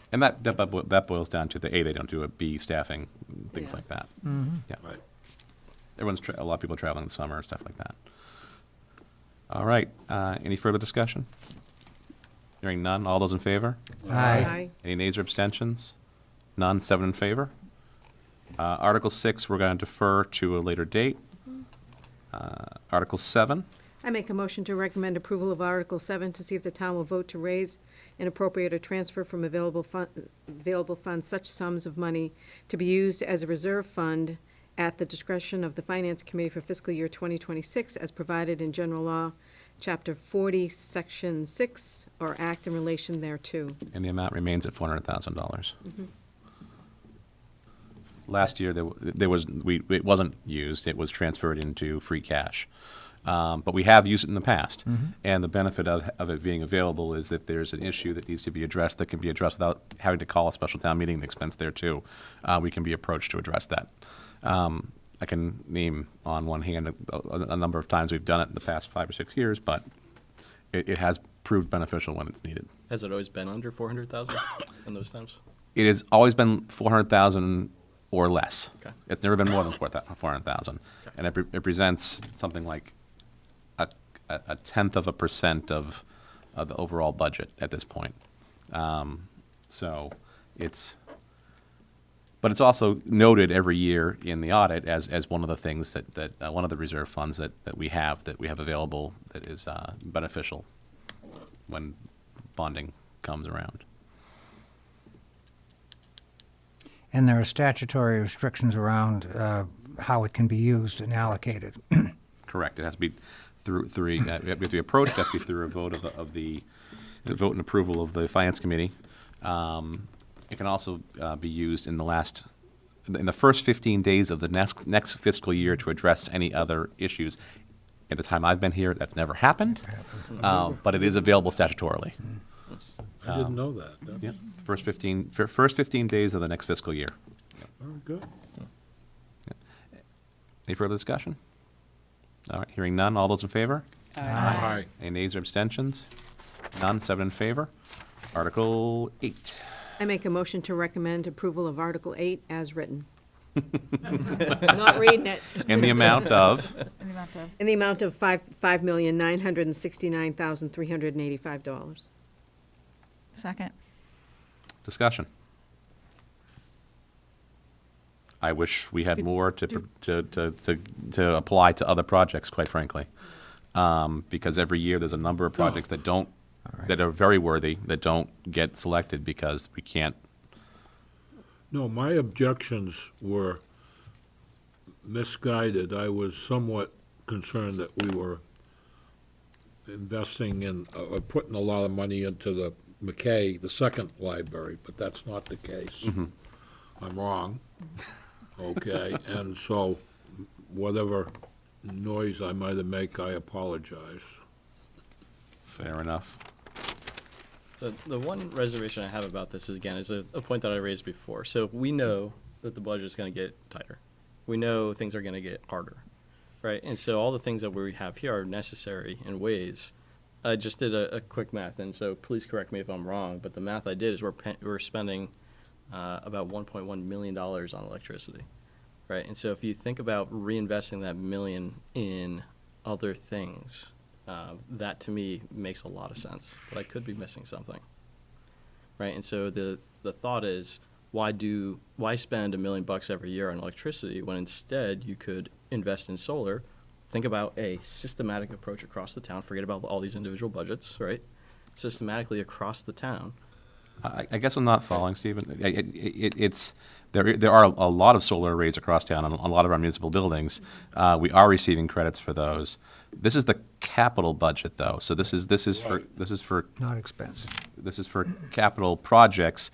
And that boils down to the A, they don't do it, B, staffing, things Yeah. like that. Yeah. Right. A lot of people traveling in the summer, stuff like that. All right, any further discussion? Hearing none, all those in favor? Aye. Any nays or abstentions? None, 7 in favor. Article 6, we're going to defer to a later date. Article 7, I make a motion to recommend approval of Article 7 to see if the town will vote to raise and appropriate or transfer from available funds such sums of money to be used as a reserve fund at the discretion of the Finance Committee for fiscal year 2026 as provided in General Law, Chapter 40, Section 6, or act in relation thereto. and the amount remains at $400,000. Last year, it wasn't used, it was transferred into free cash. But we have used it in the past. And the benefit of it being available is if there's an issue that needs to be addressed, that can be addressed without having to call a special town meeting, the expense there too. We can be approached to address that. I can name on one hand a number of times we've done it in the past 5 or 6 years, but it has proved beneficial when it's needed. Has it always been under 400,000 in those times? It has always been 400,000 or less. Okay. It's never been more than 400,000. And it represents something like a tenth of a percent of the overall budget at this point. So but it's also noted every year in the audit as one of the things that one of the reserve funds that we have available that is beneficial when bonding comes around. And there are statutory restrictions around how it can be used and allocated. Correct. It has to be through we have to be approached. It has to be through a vote of the vote and approval of the finance committee. It can also be used in the first 15 days of the next fiscal year to address any other issues. At the time I've been here, that's never happened, but it is available statutorily. I didn't know that. Yeah, That's first 15 days of the next fiscal year. very good. Any further discussion? All right, hearing none. All those in favor? Aye. Any nays or abstentions? None. 7 in favor. Article 8. I make a motion to recommend approval of Article 8 as written. Not reading it. In the amount of? In the amount of $5,969,385. Second. Discussion. I wish we had more to apply to other projects, quite frankly. Because every year there's a number of projects that are very worthy, that don't get selected because we can't. No, my objections were misguided. I was somewhat concerned that we were investing in, putting a lot of money into the McKay, the second library, but that's not the case. I'm wrong. Okay, and so whatever noise I might have made, I apologize. Fair enough. So the one reservation I have about this is, again, is a point that I raised before. So we know that the budget is going to get tighter. We know things are going to get harder, right? And so all the things that we have here are necessary in ways. I just did a quick math, and so please correct me if I'm wrong, but the math I did is we're spending about $1.1 million on electricity, right? And so if you think about reinvesting that million in other things, that to me makes a lot of sense, but I could be missing something, right? And so the thought is, why spend $1 million every year on electricity when instead you could invest in solar? Think about a systematic approach across the town. Forget about all these individual budgets, right? Systematically across the town. I guess I'm not following, Stephen. There are a lot of solar arrays across town on a lot of our municipal buildings. We are receiving credits for those. This is the capital budget, though. So this is for Not expensive. this is for capital projects,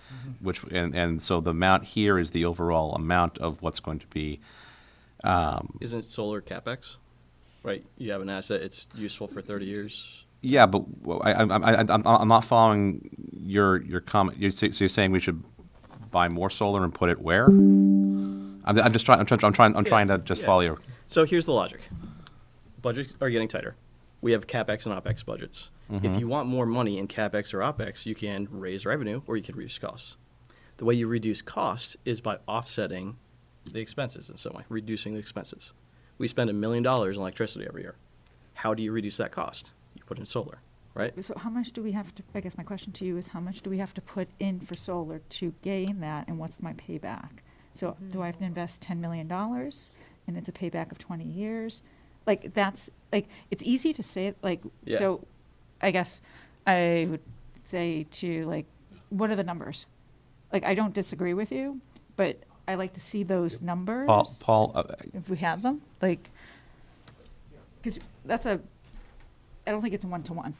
and so the amount here is the overall amount of what's going to be. Isn't solar CapEx? Right, you have an asset, it's useful for 30 years. Yeah, but I'm not following your comment. So you're saying we should buy more solar and put it where? I'm trying to just follow you. So here's the logic. Budgets are getting tighter. We have CapEx and OpEx budgets. If you want more money in CapEx or OpEx, you can raise revenue or you can reduce costs. The way you reduce costs is by offsetting the expenses in some way, reducing the expenses. We spend $1 million in electricity every year. How do you reduce that cost? You put in solar, right? So how much do we have to, I guess my question to you is, how much do we have to put in for solar to gain that, and what's my payback? So do I have to invest $10 million, and it's a payback of 20 years? Like, that's, like, it's easy to say, like, Yeah. so I guess I would say to, like, what are the numbers? Like, I don't disagree with you, but I like to see those numbers. Paul, if we have them, like, because I don't think it's 1-to-1.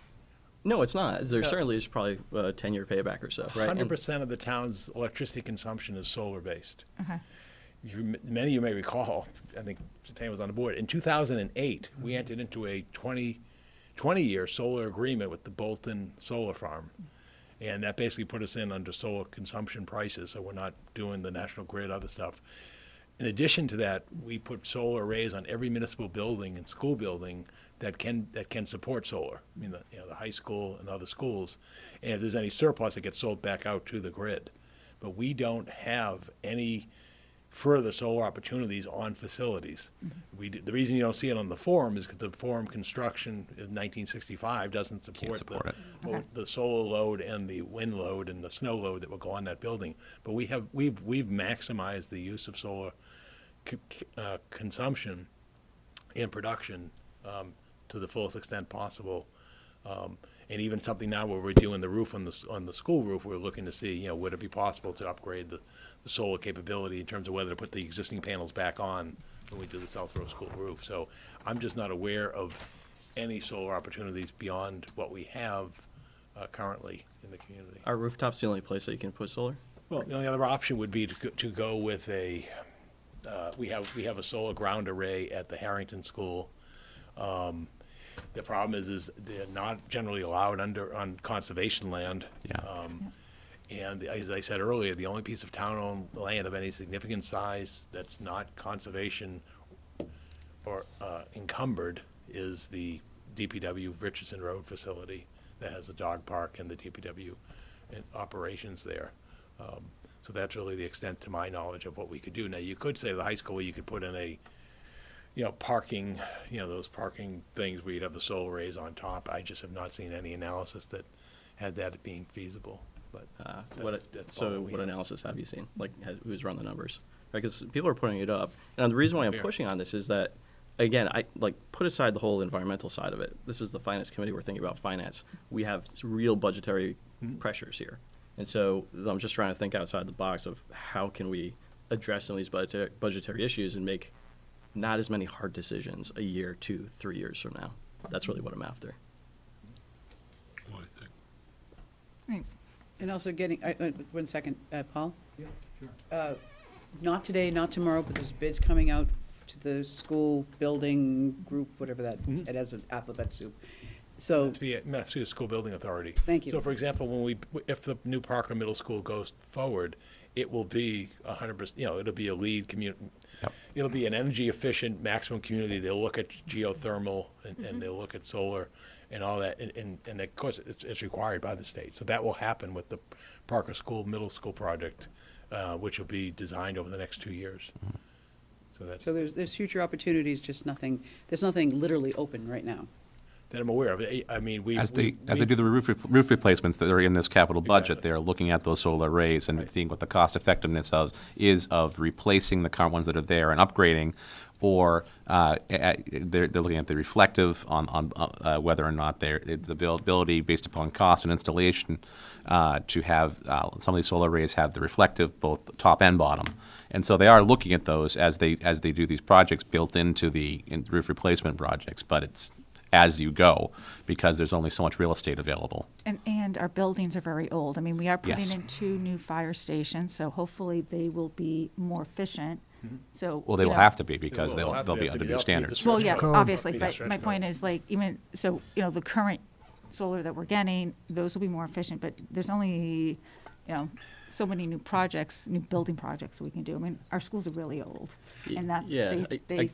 No, it's not. There certainly is probably a 10-year payback or so, right? 100% of the town's electricity consumption is solar-based. Okay. Many of you may recall, I think Tanya was on the board, in 2008, we entered into a 20-year solar agreement with the Bolton Solar Farm. And that basically put us in under solar consumption prices, so we're not doing the National Grid, other stuff. In addition to that, we put solar arrays on every municipal building and school building that can support solar. I mean, the high school and other schools, and if there's any surplus, it gets sold back out to the grid. But we don't have any further solar opportunities on facilities. The reason you don't see it on the Forum is because the Forum construction in 1965 doesn't support, support the solar load and the wind load and the snow load that will go on that building. But we've maximized the use of solar consumption in production to the fullest extent possible. And even something now where we're doing the roof on the school roof, we're looking to see, would it be possible to upgrade the solar capability in terms of whether to put the existing panels back on when we do the South Row School roof. So I'm just not aware of any solar opportunities beyond what we have currently in the community. Are rooftops the only place that you can put solar? Well, the only other option would be to go with we have a solar ground array at the Harrington School. The problem is they're not generally allowed on conservation land. Yeah. And as I said earlier, the only piece of town-owned land of any significant size that's not conservation or encumbered is the DPW Richardson Road facility that has the dog park and the DPW operations there. So that's really the extent, to my knowledge, of what we could do. Now, you could say to the high school, you could put in parking, those parking things where you'd have the solar arrays on top. I just have not seen any analysis that had that being feasible. But what analysis have you seen? Like, who's run the numbers? Because people are putting it up. And the reason why I'm pushing on this is that, again, I put aside the whole environmental side of it. This is the finance committee. We're thinking about finance. We have real budgetary pressures here. And so I'm just trying to think outside the box of how can we address some of these budgetary issues and make not as many hard decisions a year, 2, 3 years from now. That's really what I'm after. And also getting, 1 second, Paul? Yeah, sure. Not today, not tomorrow, but there's bids coming out to the school building group, whatever that, it has an alphabet soup. So. It's the Massachusetts School Building Authority. Thank you. So, for example, if the new Parker Middle School goes forward, it will be 100%, it'll be a lead community. Yep. It'll be an energy efficient maximum community. They'll look at geothermal and they'll look at solar and all that. And of course, it's required by the state. So that will happen with the Parker Middle School project, which will be designed over the next 2 years. So there's future opportunities, just there's nothing literally open right now that I'm aware of. I mean, as they do the roof replacements that are in this capital budget, they're looking at those solar arrays and seeing what the cost effectiveness is of replacing the current ones that are there and upgrading, or they're looking at the reflective on whether or not the ability based upon cost and installation to have some of these solar arrays have the reflective both top and bottom, and so they are looking at those as they do these projects built into the roof replacement projects, but it's as you go, because there's only so much real estate available. And our buildings are very old. I mean, we are putting Yes. in 2 new fire stations, so hopefully they will be more efficient. So, Well, they will have to be because they'll be under new the standards. Well, yeah, Code. obviously, Be but stretch my code. point is the current solar that we're getting, those will be more efficient, but there's only, so many new building projects we can do. I mean, our schools are really old. And that, I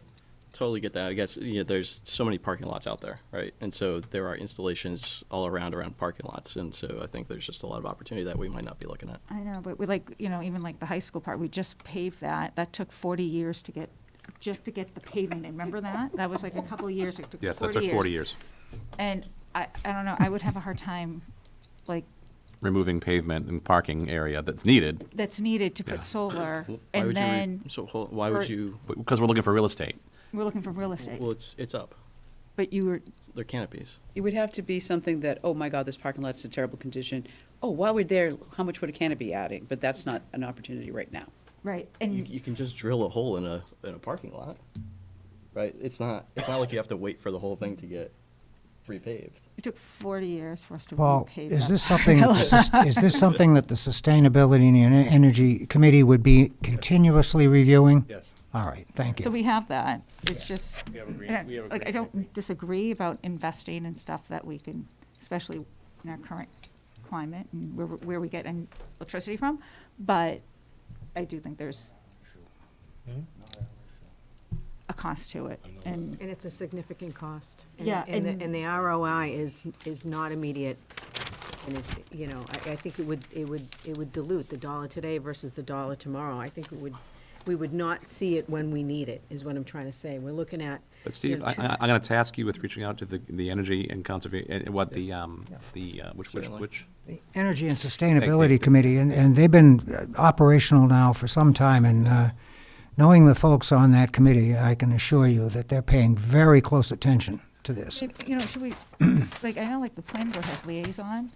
totally get that. I guess there's so many parking lots out there, right? And so there are installations all around parking lots, and so I think there's just a lot of opportunity that we might not be looking at. I know, but we even like the high school part, we just paved that. That took 40 years to get the paving. Remember that? That was like a couple of years. It took 40 years. Yes, that took 40 years. And I don't know, I would have a hard time, Removing pavement and parking area that's needed to put solar, and then. Why would you? Because we're looking for real estate. We're looking for real estate. Well, it's up. But They're canopies. It would have to be something that, oh my God, this parking lot's in terrible condition. Oh, while we're there, how much would a canopy adding? But that's not an opportunity right now. Right, and You can just drill a hole in a parking lot, right? It's not like you have to wait for the whole thing to get repaved. it took 40 years for us to Well, repave is that this something, is this something that the Sustainability and Energy Committee would be continuously reviewing? Yes. All right, thank So you. we have that. It's just, We have a green- yeah, we have a like, I green don't disagree about investing in stuff that we can, especially in our current climate and where we get electricity from, but I do think there's cost to it, and And it's a significant cost. Yeah, And the ROI is not immediate. And it, you know, I think it would dilute the dollar today versus the dollar tomorrow. I think we would not see it when we need it, is what I'm trying to say. We're looking at. But Steve, you know, I'm going to task you with reaching out to the energy and conservation, and what which The Energy and Sustainability Committee, and they've been operational now for some time, and knowing the folks on that committee, I can assure you that they're paying very close attention to this. you know, should we, like, I know like the planning board has liaison.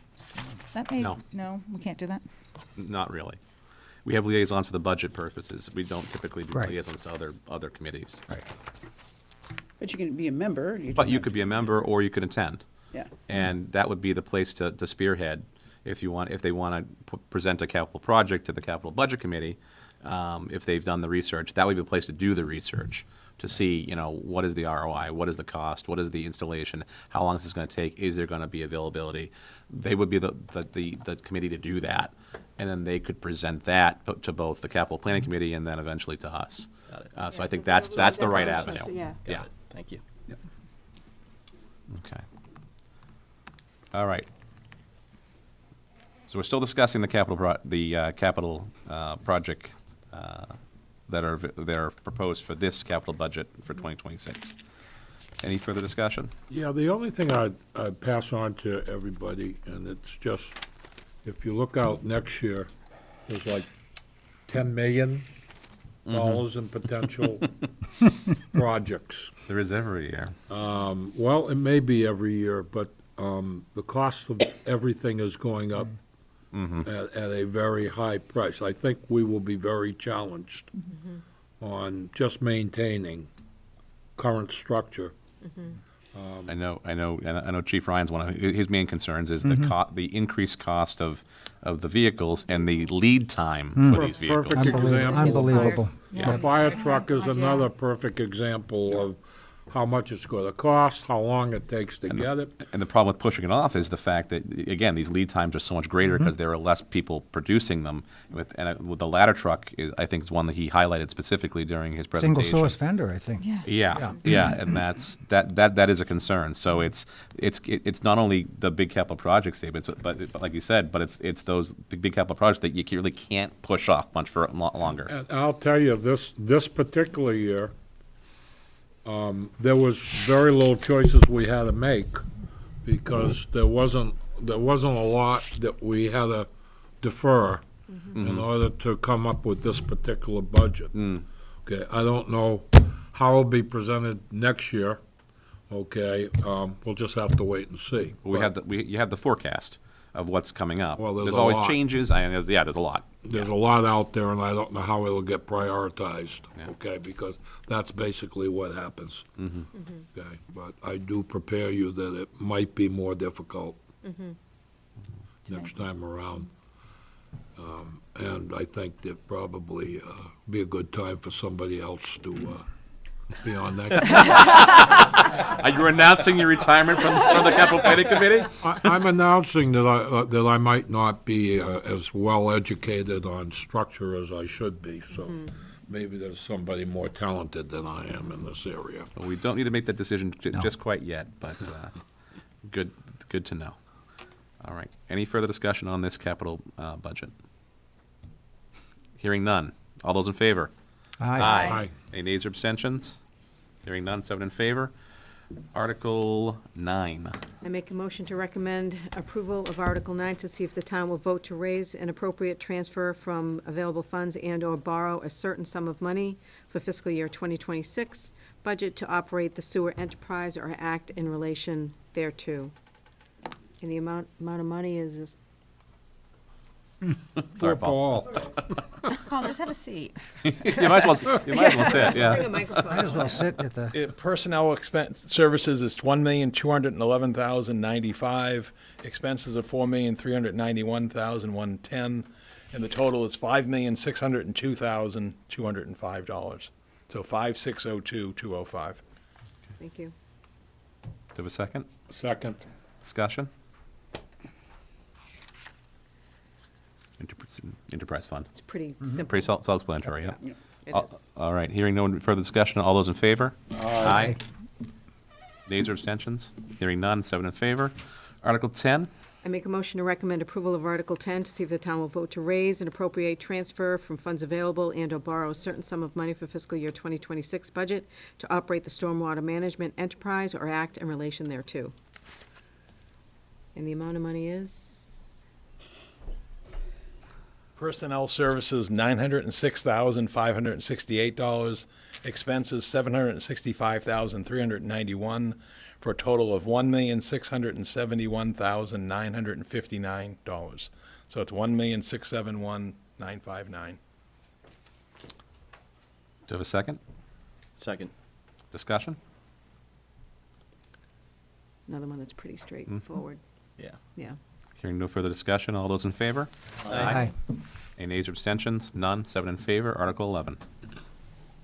That may, No. we can't do that? Not really. We have liaisons for the budget purposes. We don't typically do Right. liaisons to other committees. Right. But you can be a member. But you could be a member or you could attend. Yeah. And that would be the place to spearhead if they want to present a capital project to the capital budget committee. If they've done the research, that would be the place to do the research, to see, you know, what is the ROI, what is the cost, what is the installation, how long is this going to take, is there going to be availability? They would be the committee to do that, and then they could present that to both the capital planning committee and then eventually to us. So I think that's the right avenue. Yeah. Yeah. Thank you. Okay. All right. So we're still discussing the capital project that are proposed for this capital budget for 2026. Any further discussion? Yeah, the only thing I'd pass on to everybody, and it's just, if you look out next year, there's like $10 million in potential projects. There is every year. Well, it may be every year, but the cost of everything is going up at a very high price. I think we will be very challenged on just maintaining current structure. I know Chief Ryan's one of his main concerns is the increased cost of the vehicles and the lead time for these vehicles. Perfect example. Unbelievable. The fire truck is another perfect example of how much it's going to cost, how long it takes to get it. And the problem with pushing it off is the fact that, again, these lead times are so much greater because there are less people producing them. With the ladder truck, I think is one that he highlighted specifically during his presentation. Single source fender, I think. Yeah, and that is a concern. So it's not only the big capital project statements, but like you said, but it's those big capital projects that you really can't push off much for longer. And I'll tell you, this particular year, there was very little choices we had to make because there wasn't a lot that we had to defer in order to come up with this particular budget. Okay, I don't know how it'll be presented next year. Okay, we'll just have to wait and see. You have the forecast of what's coming up. Well, there's there's a always lot. changes. There's a lot. There's a lot out there, and I don't know how it'll get prioritized, Yeah. okay, because that's basically what happens. Okay, but I do prepare you that it might be more difficult next time around. And I think that probably be a good time for somebody else to be on that. Are you announcing your retirement from the capital planning committee? I'm announcing that I might not be as well educated on structure as I should be, so maybe there's somebody more talented than I am in this area. Well, we don't need to make that decision just quite yet, but good to know. All right. Any further discussion on this capital budget? Hearing none. All those in favor? Aye. Aye. Any nays or abstentions? Hearing none, 7 in favor. Article 9. I make a motion to recommend approval of Article 9 to see if the town will vote to raise an appropriate transfer from available funds and/or borrow a certain sum of money for fiscal year 2026 budget to operate the sewer enterprise or act in relation thereto. And the amount of money is Sorry, Paul. Paul, just have a seat. You might as well sit, Bring a yeah. microphone. Might as well sit at the, Personnel expense services is $1,211,095. Expenses of $4,391,110, and the total is $5,602,205. So $5,602,205. Thank you. Do you have a second? Second. Discussion? Enterprise fund. It's pretty simple. Pretty self-explanatory, yeah. It All- is. All right, hearing no further discussion, all those in favor? Aye. Nays or abstentions? Hearing none, 7 in favor. Article 10, I make a motion to recommend approval of Article 10 to see if the town will vote to raise and appropriate transfer from funds available and/or borrow a certain sum of money for fiscal year 2026 budget to operate the stormwater management enterprise or act in relation thereto. And the amount of money is? Personnel services, $906,568. Expenses, $765,391, for a total of $1,671,959. So it's $1,671,959. do you have a second? Second. Discussion? Another one that's pretty straightforward. Yeah. Yeah. Hearing no further discussion, all those in favor? Aye. Any nays or abstentions? None, 7 in favor. Article 11.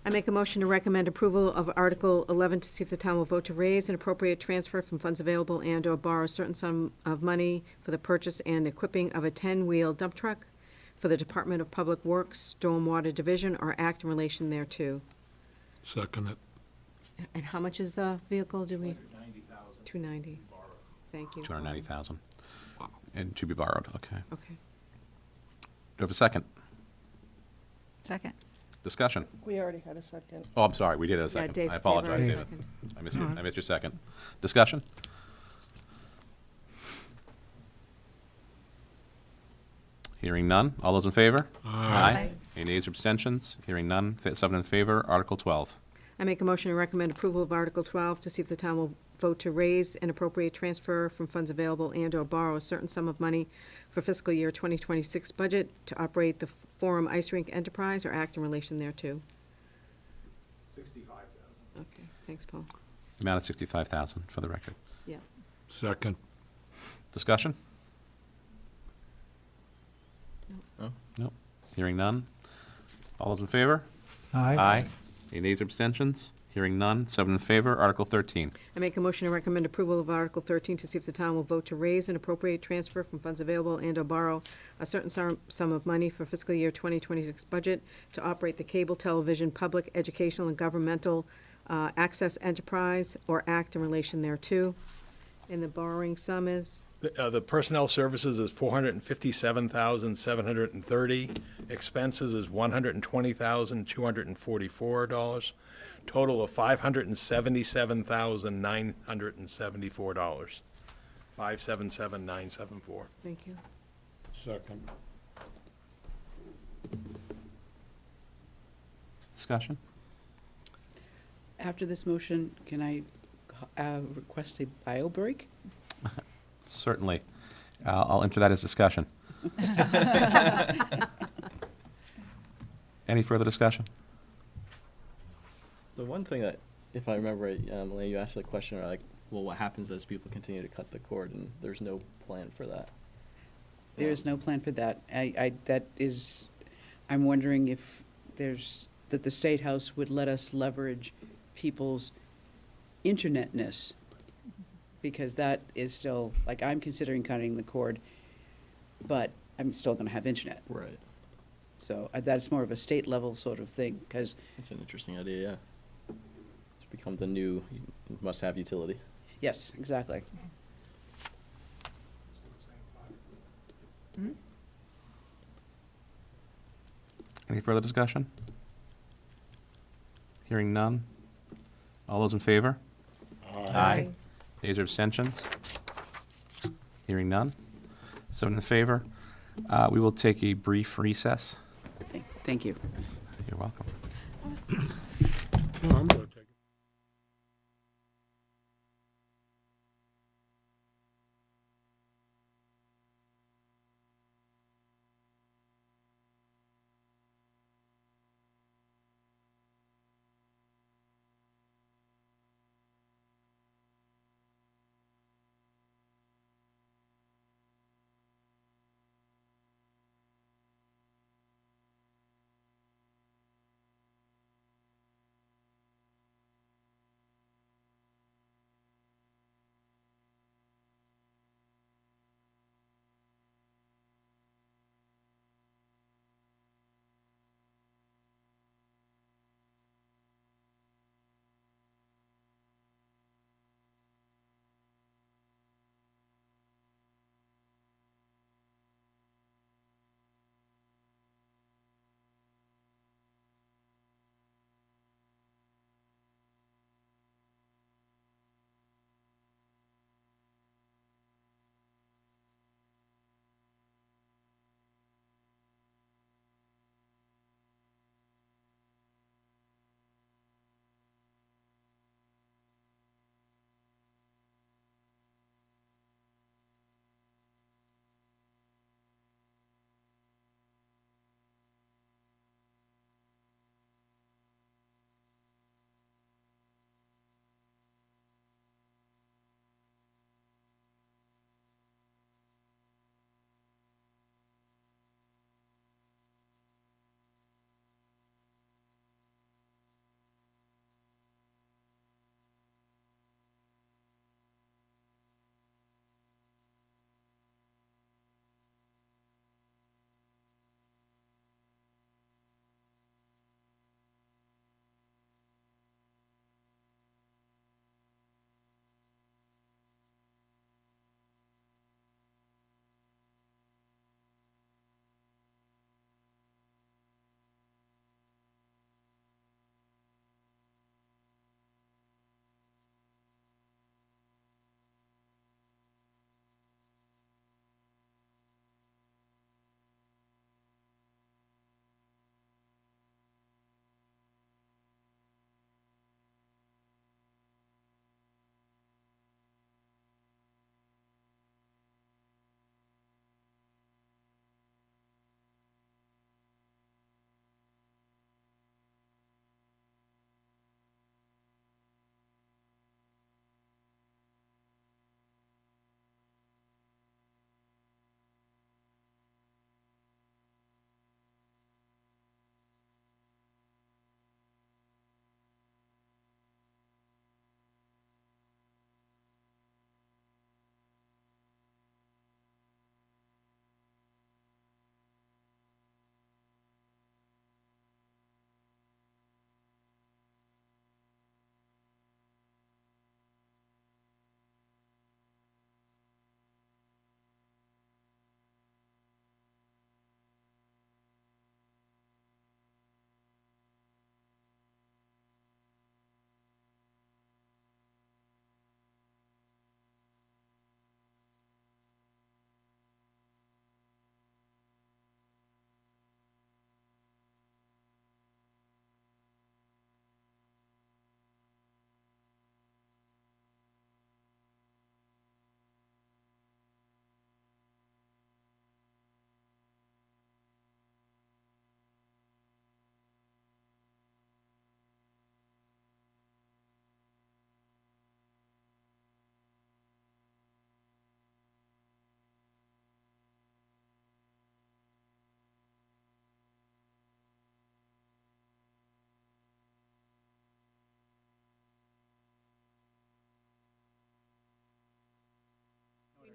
I make a motion to recommend approval of Article 11 to see if the town will vote to raise and appropriate transfer from funds available and/or borrow a certain sum of money for the purchase and equipping of a 10-wheel dump truck for the Department of Public Works Stormwater Division or act in relation thereto. Second it. And how much is the vehicle, do we? $290,000. Thank you. 290,000. And to be borrowed, okay. Okay. Do you have a second? Second. Discussion? We already had a second. Oh, I'm sorry, we did have a second. Dave I Stave already apologize, David. seconded. I missed your second. Discussion? Hearing none. All those in favor? Aye. Any nays or abstentions? Hearing none. 7 in favor. Article 12. I make a motion to recommend approval of Article 12 to see if the town will vote to raise and appropriate transfer from funds available and/or borrow a certain sum of money for fiscal year 2026 budget to operate the Forum Ice Rink Enterprise or act in relation thereto. $65,000. Okay, thanks, Paul. Amount of 65,000 for the record. Yeah. Second. Discussion? No? Nope. Hearing none. All those in favor? Aye. Any nays or abstentions? Hearing none. 7 in favor. Article 13. I make a motion to recommend approval of Article 13 to see if the town will vote to raise and appropriate transfer from funds available and/or borrow a certain sum of money for fiscal year 2026 budget to operate the cable television, public, educational, and governmental access enterprise or act in relation thereto. And the borrowing sum is? The personnel services is $457,730. Expenses is $120,244. Total of $577,974. 577,974. Thank you. Second. Discussion? After this motion, can I request a bio break? Certainly. I'll enter that as discussion. Any further discussion? The one thing that, if I remember right, Elaine, you asked the question, like, well, what happens as people continue to cut the cord, and there's no plan for that. There is no plan for that. I'm wondering if that the State House would let us leverage people's internetness, because that is still, like, I'm considering cutting the cord, but I'm still gonna have internet. Right. So that's more of a state level sort of thing, because, That's an interesting idea, yeah. It's become the new must-have utility. yes, exactly. Any further discussion? Hearing none. All those in favor? Aye. Nays or abstentions? Hearing none. 7 in favor. We will take a brief recess. Thank you. You're welcome. No, I'm gonna take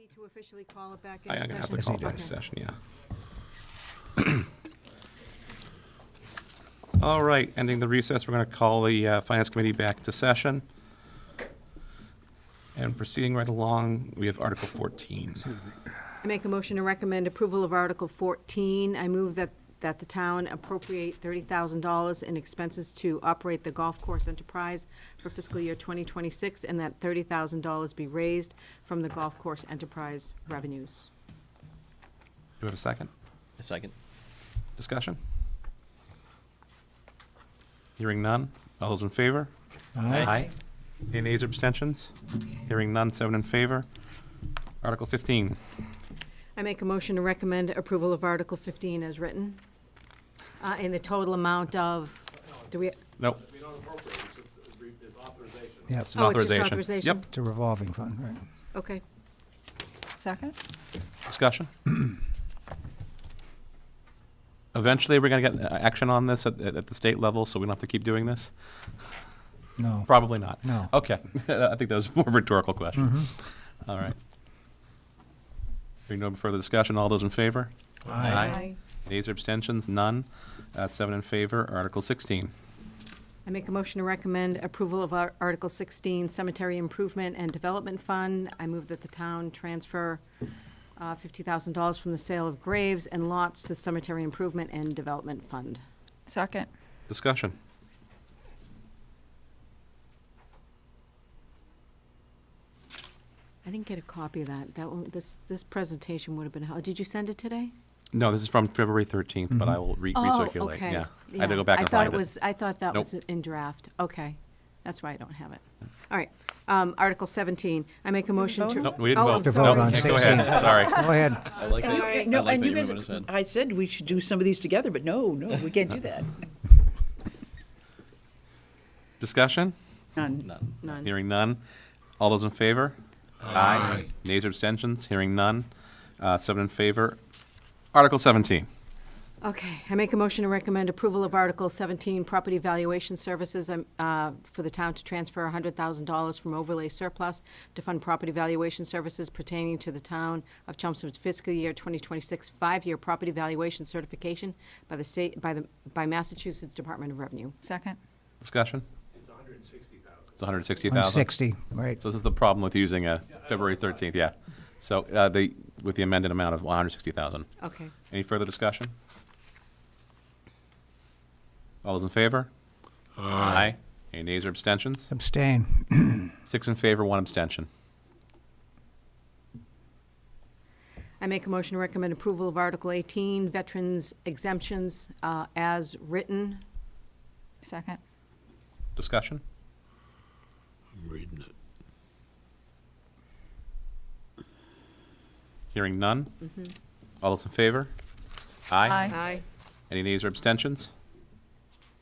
need to officially call it back I'm into going to session? have to call he back to does. session, yeah. All right, ending the recess, we're going to call the Finance Committee back to session. And proceeding right along, we have Article 14. I make a motion to recommend approval of Article 14. I move that the town appropriate $30,000 in expenses to operate the golf course enterprise for fiscal year 2026, and that $30,000 be raised from the golf course enterprise revenues. Do we have a second? A second. Discussion? Hearing none. All those in favor? Aye. Any nays or abstentions? Hearing none, 7 in favor. Article 15. I make a motion to recommend approval of Article 15 as written, in the total amount of, do we, Nope. Yep, It's an oh, it's just authorization. authorization? Yep. it's a revolving fund, right. Okay. Second? Discussion? Eventually, we're going to get action on this at the state level, so we don't have to keep doing this? No. Probably not. No. Okay. I think that was more of a rhetorical question. All right. Hearing no further discussion, all those in favor? Aye. Nays or abstentions? None. 7 in favor. Article 16. I make a motion to recommend approval of Article 16, Cemetery Improvement and Development Fund. I move that the town transfer $50,000 from the sale of graves and lots to Cemetery Improvement and Development Fund. Second. Discussion. I didn't get a copy of that. This presentation would have been held. Did you send it today? No, this is from February 13th, but I will recirculate. Oh, okay. Yeah. I had to go back and find it. I thought that was Nope. in draft. Okay. That's why I don't have it. All right. Article 17. I make a motion to. vote? No, we didn't Oh, vote. I'm To sorry. vote on Yeah, go 16. ahead. Sorry. Go ahead. I like that. Sorry. I No, like and that you guys, moving his head. I said we should do some of these together, but no, we can't do that. Discussion? None. None. None. Hearing none. All those in favor? Aye. Nays or abstentions? Hearing none. 7 in favor. Article 17. Okay, I make a motion to recommend approval of Article 17, Property Valuation Services, for the town to transfer $100,000 from overlay surplus to fund property valuation services pertaining to the town of Chelmsford's fiscal year 2026 5-year property valuation certification by the state, by Massachusetts Department of Revenue. Second. Discussion? It's 160,000. It's 160,000. 160, right. So this is the problem with using February 13th, yeah. So with the amended amount of 160,000. Okay. Any further discussion? All those in favor? Aye. Any nays or abstentions? Abstain. 6 in favor, 1 abstention. I make a motion to recommend approval of Article 18, Veterans Exemptions, as written. Second. Discussion? I'm reading it. Hearing none? All those in favor? Aye. Aye. Any nays or abstentions?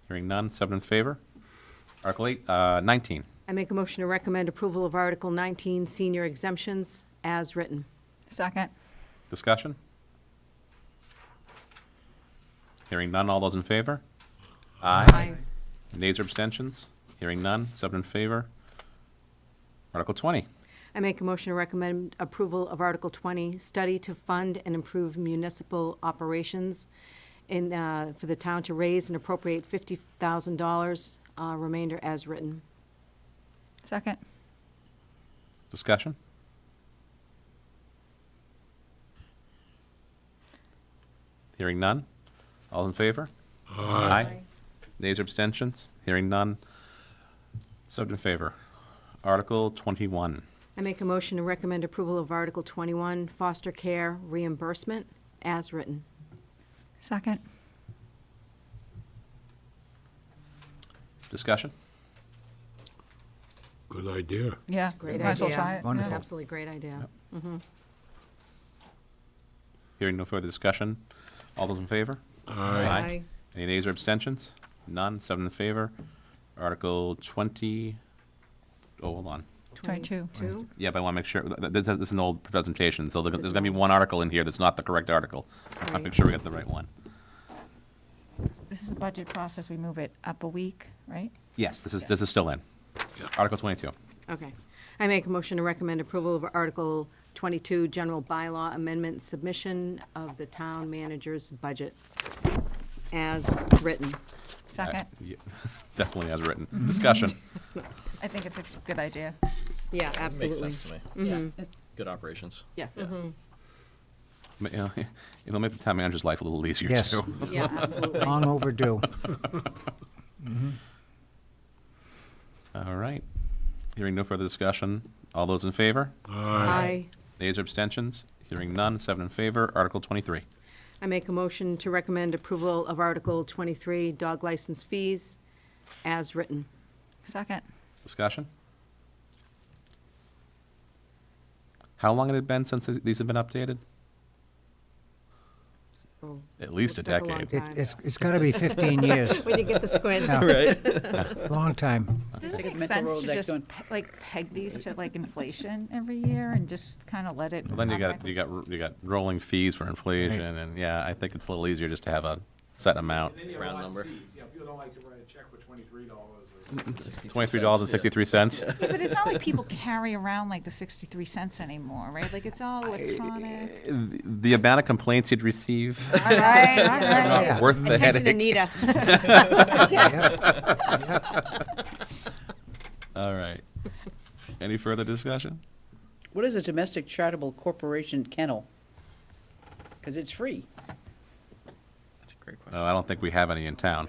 Hearing none, 7 in favor. Article 19. I make a motion to recommend approval of Article 19, Senior Exemptions, as written. Second. Discussion? Hearing none, all those in favor? Aye. Nays or abstentions? Hearing none, 7 in favor. Article 20. I make a motion to recommend approval of Article 20, Study to Fund and Improve Municipal Operations for the town to raise and appropriate $50,000, remainder as written. Second. Discussion? Hearing none, all in favor? Aye. Nays or abstentions? Hearing none, 7 in favor. Article 21. I make a motion to recommend approval of Article 21, Foster Care Reimbursement, as written. Second. Discussion? Good idea. Yeah. Great Might as well idea. try it. Wonderful. Yeah. Absolutely great idea. Hearing no further discussion, all those in favor? Aye. Any nays or abstentions? None, 7 in favor. Article 20, hold on. 22. 22? Yeah, but I want to make sure, this is an old presentation, so there's going to be one article in here that's not the correct article. I want to Right. make sure we get the right one. This is the budget process. We move it up a week, right? Yes, this is still in. Article 22. Okay. I make a motion to recommend approval of Article 22, general bylaw amendment submission of the town manager's budget as written. Second. Yeah, definitely as written. Discussion. I think it's a good idea. Yeah, Makes absolutely. sense to me. Mhm. Good operations. Yeah. You know, it'll make the town manager's life a little easier, Yes. too. Yeah, absolutely. Long overdue. All right. Hearing no further discussion, all those in favor? Aye. Nays or abstentions? Hearing none, 7 in favor. Article 23. I make a motion to recommend approval of Article 23, dog license fees, as written. Second. Discussion? How long had it been since these have been updated? Oh, At least a looks like a long decade. time. It's got to be 15 years. We did get the squint. Yeah. Long time. Does it Take a make mental sense to Rolodex just going. like peg these to like inflation every year and just kind of let it? Well, then you automatically- got rolling fees for inflation, and yeah, I think it's a little easier just to have a set amount. Round number. people don't like to write a check for $23 $23.63. Yeah, but it's not like people carry around like the 63 cents anymore, right? Like it's all electronic. The amount of complaints you'd receive, All right, all not right. worth the Attention, headache. Anita. All right. Any further discussion? What is a domestic charitable corporation kennel? Because it's free. That's a great question. No, I don't think we have any in town.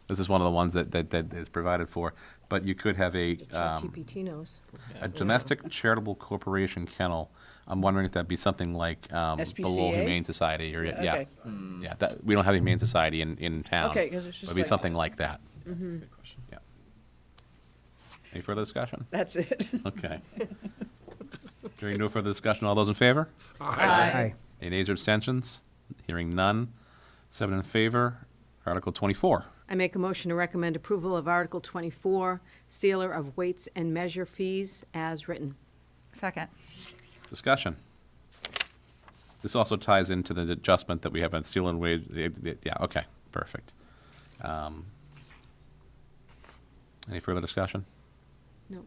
This is one of the ones that is provided for, but you could have a ChatGPT knows. domestic charitable corporation kennel. I'm wondering if that'd be something like below SPCA? Humane Society or, Yeah, yeah. okay. Yeah, that, we don't have a Humane Society in town. Okay, 'cause it's just It'd be like- something like that. That's a good question. Yeah. Any further discussion? That's it. Okay. Hearing no further discussion, all those in favor? Aye. Any nays or abstentions? Hearing none. 7 in favor. Article 24. I make a motion to recommend approval of Article 24, sealer of weights and measure fees, as written. Second. Discussion. This also ties into the adjustment that we have on seal and wage. Yeah, okay, perfect. Any further discussion? No.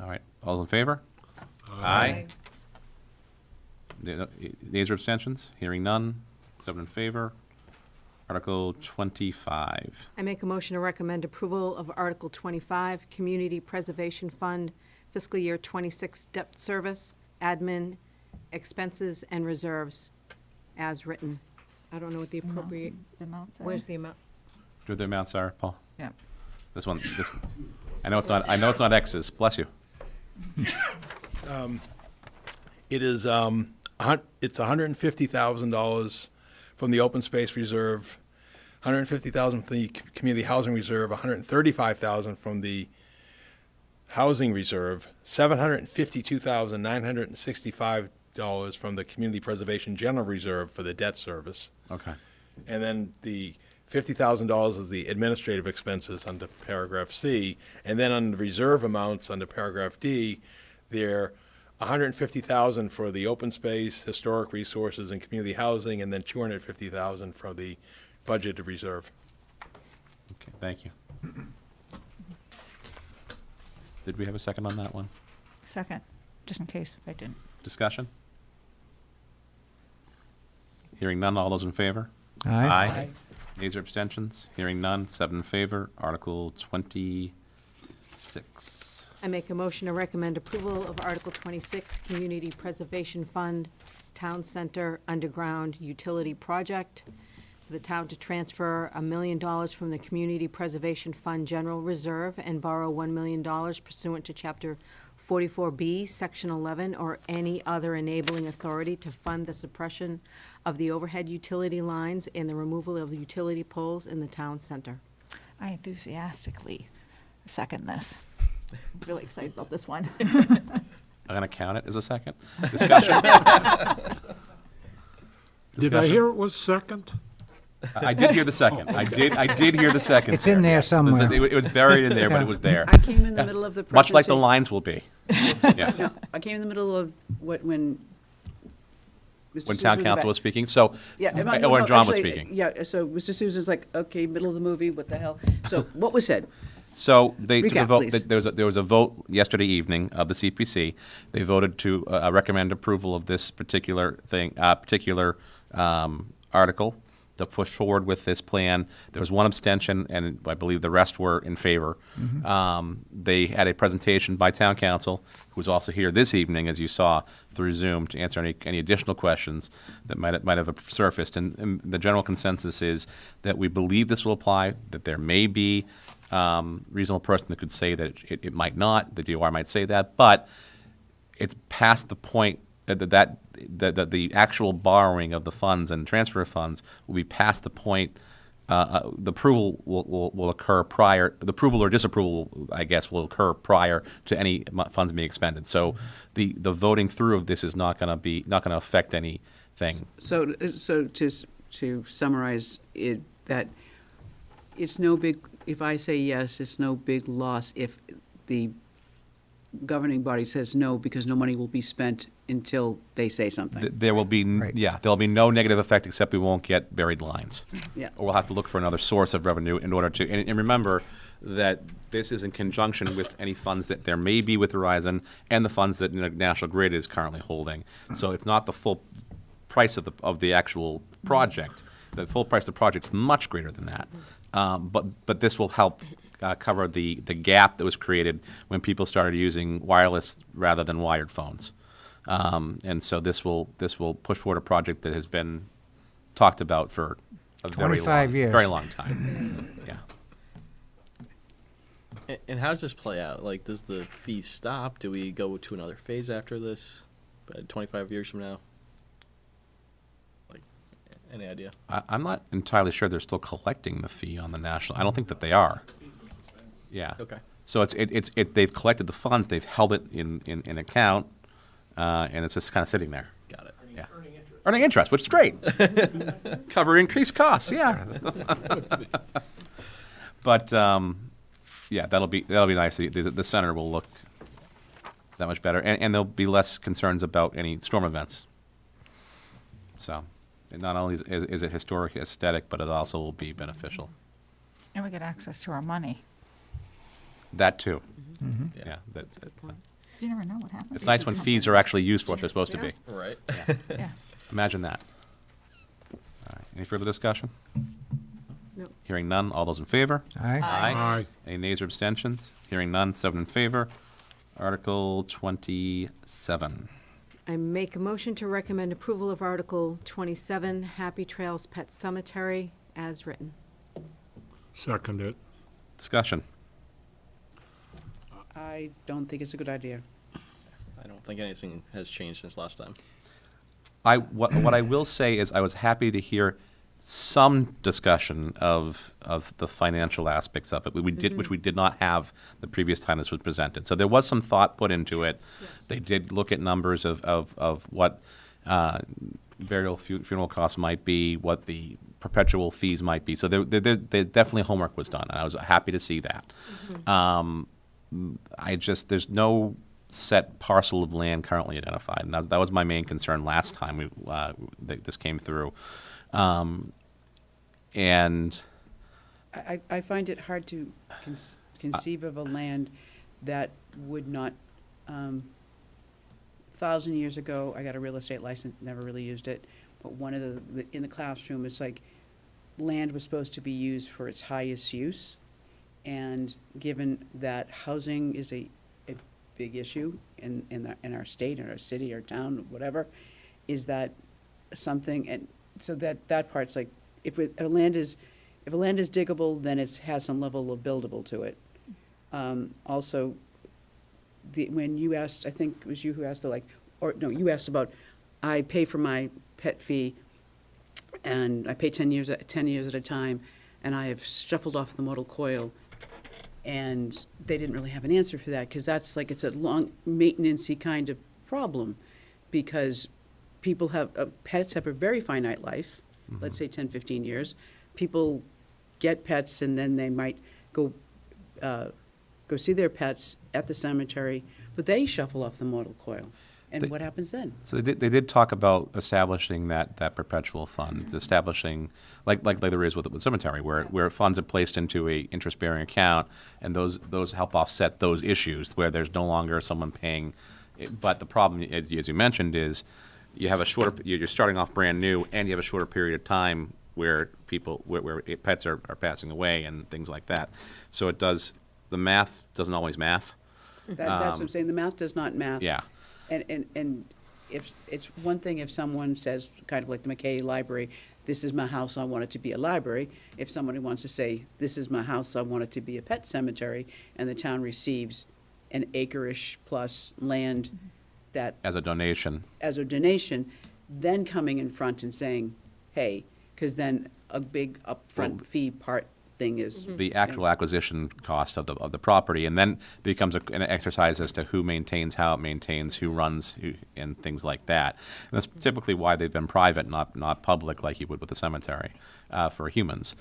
All right, all those in favor? Aye. Nays or abstentions? Hearing none. 7 in favor. Article 25. I make a motion to recommend approval of Article 25, Community Preservation Fund, fiscal year 26 debt service, admin, expenses, and reserves, as written. I don't know what the appropriate, The amounts are- where's the amount? Do the amounts are, Paul? Yeah. This one, I know it's not X's, bless you. It is, it's $150,000 from the open space reserve, $150,000 from the community housing reserve, $135,000 from the housing reserve, $752,965 from the community preservation general reserve for the debt service. Okay. And then the $50,000 is the administrative expenses under paragraph C. And then on the reserve amounts under paragraph D, they're $150,000 for the open space, historic resources, and community housing, and then $250,000 for the budgeted reserve. Okay, thank you. Did we have a second on that one? Second, just in case I didn't. Discussion? Hearing none, all those in favor? Aye. Nays or abstentions? Hearing none, 7 in favor. Article 26. I make a motion to recommend approval of Article 26, Community Preservation Fund, Town Center Underground Utility Project, for the town to transfer $1 million from the Community Preservation Fund General Reserve and borrow $1 million pursuant to Chapter 44B, Section 11, or any other enabling authority to fund the suppression of the overhead utility lines and the removal of utility poles in the town center. I enthusiastically second this. I'm really excited about this one. I'm going to count it as a second. Discussion? Did I hear it was second? I did hear the second. I did hear the second. It's in there somewhere. It was buried in there, but it was there. I came in the middle of the Much like the presentation. lines will be. Yeah. No, I came in the middle of when Mr. When Sousa town in the council back. was speaking, so, Yeah, or when John was actually, speaking. Yeah, so Mr. Sousa's like, okay, middle of the movie, what the hell? So what was said? So they took a Recap, vote. please. There was a vote yesterday evening of the CPC. They voted to recommend approval of this particular article to push forward with this plan. There was one abstention, and I believe the rest were in favor. They had a presentation by town council, who was also here this evening, as you saw through Zoom, to answer any additional questions that might have surfaced. And the general consensus is that we believe this will apply. That there may be reasonable person that could say that it might not. The DOR might say that, but it's past the point that the actual borrowing of the funds and transfer of funds will be past the point. The approval will occur prior. The approval or disapproval, I guess, will occur prior to any funds being expended. So the voting through of this is not going to affect anything. So to summarize it, that it's no big, if I say yes, it's no big loss if the governing body says no, because no money will be spent until they say something. There will be, there'll be no negative effect, except we won't get buried lines. Yeah. Or we'll have to look for another source of revenue in order to, and remember that this is in conjunction with any funds that there may be with Verizon and the funds that National Grid is currently holding. So it's not the full price of the actual project. The full price of the project's much greater than that. But this will help cover the gap that was created when people started using wireless rather than wired phones. And so this will push forward a project that has been talked about for a 25 years. very long time. Yeah. And how does this play out? Like, does the fee stop? Do we go to another phase after this? 25 years from now? Like, any idea? I'm not entirely sure they're still collecting the fee on the national. I don't think that they are. Yeah. Okay. So they've collected the funds, they've held it in account, and it's just kind of sitting there. Got it. Yeah. Earning interest, which is great. Cover increased costs, yeah. But yeah, that'll be nice. The center will look that much better, and there'll be less concerns about any storm events. So, not only is it historic aesthetic, but it also will be beneficial. And we get access to our money. That too. Yeah. Yeah. You never know what happens. It's nice when fees are actually used for what they're supposed to be. Right. Yeah. Imagine that. All right. Any further discussion? No. Hearing none. All those in favor? Aye. Aye. Any nays or abstentions? Hearing none. 7 in favor. Article 27. I make a motion to recommend approval of Article 27, Happy Trails Pet Cemetery, as written. Second it. Discussion. I don't think it's a good idea. I don't think anything has changed since last time. What I will say is I was happy to hear some discussion of the financial aspects of it, which we did not have the previous time this was presented. So there was some thought put into it. Yes. They did look at numbers of what burial funeral costs might be, what the perpetual fees might be. So there definitely homework was done, and I was happy to see that. There's no set parcel of land currently identified, and that was my main concern last time this came through. And I find it hard to conceive of a land that would not, 1,000 years ago, I got a real estate license, never really used it, but one of in the classroom, it's like land was supposed to be used for its highest use. And given that housing is a big issue in our state, in our city, our town, whatever, is that something, and so that part's like, if a land is diggable, then it has some level of buildable to it. Also, when you asked, I think it was you who asked you asked about, I pay for my pet fee, and I pay 10 years at a time, and I have shuffled off the mortal coil. And they didn't really have an answer for that, because that's like, it's a long maintenance-y kind of problem, because people pets have a very finite life, let's say 10, 15 years. People get pets, and then they might go see their pets at the cemetery, but they shuffle off the mortal coil. And what happens then? So they did talk about establishing that perpetual fund, establishing, like there is with cemetery, where funds are placed into a interest-bearing account, and those help offset those issues, where there's no longer someone paying. But the problem, as you mentioned, is you have a shorter, you're starting off brand new, and you have a shorter period of time where where pets are passing away and things like that. So the math doesn't always math. That's what I'm saying, the math does not math. Yeah. And if, it's one thing if someone says, kind of like the McKay Library, this is my house, I want it to be a library. If somebody wants to say, this is my house, I want it to be a pet cemetery, and the town receives an acre-ish plus land that, As a donation. as a donation, then coming in front and saying, hey, because then a big upfront fee part thing is. The actual acquisition cost of the property, and then becomes an exercise as to who maintains, how it maintains, who runs, and things like that. And that's typically why they've been private, not public, like you would with the cemetery for humans.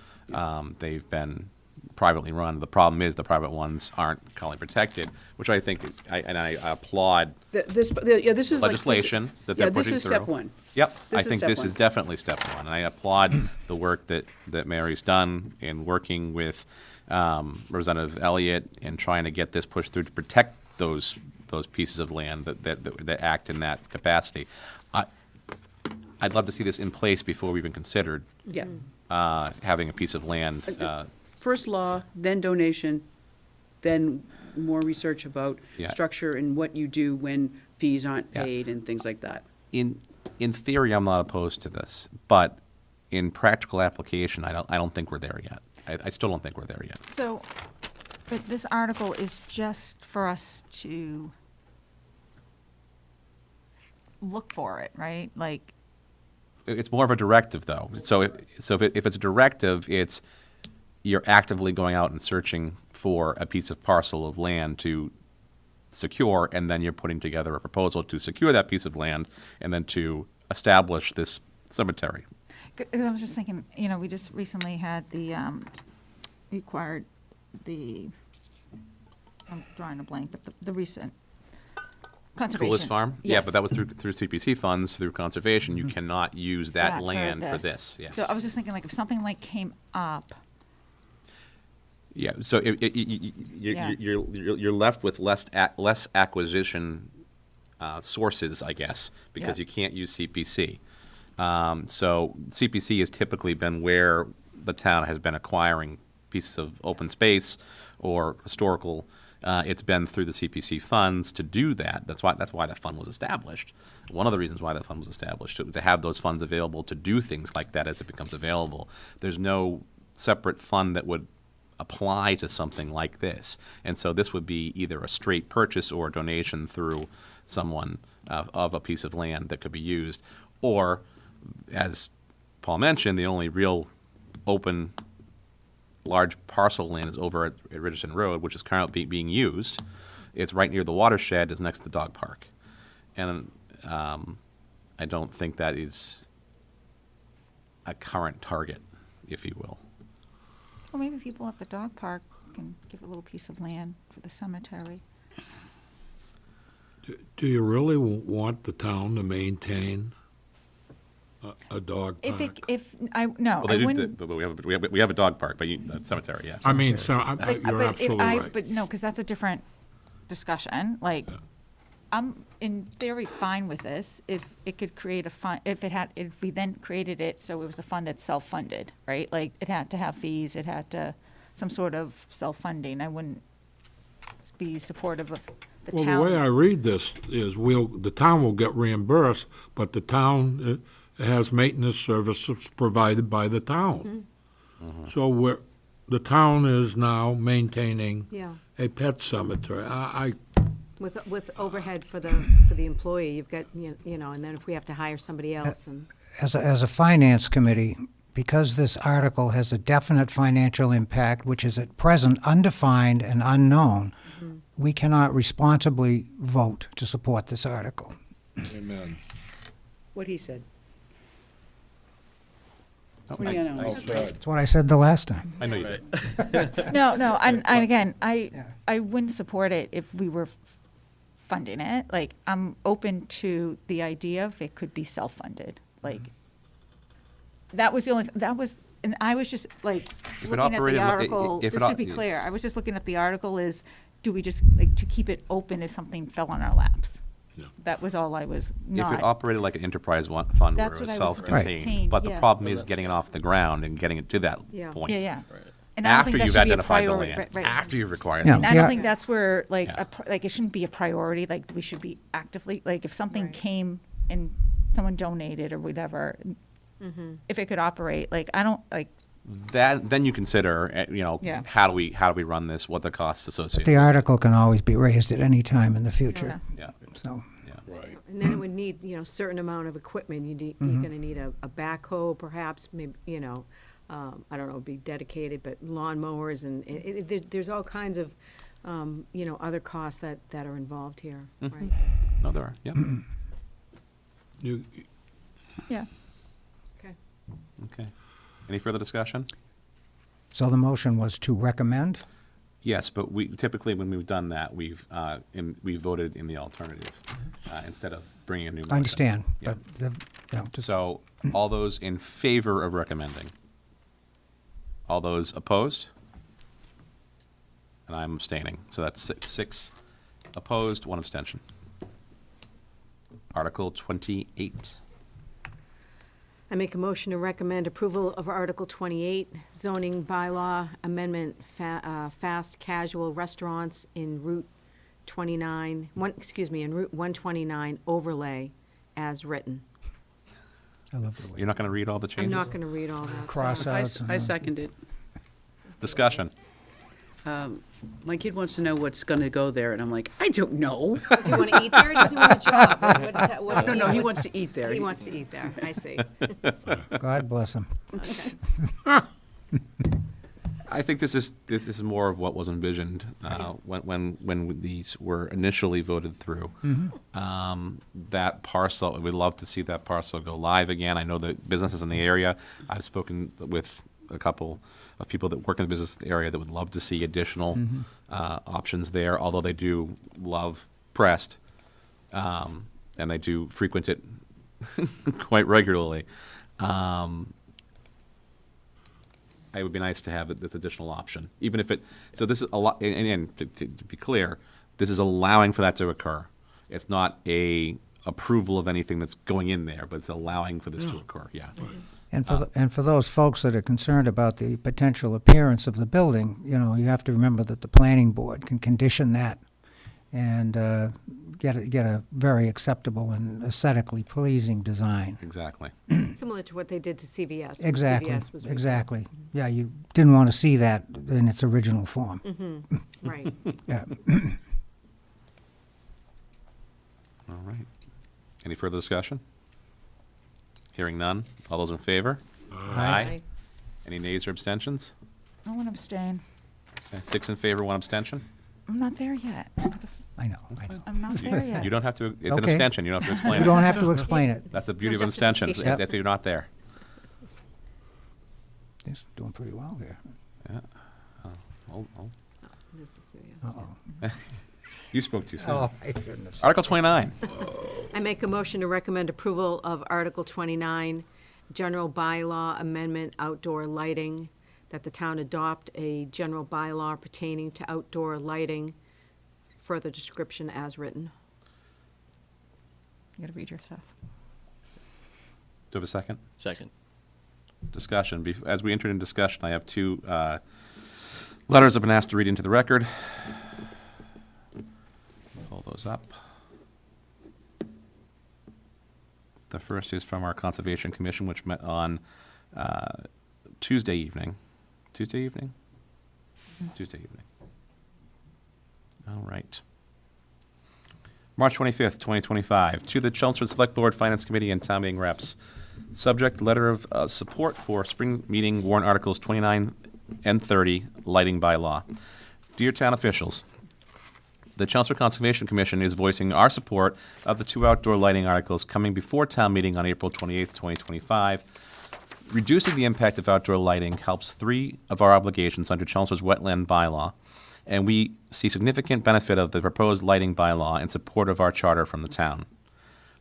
They've been privately run. The problem is the private ones aren't currently protected, which I think, I applaud This is like. legislation that they're this pushing is through. step one. Yep, This I is think step this one. is definitely step one, and I applaud the work that Mary's done in working with Representative Elliott and trying to get this pushed through to protect those pieces of land that act in that capacity. I'd love to see this in place before we even considered Yeah. having a piece of land. First law, then donation, then more research about Yeah. structure and what you do when fees aren't Yeah. paid and things like that. In theory, I'm not opposed to this, but in practical application, I don't think we're there yet. I still don't think we're there yet. So, but this article is just for us to look for it, right? Like, It's more of a directive, though. So if it's a directive, you're actively going out and searching for a piece of parcel of land to secure, and then you're putting together a proposal to secure that piece of land and then to establish this cemetery. I was just thinking, we just recently had we acquired I'm drawing a blank, but the recent conservation. Coolest Farm? Yeah, Yes. but that was through CPC funds, through conservation. You cannot use that for land for this. Yes. So I was just thinking, like, if something like came up, Yeah, so Yeah. you're left with less acquisition sources, I guess, because Yeah. you can't use CPC. So CPC has typically been where the town has been acquiring pieces of open space or historical. It's been through the CPC funds to do that. That's why that fund was established. One of the reasons why that fund was established, to have those funds available to do things like that as it becomes available. There's no separate fund that would apply to something like this. And so this would be either a straight purchase or a donation through someone of a piece of land that could be used. Or, as Paul mentioned, the only real open large parcel of land is over at Richardson Road, which is currently being used. It's right near the watershed, it's next to the dog park. And I don't think that is a current target, if you will. well, maybe people at the dog park can give a little piece of land for the cemetery. Do you really want the town to maintain a dog park? No, Well, I they do, wouldn't. but we have a dog park, but cemetery, yes. I mean, so, But- you're but if absolutely right. But no, because that's a different discussion. Like, I'm in theory fine with this if it could create a fund, if we then created it so it was a fund that's self-funded, right? Like, it had to have fees, it had to, some sort of self-funding. I wouldn't be supportive of the Well, town. the way I read this is the town will get reimbursed, but the town has maintenance services provided by the town. So the town is now maintaining Yeah, a pet cemetery. with overhead for the employee, you've got, and then if we have to hire somebody else and. As a finance committee, because this article has a definite financial impact, which is at present undefined and unknown, we cannot responsibly vote to support this article. Amen. What he said. Oh, What do you know? Well said. That's what I said the last time. I know you did. No, and again, I wouldn't support it if we were funding it. Like, I'm open to the idea of it could be self-funded. Like, that was the only, that was, and I was just like, it looking at operated the li- article, if it just to op- be clear, I was just looking at the article is, do we just, like, to keep it open if something fell on our laps? That was all I was If not. it operated like an enterprise fund where it That's was what I was self-contained, Right. but the yeah. problem is getting it off the ground and getting it to that Yeah. point. Yeah. And I don't After think that you've should be a identified the priority, land, right. after you've required Yeah. the And I land. don't think that's where, like, Yeah. like, it shouldn't be a priority, like, we should be actively, like, if something Right. came and someone donated or whatever, if it could operate, like, I don't, like, Then you consider, Yeah. how do we run this, what the costs associated. The article can always be raised at any time in the future, Yeah, so. Right. And then it would need, certain amount of equipment. You're gonna need a backhoe, perhaps, maybe, I don't know, be dedicated, but lawnmowers and there's all kinds of, other costs that are involved here, right? no, there are, yeah. You, yeah. Okay. Okay. Any further discussion? So the motion was to recommend? Yes, but we, typically when we've done that, we voted in the alternative, instead of bringing a new motion. I understand, Yeah. but, just, So, all those in favor of recommending? All those opposed? And I'm abstaining, so that's six opposed, one abstention. Article 28. I make a motion to recommend approval of Article 28, zoning bylaw amendment, fast casual restaurants in Route 29, in Route 129 overlay as written. I love the way. You're not going to read all the changes? I'm not going to read all that. Cross sorry. outs. I second it. Discussion. My kid wants to know what's going to go there, and I'm like, I don't know. Does he want to eat there or does he want a job? What is that? What's No, the- no, he wants to eat there. He wants to eat there, I see. God bless him. I think this is more of what was envisioned when these were initially voted through. That parcel, we'd love to see that parcel go live again. I know that businesses in the area, I've spoken with a couple of people that work in the business area that would love to see additional options there, although they do love Prest, and they do frequent it quite regularly. It would be nice to have this additional option, even if it. So this is a lot. And to be clear, this is allowing for that to occur. It's not a approval of anything that's going in there, but it's allowing for this to occur. Yeah. And for those folks that are concerned about the potential appearance of the building, you have to remember that the planning board can condition that and get a very acceptable and aesthetically pleasing design. Exactly. Similar to what they did to CVS. when Exactly, CVS was exactly. Yeah, you didn't want to see that in its original form. Right. Yeah. All right. Any further discussion? Hearing none. All those in favor? Aye. Any nays or abstentions? I want to abstain. Okay. 6 in favor, 1 abstention. I'm not there yet. I know. I'm not there yet. You don't have to. It's an okay. abstention. You don't have to explain You it. don't have to explain it. That's the beauty No of abstentions, justification. is if you're not there. He's doing pretty well here. Yeah. Oh. This is serious. Uh-oh. You spoke too soon. Oh, I shouldn't have said. Article 29. I make a motion to recommend approval of Article 29, general bylaw amendment, outdoor lighting, that the town adopt a general bylaw pertaining to outdoor lighting, further description as written. You got to read your stuff. Do you have a second? Second. Discussion. As we entered in discussion, I have two letters I've been asked to read into the record. Pull those up. The first is from our Conservation Commission, which met on Tuesday evening. Tuesday evening? Tuesday evening. All right. March 25th, 2025. To the Chelmsford Select Board, Finance Committee, and Town Meeting Reps. Subject, letter of support for spring meeting warrant articles 29 and 30, lighting by law. Dear town officials, the Chelmsford Conservation Commission is voicing our support of the 2 outdoor lighting articles coming before town meeting on April 28th, 2025. Reducing the impact of outdoor lighting helps 3 of our obligations under Chelmsford's wetland bylaw, and we see significant benefit of the proposed lighting bylaw in support of our charter from the town.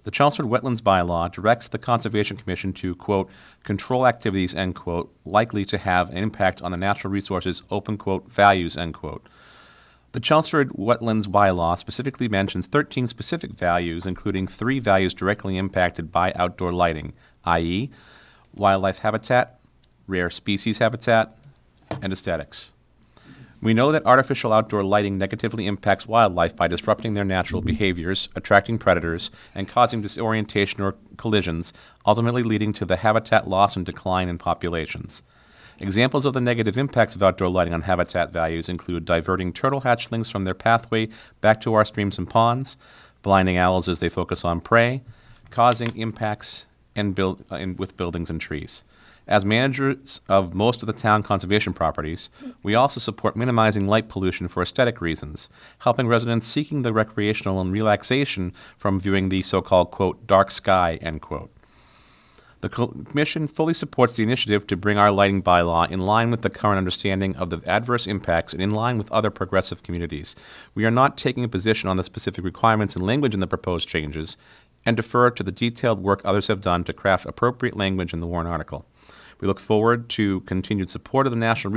The Chelmsford Wetlands Bylaw directs the Conservation Commission to, quote, control activities, end quote, likely to have an impact on the natural resources, open quote, values, end quote. The Chelmsford Wetlands Bylaw specifically mentions 13 specific values, including 3 values directly impacted by outdoor lighting, i.e., wildlife habitat, rare species habitat, and aesthetics. We know that artificial outdoor lighting negatively impacts wildlife by disrupting their natural behaviors, attracting predators, and causing disorientation or collisions, ultimately leading to the habitat loss and decline in populations. Examples of the negative impacts of outdoor lighting on habitat values include diverting turtle hatchlings from their pathway back to our streams and ponds, blinding owls as they focus on prey, causing impacts with buildings and trees. As managers of most of the town conservation properties, we also support minimizing light pollution for aesthetic reasons, helping residents seeking the recreational and relaxation from viewing the so-called, quote, dark sky, end quote. The Commission fully supports the initiative to bring our lighting bylaw in line with the current understanding of the adverse impacts and in line with other progressive communities. We are not taking a position on the specific requirements and language in the proposed changes and defer to the detailed work others have done to craft appropriate language in the warrant article. We look forward to continued support of the natural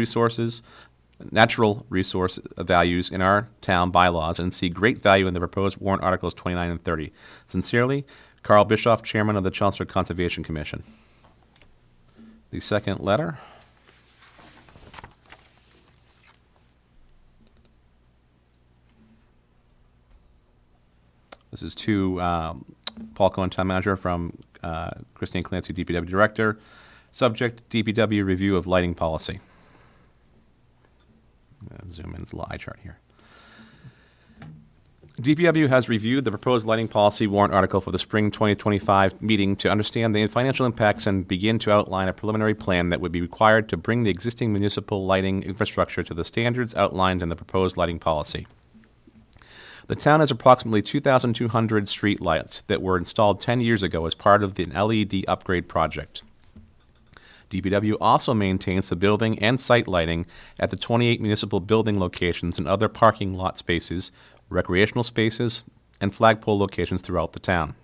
resource values in our town bylaws and see great value in the proposed warrant articles 29 and 30. Sincerely, Carl Bischoff, Chairman of the Chelmsford Conservation Commission. The second letter. This is to Paul Cohen, Town Manager, from Christine Clancy, DPW Director. Subject, DPW review of lighting policy. Zoom in, it's a little eye chart here. DPW has reviewed the proposed lighting policy warrant article for the spring 2025 meeting to understand the financial impacts and begin to outline a preliminary plan that would be required to bring the existing municipal lighting infrastructure to the standards outlined in the proposed lighting policy. The town has approximately 2,200 street lights that were installed 10 years ago as part of the LED upgrade project. DPW also maintains the building and site lighting at the 28 municipal building locations and other parking lot spaces, recreational spaces, and flagpole locations throughout the town.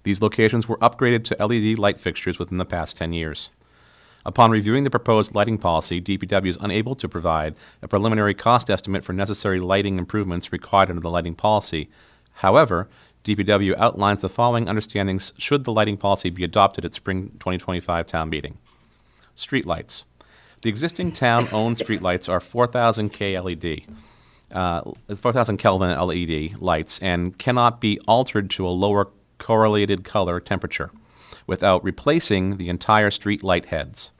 These locations were upgraded to LED light fixtures within the past 10 years. Upon reviewing the proposed lighting policy, DPW is unable to provide a preliminary cost estimate for necessary lighting improvements required under the lighting policy. However, DPW outlines the following understandings should the lighting policy be adopted at spring 2025 town meeting. Streetlights. The existing town-owned streetlights are 4,000 Kelvin LED lights and cannot be altered to a lower correlated color temperature without replacing the entire street light heads.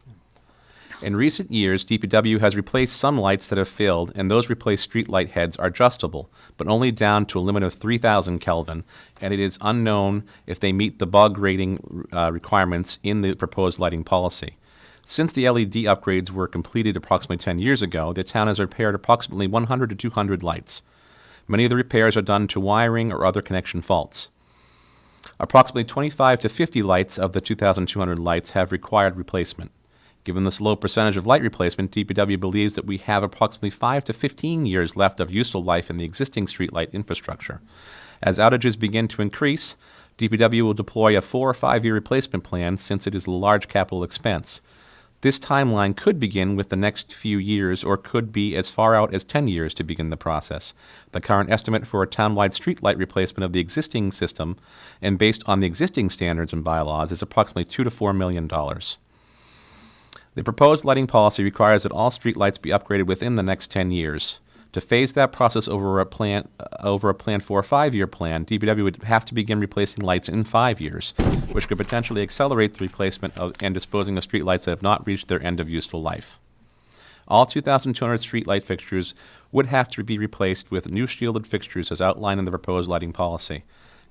In recent years, DPW has replaced some lights that have failed, and those replaced street light heads are adjustable, but only down to a limit of 3,000 Kelvin, and it is unknown if they meet the bug rating requirements in the proposed lighting policy. Since the LED upgrades were completed approximately 10 years ago, the town has repaired approximately 100 to 200 lights. Many of the repairs are done to wiring or other connection faults. Approximately 25 to 50 lights of the 2,200 lights have required replacement. Given this low percentage of light replacement, DPW believes that we have approximately 5 to 15 years left of useful life in the existing streetlight infrastructure. As outages begin to increase, DPW will deploy a 4 or 5 year replacement plan since it is a large capital expense. This timeline could begin with the next few years or could be as far out as 10 years to begin the process. The current estimate for a townwide streetlight replacement of the existing system, and based on the existing standards and bylaws, is approximately $2 to $4 million. The proposed lighting policy requires that all streetlights be upgraded within the next 10 years. To phase that process over a plan for a 5-year plan, DPW would have to begin replacing lights in 5 years, which could potentially accelerate the replacement and disposing of streetlights that have not reached their end of useful life. All 2,200 streetlight fixtures would have to be replaced with new shielded fixtures as outlined in the proposed lighting policy.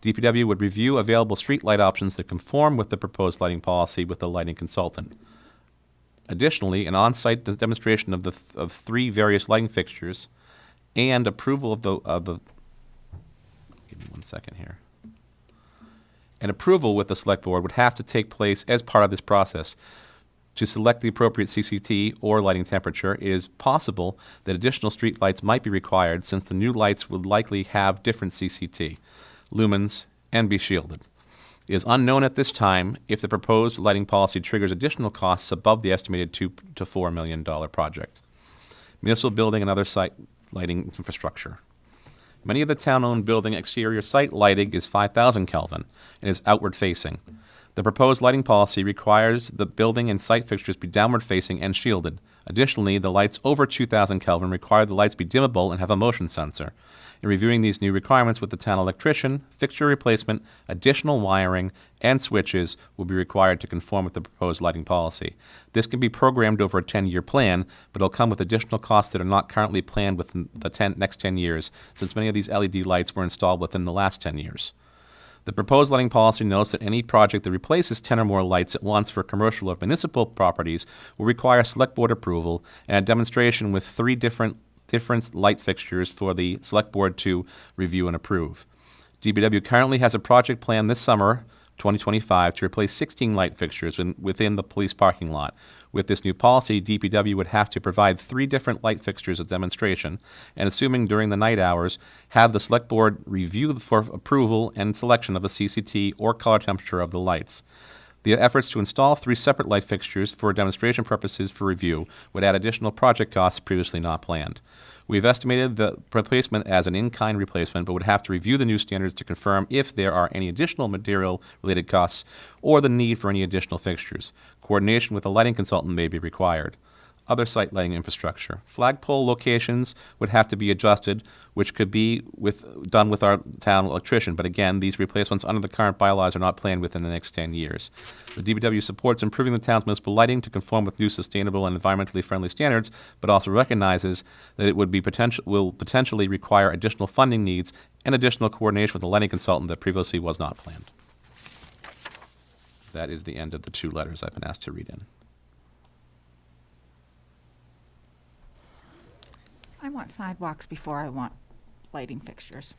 DPW would review available streetlight options that conform with the proposed lighting policy with the lighting consultant. Additionally, an on-site demonstration of 3 various lighting fixtures and approval of the give me 1 second here. An approval with the select board would have to take place as part of this process. To select the appropriate CCT or lighting temperature, it is possible that additional street lights might be required since the new lights would likely have different CCT, lumens, and be shielded. It is unknown at this time if the proposed lighting policy triggers additional costs above the estimated $2 to $4 million project. Municipal building and other site lighting infrastructure. Many of the town-owned building exterior site lighting is 5,000 Kelvin and is outward facing. The proposed lighting policy requires the building and site fixtures be downward facing and shielded. Additionally, the lights over 2,000 Kelvin require the lights be dimmable and have a motion sensor. In reviewing these new requirements with the town electrician, fixture replacement, additional wiring, and switches will be required to conform with the proposed lighting policy. This can be programmed over a 10-year plan, but it'll come with additional costs that are not currently planned within the next 10 years, since many of these LED lights were installed within the last 10 years. The proposed lighting policy notes that any project that replaces 10 or more lights at once for commercial or municipal properties will require select board approval and a demonstration with 3 different light fixtures for the select board to review and approve. DPW currently has a project plan this summer, 2025, to replace 16 light fixtures within the police parking lot. With this new policy, DPW would have to provide 3 different light fixtures as demonstration, and assuming during the night hours, have the select board review for approval and selection of a CCT or color temperature of the lights. The efforts to install 3 separate light fixtures for demonstration purposes for review would add additional project costs previously not planned. We've estimated the replacement as an in-kind replacement, but would have to review the new standards to confirm if there are any additional material-related costs or the need for any additional fixtures. Coordination with a lighting consultant may be required. Other site lighting infrastructure. Flagpole locations would have to be adjusted, which could be done with our town electrician, but again, these replacements under the current bylaws are not planned within the next 10 years. The DPW supports improving the town's municipal lighting to conform with new sustainable and environmentally friendly standards, but also recognizes that it will potentially require additional funding needs and additional coordination with a lighting consultant that previously was not planned. That is the end of the 2 letters I've been asked to read in. I want sidewalks before I want lighting fixtures.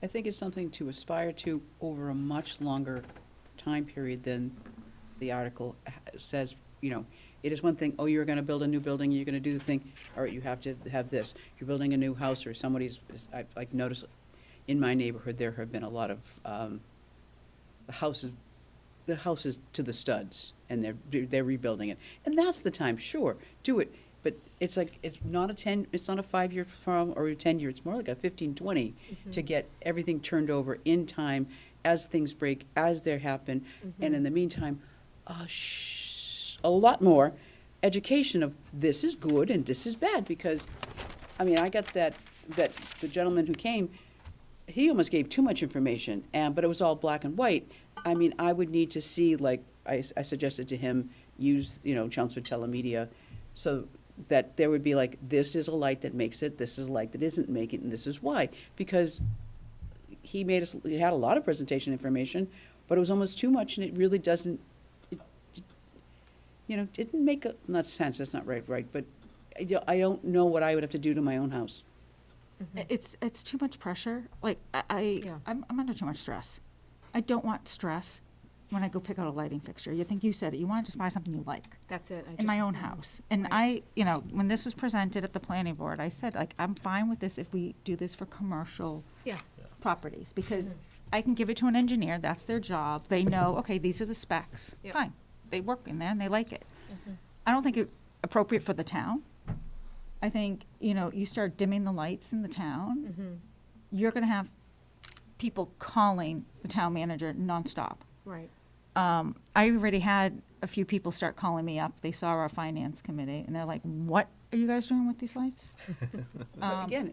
I think it's something to aspire to over a much longer time period than the article says. You know, it is one thing, oh, you're gonna build a new building, you're gonna do the thing, all right, you have to have this. You're building a new house, or I've noticed in my neighborhood, there have been a lot of, the houses to the studs, and they're rebuilding it. And that's the time, sure, do it. But it's like, it's not a 5-year from, or a 10-year, it's more like a 15, 20 to get everything turned over in time as things break, as they happen. And in the meantime, a lot more education of this is good and this is bad, because, I mean, I got that the gentleman who came, he almost gave too much information, but it was all black and white. I mean, I would need to see, like, I suggested to him, use, Chelmsford telemedia, so that there would be like, this is a light that makes it, this is a light that isn't making it, and this is why. Because he had a lot of presentation information, but it was almost too much, and it really didn't make not sense, that's not right, but I don't know what I would have to do to my own house. It's too much pressure. Like, I'm under too much stress. I don't want stress when I go pick out a lighting fixture. You said it, you want to just buy something you like. That's it. In my own house. And when this was presented at the planning board, I said, like, I'm fine with this if we do this for commercial properties, because I can give it to an engineer, that's their job. They know, okay, these are the specs. Yep. Fine. They work in there and they like it. I don't think it's appropriate for the town. I think, you start dimming the lights in the town, you're going to have people calling the town manager nonstop. Right. I already had a few people start calling me up. They saw our finance committee, and they're like, what are you guys doing with these lights? But again,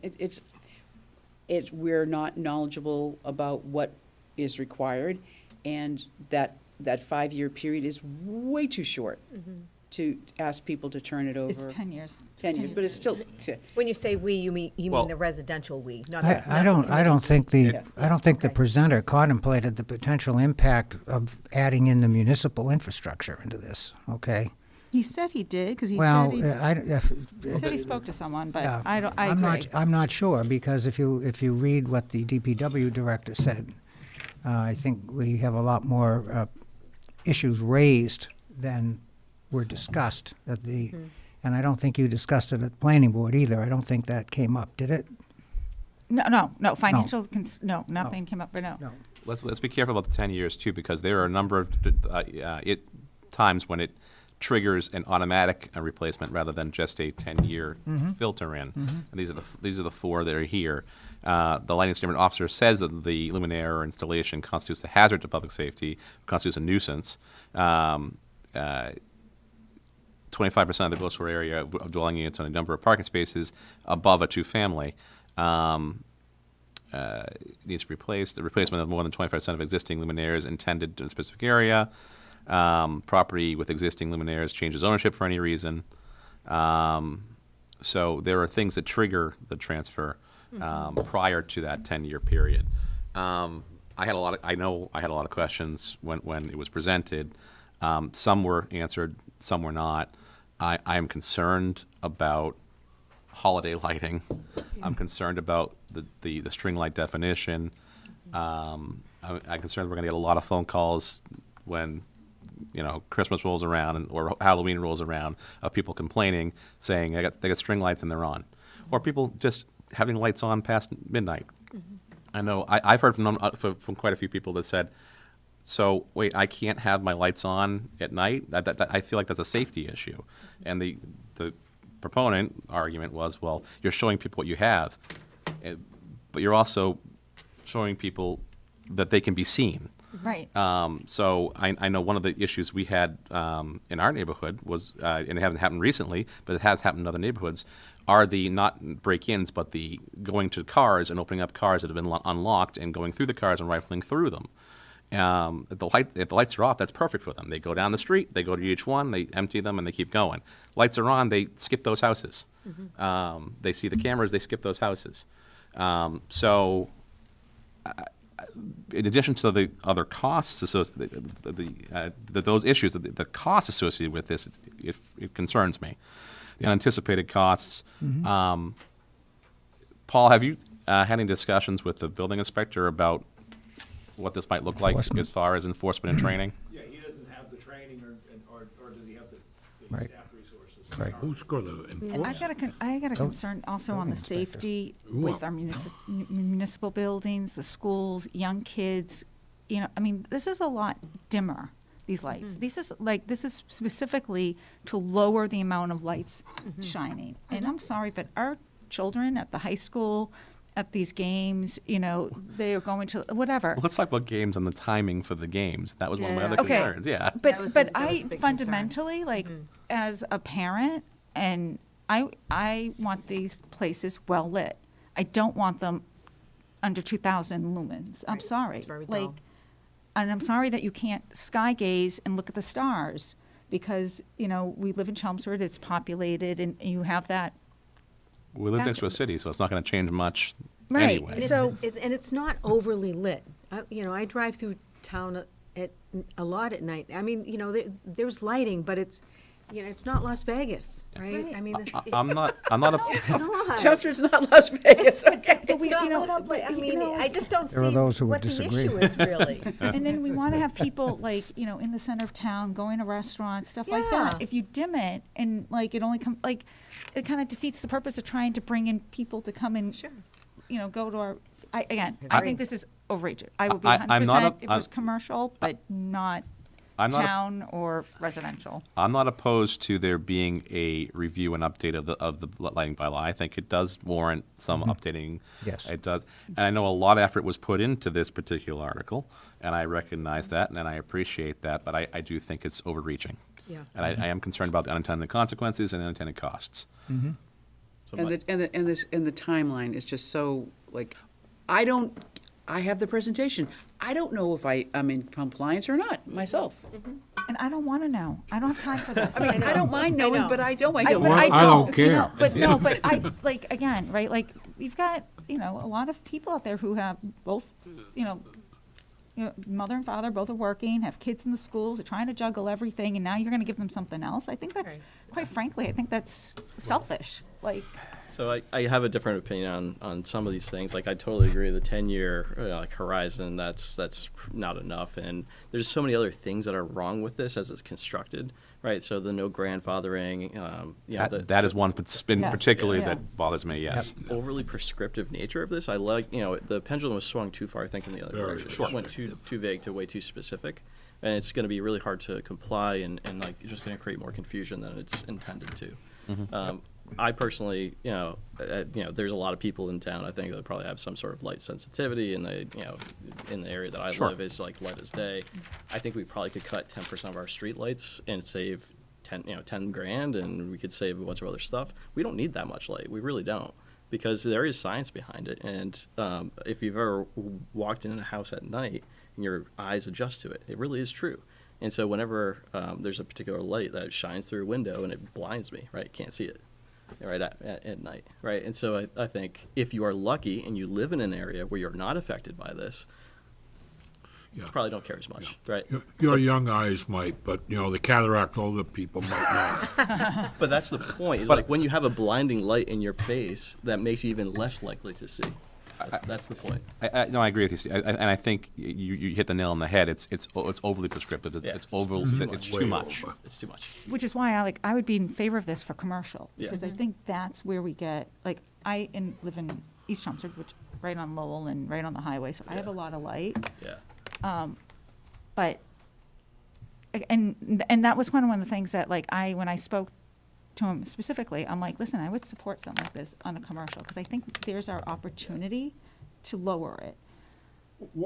we're not knowledgeable about what is required, and that 5-year period is way too short to ask people to turn it over. It's 10 years. 10 years, but it's still. When you say we, you mean Well- the residential we, not I don't think the presenter contemplated the potential impact of adding in the municipal infrastructure into this, okay? He said he did, because he Well, said he spoke to someone, but I I'm agree. not sure, because if you read what the DPW director said, I think we have a lot more issues raised than were discussed at the, and I don't think you discussed it at the planning board either. I don't think that came up, did it? No, financial, nothing came up, but no. No. Let's be careful about the 10 years too, because there are a number of times when it triggers an automatic replacement rather than just a 10-year filter in. And these are the 4 that are here. The lighting standard officer says that the luminaire or installation constitutes a hazard to public safety, constitutes a nuisance. 25% of the gross floor area of dwelling units on a number of parking spaces above a 2-family. Needs to be replaced. The replacement of more than 25% of existing luminaires intended in a specific area. Property with existing luminaires changes ownership for any reason. So there are things that trigger the transfer prior to that 10-year period. I know I had a lot of questions when it was presented. Some were answered, some were not. I am concerned about holiday lighting. I'm concerned about the string light definition. I'm concerned we're going to get a lot of phone calls when Christmas rolls around or Halloween rolls around of people complaining, saying they got string lights and they're on, or people just having lights on past midnight. I know I've heard from quite a few people that said, "So wait, I can't have my lights on at night." That I feel like that's a safety issue, and the proponent argument was, well, you're showing people what you have, but you're also showing people that they can be seen. Right. So I know one of the issues we had in our neighborhood was, and it hasn't happened recently, but it has happened in other neighborhoods, are the not break-ins, but the going to cars and opening up cars that have been unlocked and going through the cars and rifling through them. If the lights are off, that's perfect for them. They go down the street, they go to each one, they empty them, and they keep going. Lights are on, they skip those houses. They see the cameras, they skip those houses. So in addition to the other costs associated, those issues, the costs associated with this, it concerns me. The unanticipated costs. Paul, have you had any discussions with the building inspector about what this might look like as far as enforcement and training? Yeah, he doesn't have the training, or does he have the Right. staff resources? Right. Who's going to And enforce? I got a concern also on the safety with our municipal buildings, the schools, young kids. This is a lot dimmer, these lights. This is specifically to lower the amount of lights shining. And I'm sorry, but our children at the high school, at these games, they are going to whatever. Well, let's talk about games and the timing for the games. That was one of my other Okay. concerns. Yeah. That was But a I big fundamentally, as a parent, and I want these places well lit. I don't want them under 2,000 lumens. I'm sorry. It's very dull. And I'm sorry that you can't sky gaze and look at the stars because, we live in Chelmsford, it's populated, and you have that. We live next to a city, so it's not going to change much Right. anyway. And it's not overly lit. I drive through town a lot at night. I mean, there's lighting, but it's not Las Vegas, right? I mean, I'm not a Chelmsford's not Las Vegas. it's not lit up like, I just don't There are see those who would what the disagree. issue is really. And then we want to have people in the center of town, going to restaurants, stuff like that. Yeah. If you dim it and it only comes, it kind of defeats the purpose of trying to bring in people to come and, go to our, I think this is outrageous. I would be I'm 100% not if it was commercial, but not I'm not a- town or residential. I'm not opposed to there being a review and update of the lighting bylaw. I think it does warrant some updating. Yes. It does. And I know a lot of effort was put into this particular article, and I recognize that, and I appreciate that, but I do think it's overreaching. Yeah. And I am concerned about the unintended consequences and unintended costs. So And the timeline is just so, I have the presentation. I don't know if I'm in compliance or not myself. And I don't want to know. I don't have time for this. I don't mind knowing, but I don't. But Well, I don't care. But I again, right? Like you've got a lot of people out there who have both, mother and father both are working, have kids in the schools, are trying to juggle everything, and now you're going to give them something else. I think that's, quite frankly, I think that's selfish. Like, So I have a different opinion on some of these things. Like, I totally agree. The 10-year like horizon, that's not enough. And there's so many other things that are wrong with this as it's constructed, right? So the no grandfathering, That is one spin Yeah. particularly Yeah. that bothers me, yes. overly prescriptive nature of this. I like, the pendulum was swung too far, I think, in the other Very direction. It went too vague to way too specific. And it's going to be really hard to comply and like just going to create more confusion than it's intended to. I personally, there's a lot of people in town, I think, that probably have some sort of light sensitivity, and in the area that I Sure. live is like light as day. I think we probably could cut 10% of our street lights and save 10 grand, and we could save a bunch of other stuff. We don't need that much light. We really don't, because there is science behind it. And if you've ever walked in a house at night and your eyes adjust to it, it really is true. And so whenever there's a particular light that shines through a window and it blinds me, right, can't see it. Right at night, right? And so I think if you are lucky and you live in an area where you're not affected by this, you probably don't care as much, right? Your young eyes might, but, the cataract older people might not. But that's the point. Is like when you have a blinding light in your face, that makes you even less likely to see. That's the point. No, I agree with you, Steve. And I think you hit the nail on the head. It's overly prescriptive. It's too much. It's too much. which is why I would be in favor of this for commercial, because I think that's where we get, like, I live in East Chelmsford, which right on Lowell and right on the highway, so I have a lot of light. Yeah. But, and that was one of the things that, like, when I spoke to him specifically, I'm like, listen, I would support something like this on a commercial, because I think there's our opportunity to lower it.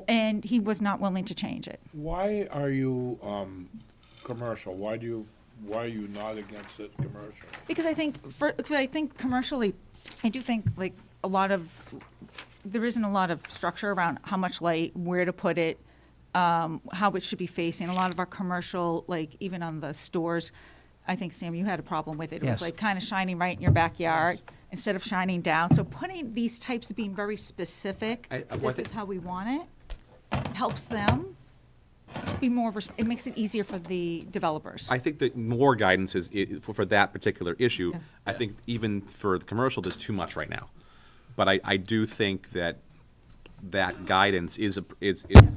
And he was not willing to change it. Why are you commercial? Why are you not against it commercial? Because I think commercially, I do think like there isn't a lot of structure around how much light, where to put it, how it should be facing. A lot of our commercial, like even on the stores, I think, Sam, you had a problem with it. It Yes. was like kind of shining right in your backyard instead of shining down. So putting these types of being very specific, this is how we want it, helps them be more, it makes it easier for the developers. I think that more guidance is for that particular issue. I think even for the commercial, there's too much right now. But I do think that guidance is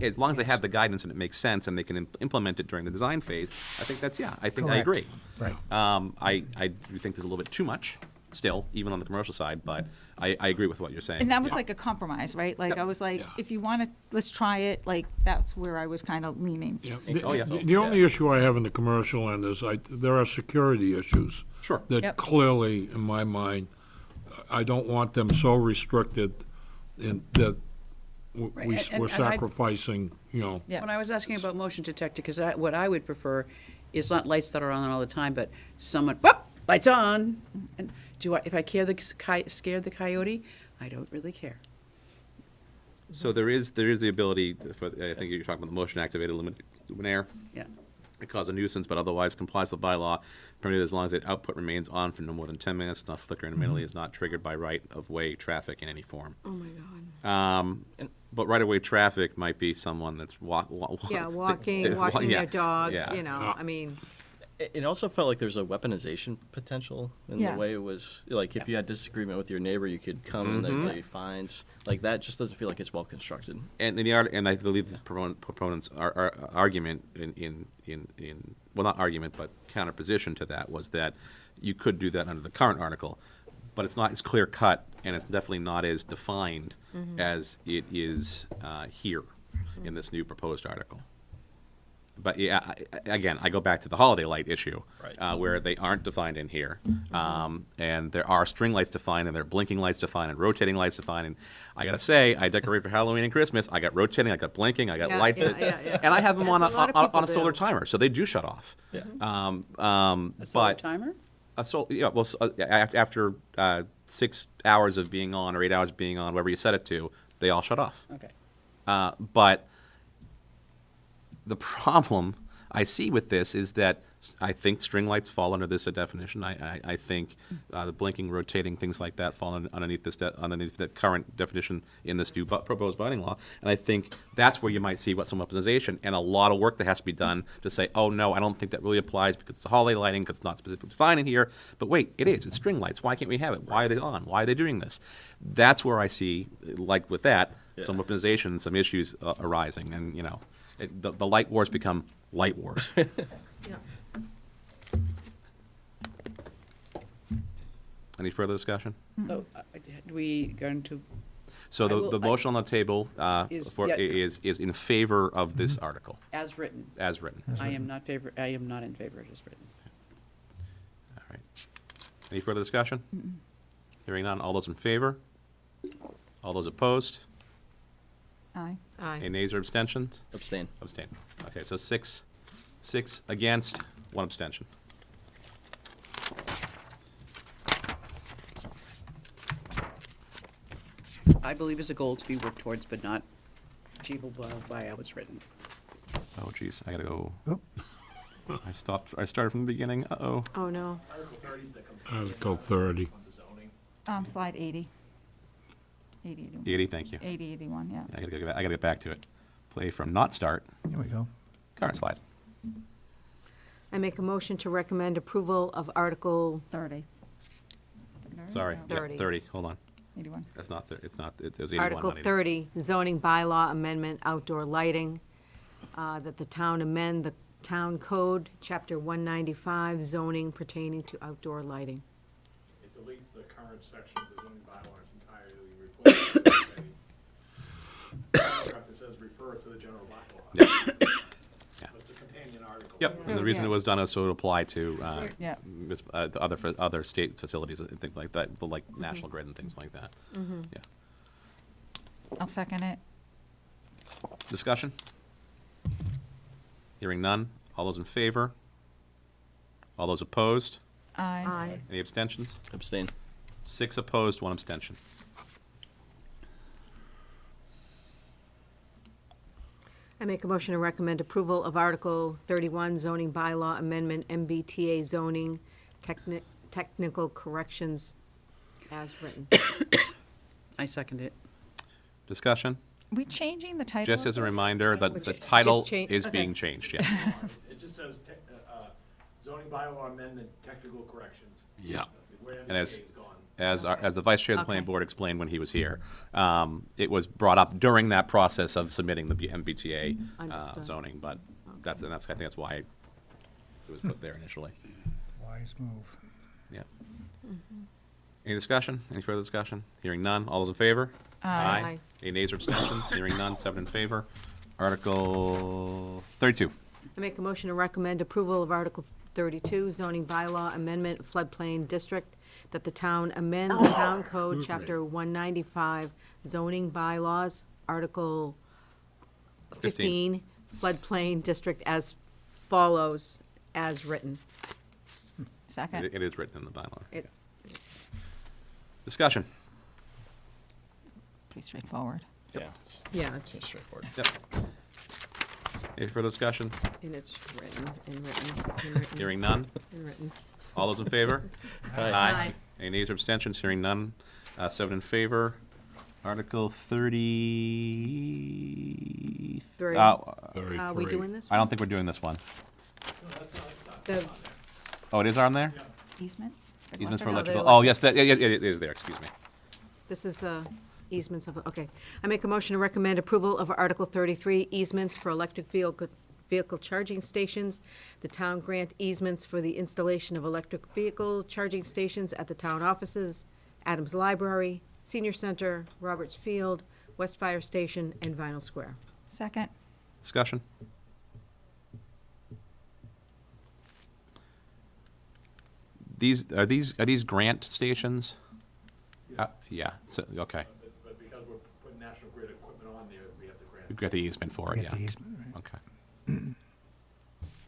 as long as they have the guidance and it makes sense and they can implement it during the design phase, I think I Correct. agree. Right. I do think there's a little bit too much still, even on the commercial side, but I agree with what you're saying. And that was like a compromise, right? Like, I was like, if you want to, let's try it, like, that's where I was kind of leaning. Yeah. Oh, yes. The only issue I have in the commercial end is there are security issues. Sure. That Yep. clearly, in my mind, I don't want them so restricted in that Right, we're and sacrificing, Yeah. When I was asking about motion detector, because what I would prefer is not lights that are on all the time, but someone, whoop, lights on. And if I scared the coyote, I don't really care. So there is the ability for, I think you're talking about the motion activated luminaire. Yeah. It cause a nuisance, but otherwise complies with the bylaw, permitted as long as its output remains on for no more than 10 minutes, not flicker intermittently, is not triggered by right-of-way traffic in any form. Oh, my God. But right-of-way traffic might be someone that's walking Their dog, yeah. I mean, It also felt like there's a weaponization potential in Yeah. the way it was, like, if you had disagreement with your neighbor, you could come and they'd pay fines. Like, that just doesn't feel like it's well constructed. And and I believe the proponents' argument well, not argument, but counterposition to that was that you could do that under the current article, but it's not as clear cut, and it's definitely not as defined as it is here in this new proposed article. But yeah, again, I go back to the holiday light issue, Right. where they aren't defined in here, and there are string lights defined, and there are blinking lights defined, and rotating lights defined. And I gotta say, I decorate for Halloween and Christmas. I got rotating, I got blinking, I got Yeah, lights, yeah. and I have them Yes, on a lot of people on a solar do. timer, so they do shut off. Yeah. A solar But timer? after 6 hours of being on or 8 hours of being on, whatever you set it to, they all shut off. Okay. But the problem, I see with this is that I think string lights fall under this definition. I think the blinking, rotating, things like that fall underneath underneath the current definition in this new proposed voting law. And I think that's where you might see what some optimization and a lot of work that has to be done to say, oh no, I don't think that really applies because it's holiday lighting, because it's not specifically defined in here. But wait, it is. It's string lights. Why can't we have it? Why are they on? Why are they doing this? That's where I see, like with that, some optimization, some issues arising, and the light wars become light wars. Yeah. Any further discussion? So, do we go into, So I will- the motion on the table Is- is in favor of this article, as written? as written. I am not in favor of as written. All right. Any further discussion? Hearing none. All those in favor? All those opposed? Aye. Aye. Any nays or abstentions? Abstain. Abstain. Okay, so six against, one abstention. I believe is a goal to be worked towards, but not achievable by how it's written. Oh, geez, I gotta go. Oop. I started from the beginning. Uh-oh. Oh, no. Article 30. Slide 80. 80, 80, thank you. 80, 81, yeah. I gotta get back to it. Play from not start, Here we go. current slide. I make a motion to recommend approval of Article 30. Sorry, yeah, 30. 30, hold on. 81. That's not, it's not, it was 81, Article not 80. 30, zoning bylaw amendment, outdoor lighting, that the town amend the town code, chapter 195, zoning pertaining to outdoor lighting. It deletes the current section of the zoning bylaw in its entirety, replaces it with a paragraph that says refer to the general bylaw. Yeah. It's a companion article. Yep, and the reason it was done is so it would apply to Yeah. the other state facilities and things like that, like National Grid and things like that. Yeah. I'll second it. Discussion? Hearing none. All those in favor? All those opposed? Aye. Aye. Any abstentions? Abstain. 6 opposed, 1 abstention. I make a motion to recommend approval of Article 31, zoning bylaw amendment, MBTA zoning, technical corrections as written. I second it. Discussion? We changing the title? Just of as a this? reminder that the Just title change- is okay. being changed, yes. It just says zoning bylaw amendment, technical corrections. Yeah. Where And as- MBTA is gone. As the vice chair of the planning Okay. board explained when he was here, it was brought up during that process of submitting the MBTA Understood. zoning, but I think that's why it was put there initially. Wise move. Yeah. Any discussion? Any further discussion? Hearing none. All those in favor? Aye. Any nays or abstentions? Hearing none. 7 in favor. Article 32. I make a motion to recommend approval of Article 32, zoning bylaw amendment, floodplain district, that the town amend the town code, chapter 195, zoning bylaws, Article 15, floodplain district as follows, as written. Second. It is written in the bylaw. It- Discussion. Pretty straightforward. Yeah. It's Yeah, it's, straightforward. Yep. Any further discussion? and it's written, and written, and written, Hearing none. and written. All those in favor? Aye. Any nays or abstentions? Hearing none. 7 in favor. Article 30. Three. Uh, Are we doing this? I don't think we're doing this one. The- Oh, it is on there? Easements? Easements for No, they're electrical. Oh, yes, it is there, excuse me. This is the easements of, okay. I make a motion to recommend approval of Article 33, easements for electric vehicle charging stations. The town grant easements for the installation of electric vehicle charging stations at the town offices, Adams Library, Senior Center, Roberts Field, West Fire Station, and Vinyl Square. Second. Discussion? Are these grant stations? Yeah, so, okay. But because we're putting National Grid equipment on there, we have to grant. We've got the easement for it, Get yeah. the easement, right. Okay.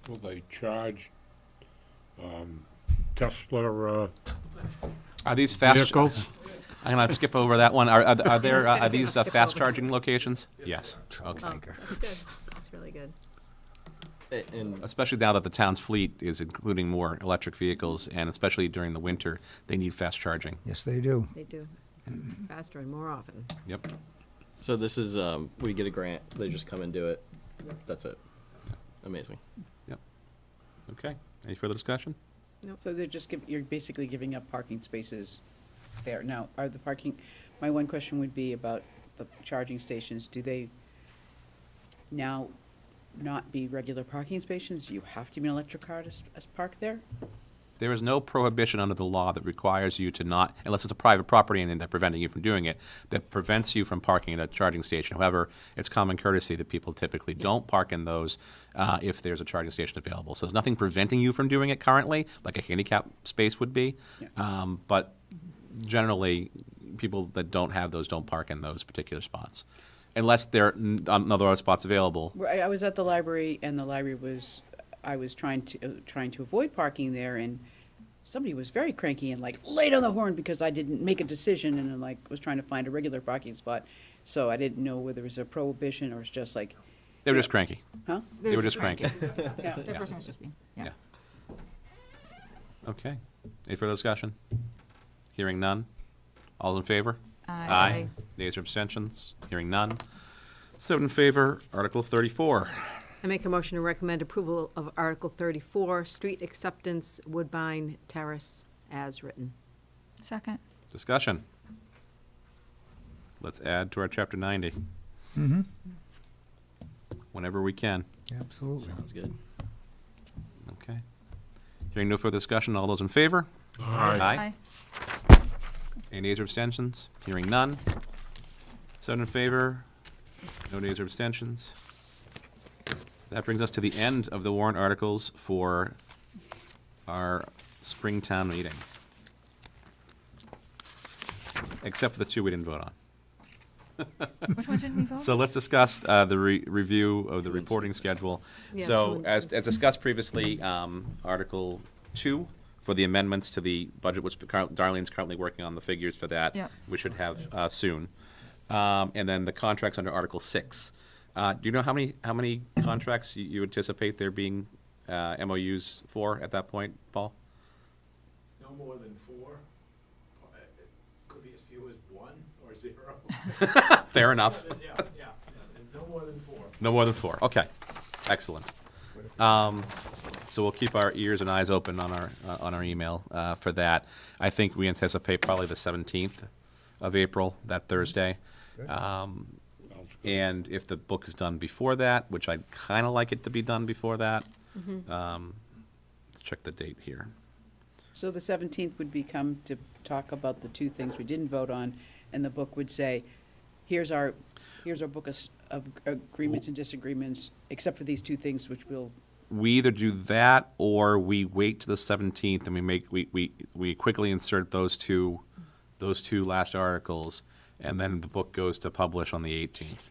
Will they charge Tesla Are these fast? vehicles? I'm gonna skip over that one. Are these fast charging locations? Yes. Okay. Oh, that's good. That's really good. And Especially now that the town's fleet is including more electric vehicles, and especially during the winter, they need fast charging. Yes, they do. They do, faster and more often. Yep. so this is, we get a grant, they just come and do it. That's it. Amazing. Yep. Okay. Any further discussion? So they're just you're basically giving up parking spaces there. Now, are the parking, my one question would be about the charging stations. Do they now not be regular parking spaces? Do you have to be an electric car to park there? There is no prohibition under the law that requires you to not, unless it's a private property and they're preventing you from doing it, that prevents you from parking at a charging station. However, it's common courtesy that people typically don't park in those if there's a charging station available. So there's nothing preventing you from doing it currently, like a handicap space would be. But generally, people that don't have those don't park in those particular spots, unless there are other spots available. I was at the library, and the library was, I was trying to avoid parking there, and somebody was very cranky and like laid on the horn because I didn't make a decision, and like was trying to find a regular parking spot. So I didn't know whether it was a prohibition or it's just like, They were just cranky. huh? They were just cranky. Yeah. The person was just being, yeah. Okay. Any further discussion? Hearing none. All in favor? Aye. Nays or abstentions? Hearing none. 7 in favor. Article 34. I make a motion to recommend approval of Article 34, street acceptance, Woodbine Terrace, as written. Second. Discussion. Let's add to our Chapter 90 Mm-hmm. whenever we can. Absolutely. Sounds good. Okay. Hearing no further discussion, all those in favor? Aye. Any nays or abstentions? Hearing none. 7 in favor. No nays or abstentions. That brings us to the end of the warrant articles for our Springtown meeting. Except for the 2 we didn't vote on. Which one didn't we vote? So let's discuss the review of the reporting schedule. Yeah, So two as and discussed previously, Article 2 for the amendments to the budget, which Darlene's currently working on the figures for that. Yep. We should have soon. And then the contracts under Article 6. Do you know how many contracts you anticipate there being MOUs for at that point, Paul? No more than 4. It could be as few as 1 or 0. Fair enough. Yeah, no more than 4. No more than 4. Okay, excellent. So we'll keep our ears and eyes open on our email for that. I think we anticipate probably the 17th of April, that Thursday. And if the book is done before that, which I'd kind of like it to be done before that, let's check the date here. So the 17th would become to talk about the 2 things we didn't vote on, and the book would say, here's our book of agreements and disagreements, except for these 2 things, which we'll. We either do that or we wait to the 17th and we quickly insert those two last articles, and then the book goes to publish on the 18th.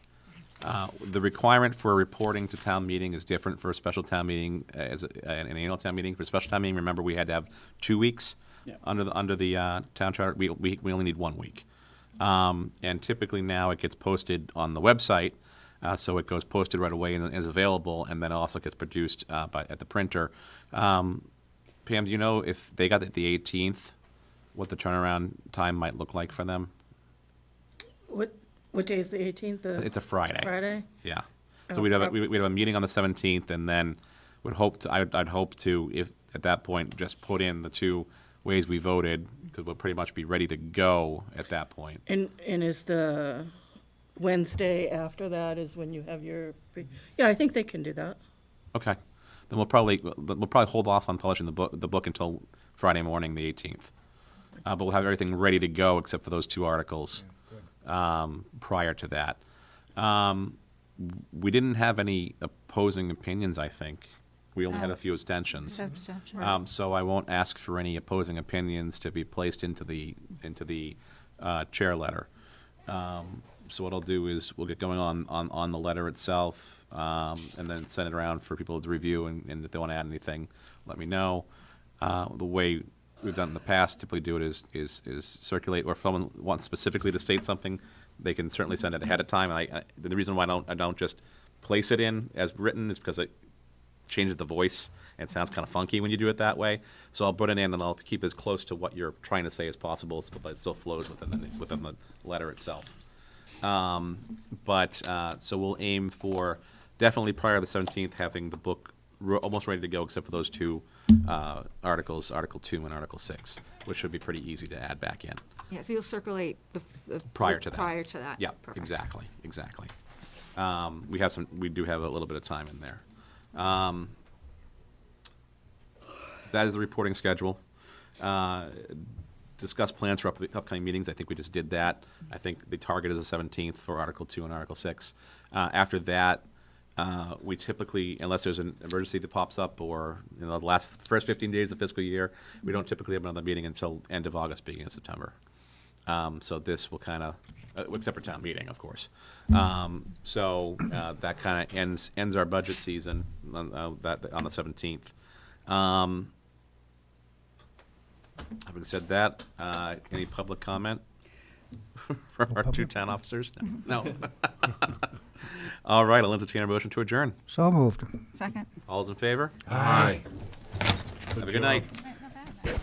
The requirement for reporting to town meeting is different for a special town meeting as an annual town meeting. For a special town meeting, remember, we had to have 2 weeks under the town charter. We only need 1 week. And typically now it gets posted on the website, so it goes posted right away and is available, and then it also gets produced at the printer. Pam, do you know if they got it the 18th, what the turnaround time might look like for them? What day is the 18th? It's a Friday. Friday? Yeah. Oh, So we'd have a meeting on the 17th, and then I'd hope to, if at that point, just put in the 2 ways we voted, because we'll pretty much be ready to go at that point. And is the Wednesday after that is when you have your, yeah, I think they can do that. Okay. Then we'll probably hold off on publishing the book until Friday morning, the 18th. But we'll have everything ready to go except for those 2 articles prior to that. We didn't have any opposing opinions, I think. We only had a few abstentions. So I won't ask for any opposing opinions to be placed into the chair letter. So what I'll do is we'll get going on the letter itself, and then send it around for people to review, and if they want to add anything, let me know. The way we've done in the past, typically do it is circulate, or if someone wants specifically to state something, they can certainly send it ahead of time. The reason why I don't just place it in as written is because changes the voice and sounds kind of funky when you do it that way. So I'll put it in and I'll keep as close to what you're trying to say as possible, but it still flows within the letter itself. So we'll aim for definitely prior to the 17th, having the book almost ready to go, except for those two articles, Article 2 and Article 6, which should be pretty easy to add back in. Yeah, so you'll circulate the Prior to that. Prior to that. Yeah, Perfect. exactly. We do have a little bit of time in there. That is the reporting schedule. Discuss plans for upcoming meetings. I think we just did that. I think the target is the 17th for Article 2 and Article 6. After that, we typically, unless there's an emergency that pops up or the first 15 days of the fiscal year, we don't typically have another meeting until end of August, beginning of September. So this will kind of, except for town meeting, of course. That kind of ends our budget season on the 17th. Having said that, any public comment from our two town officers? No. All right, I'll entertain a motion to adjourn. So moved. Second. All those in favor? Aye. Have a good night. Not bad.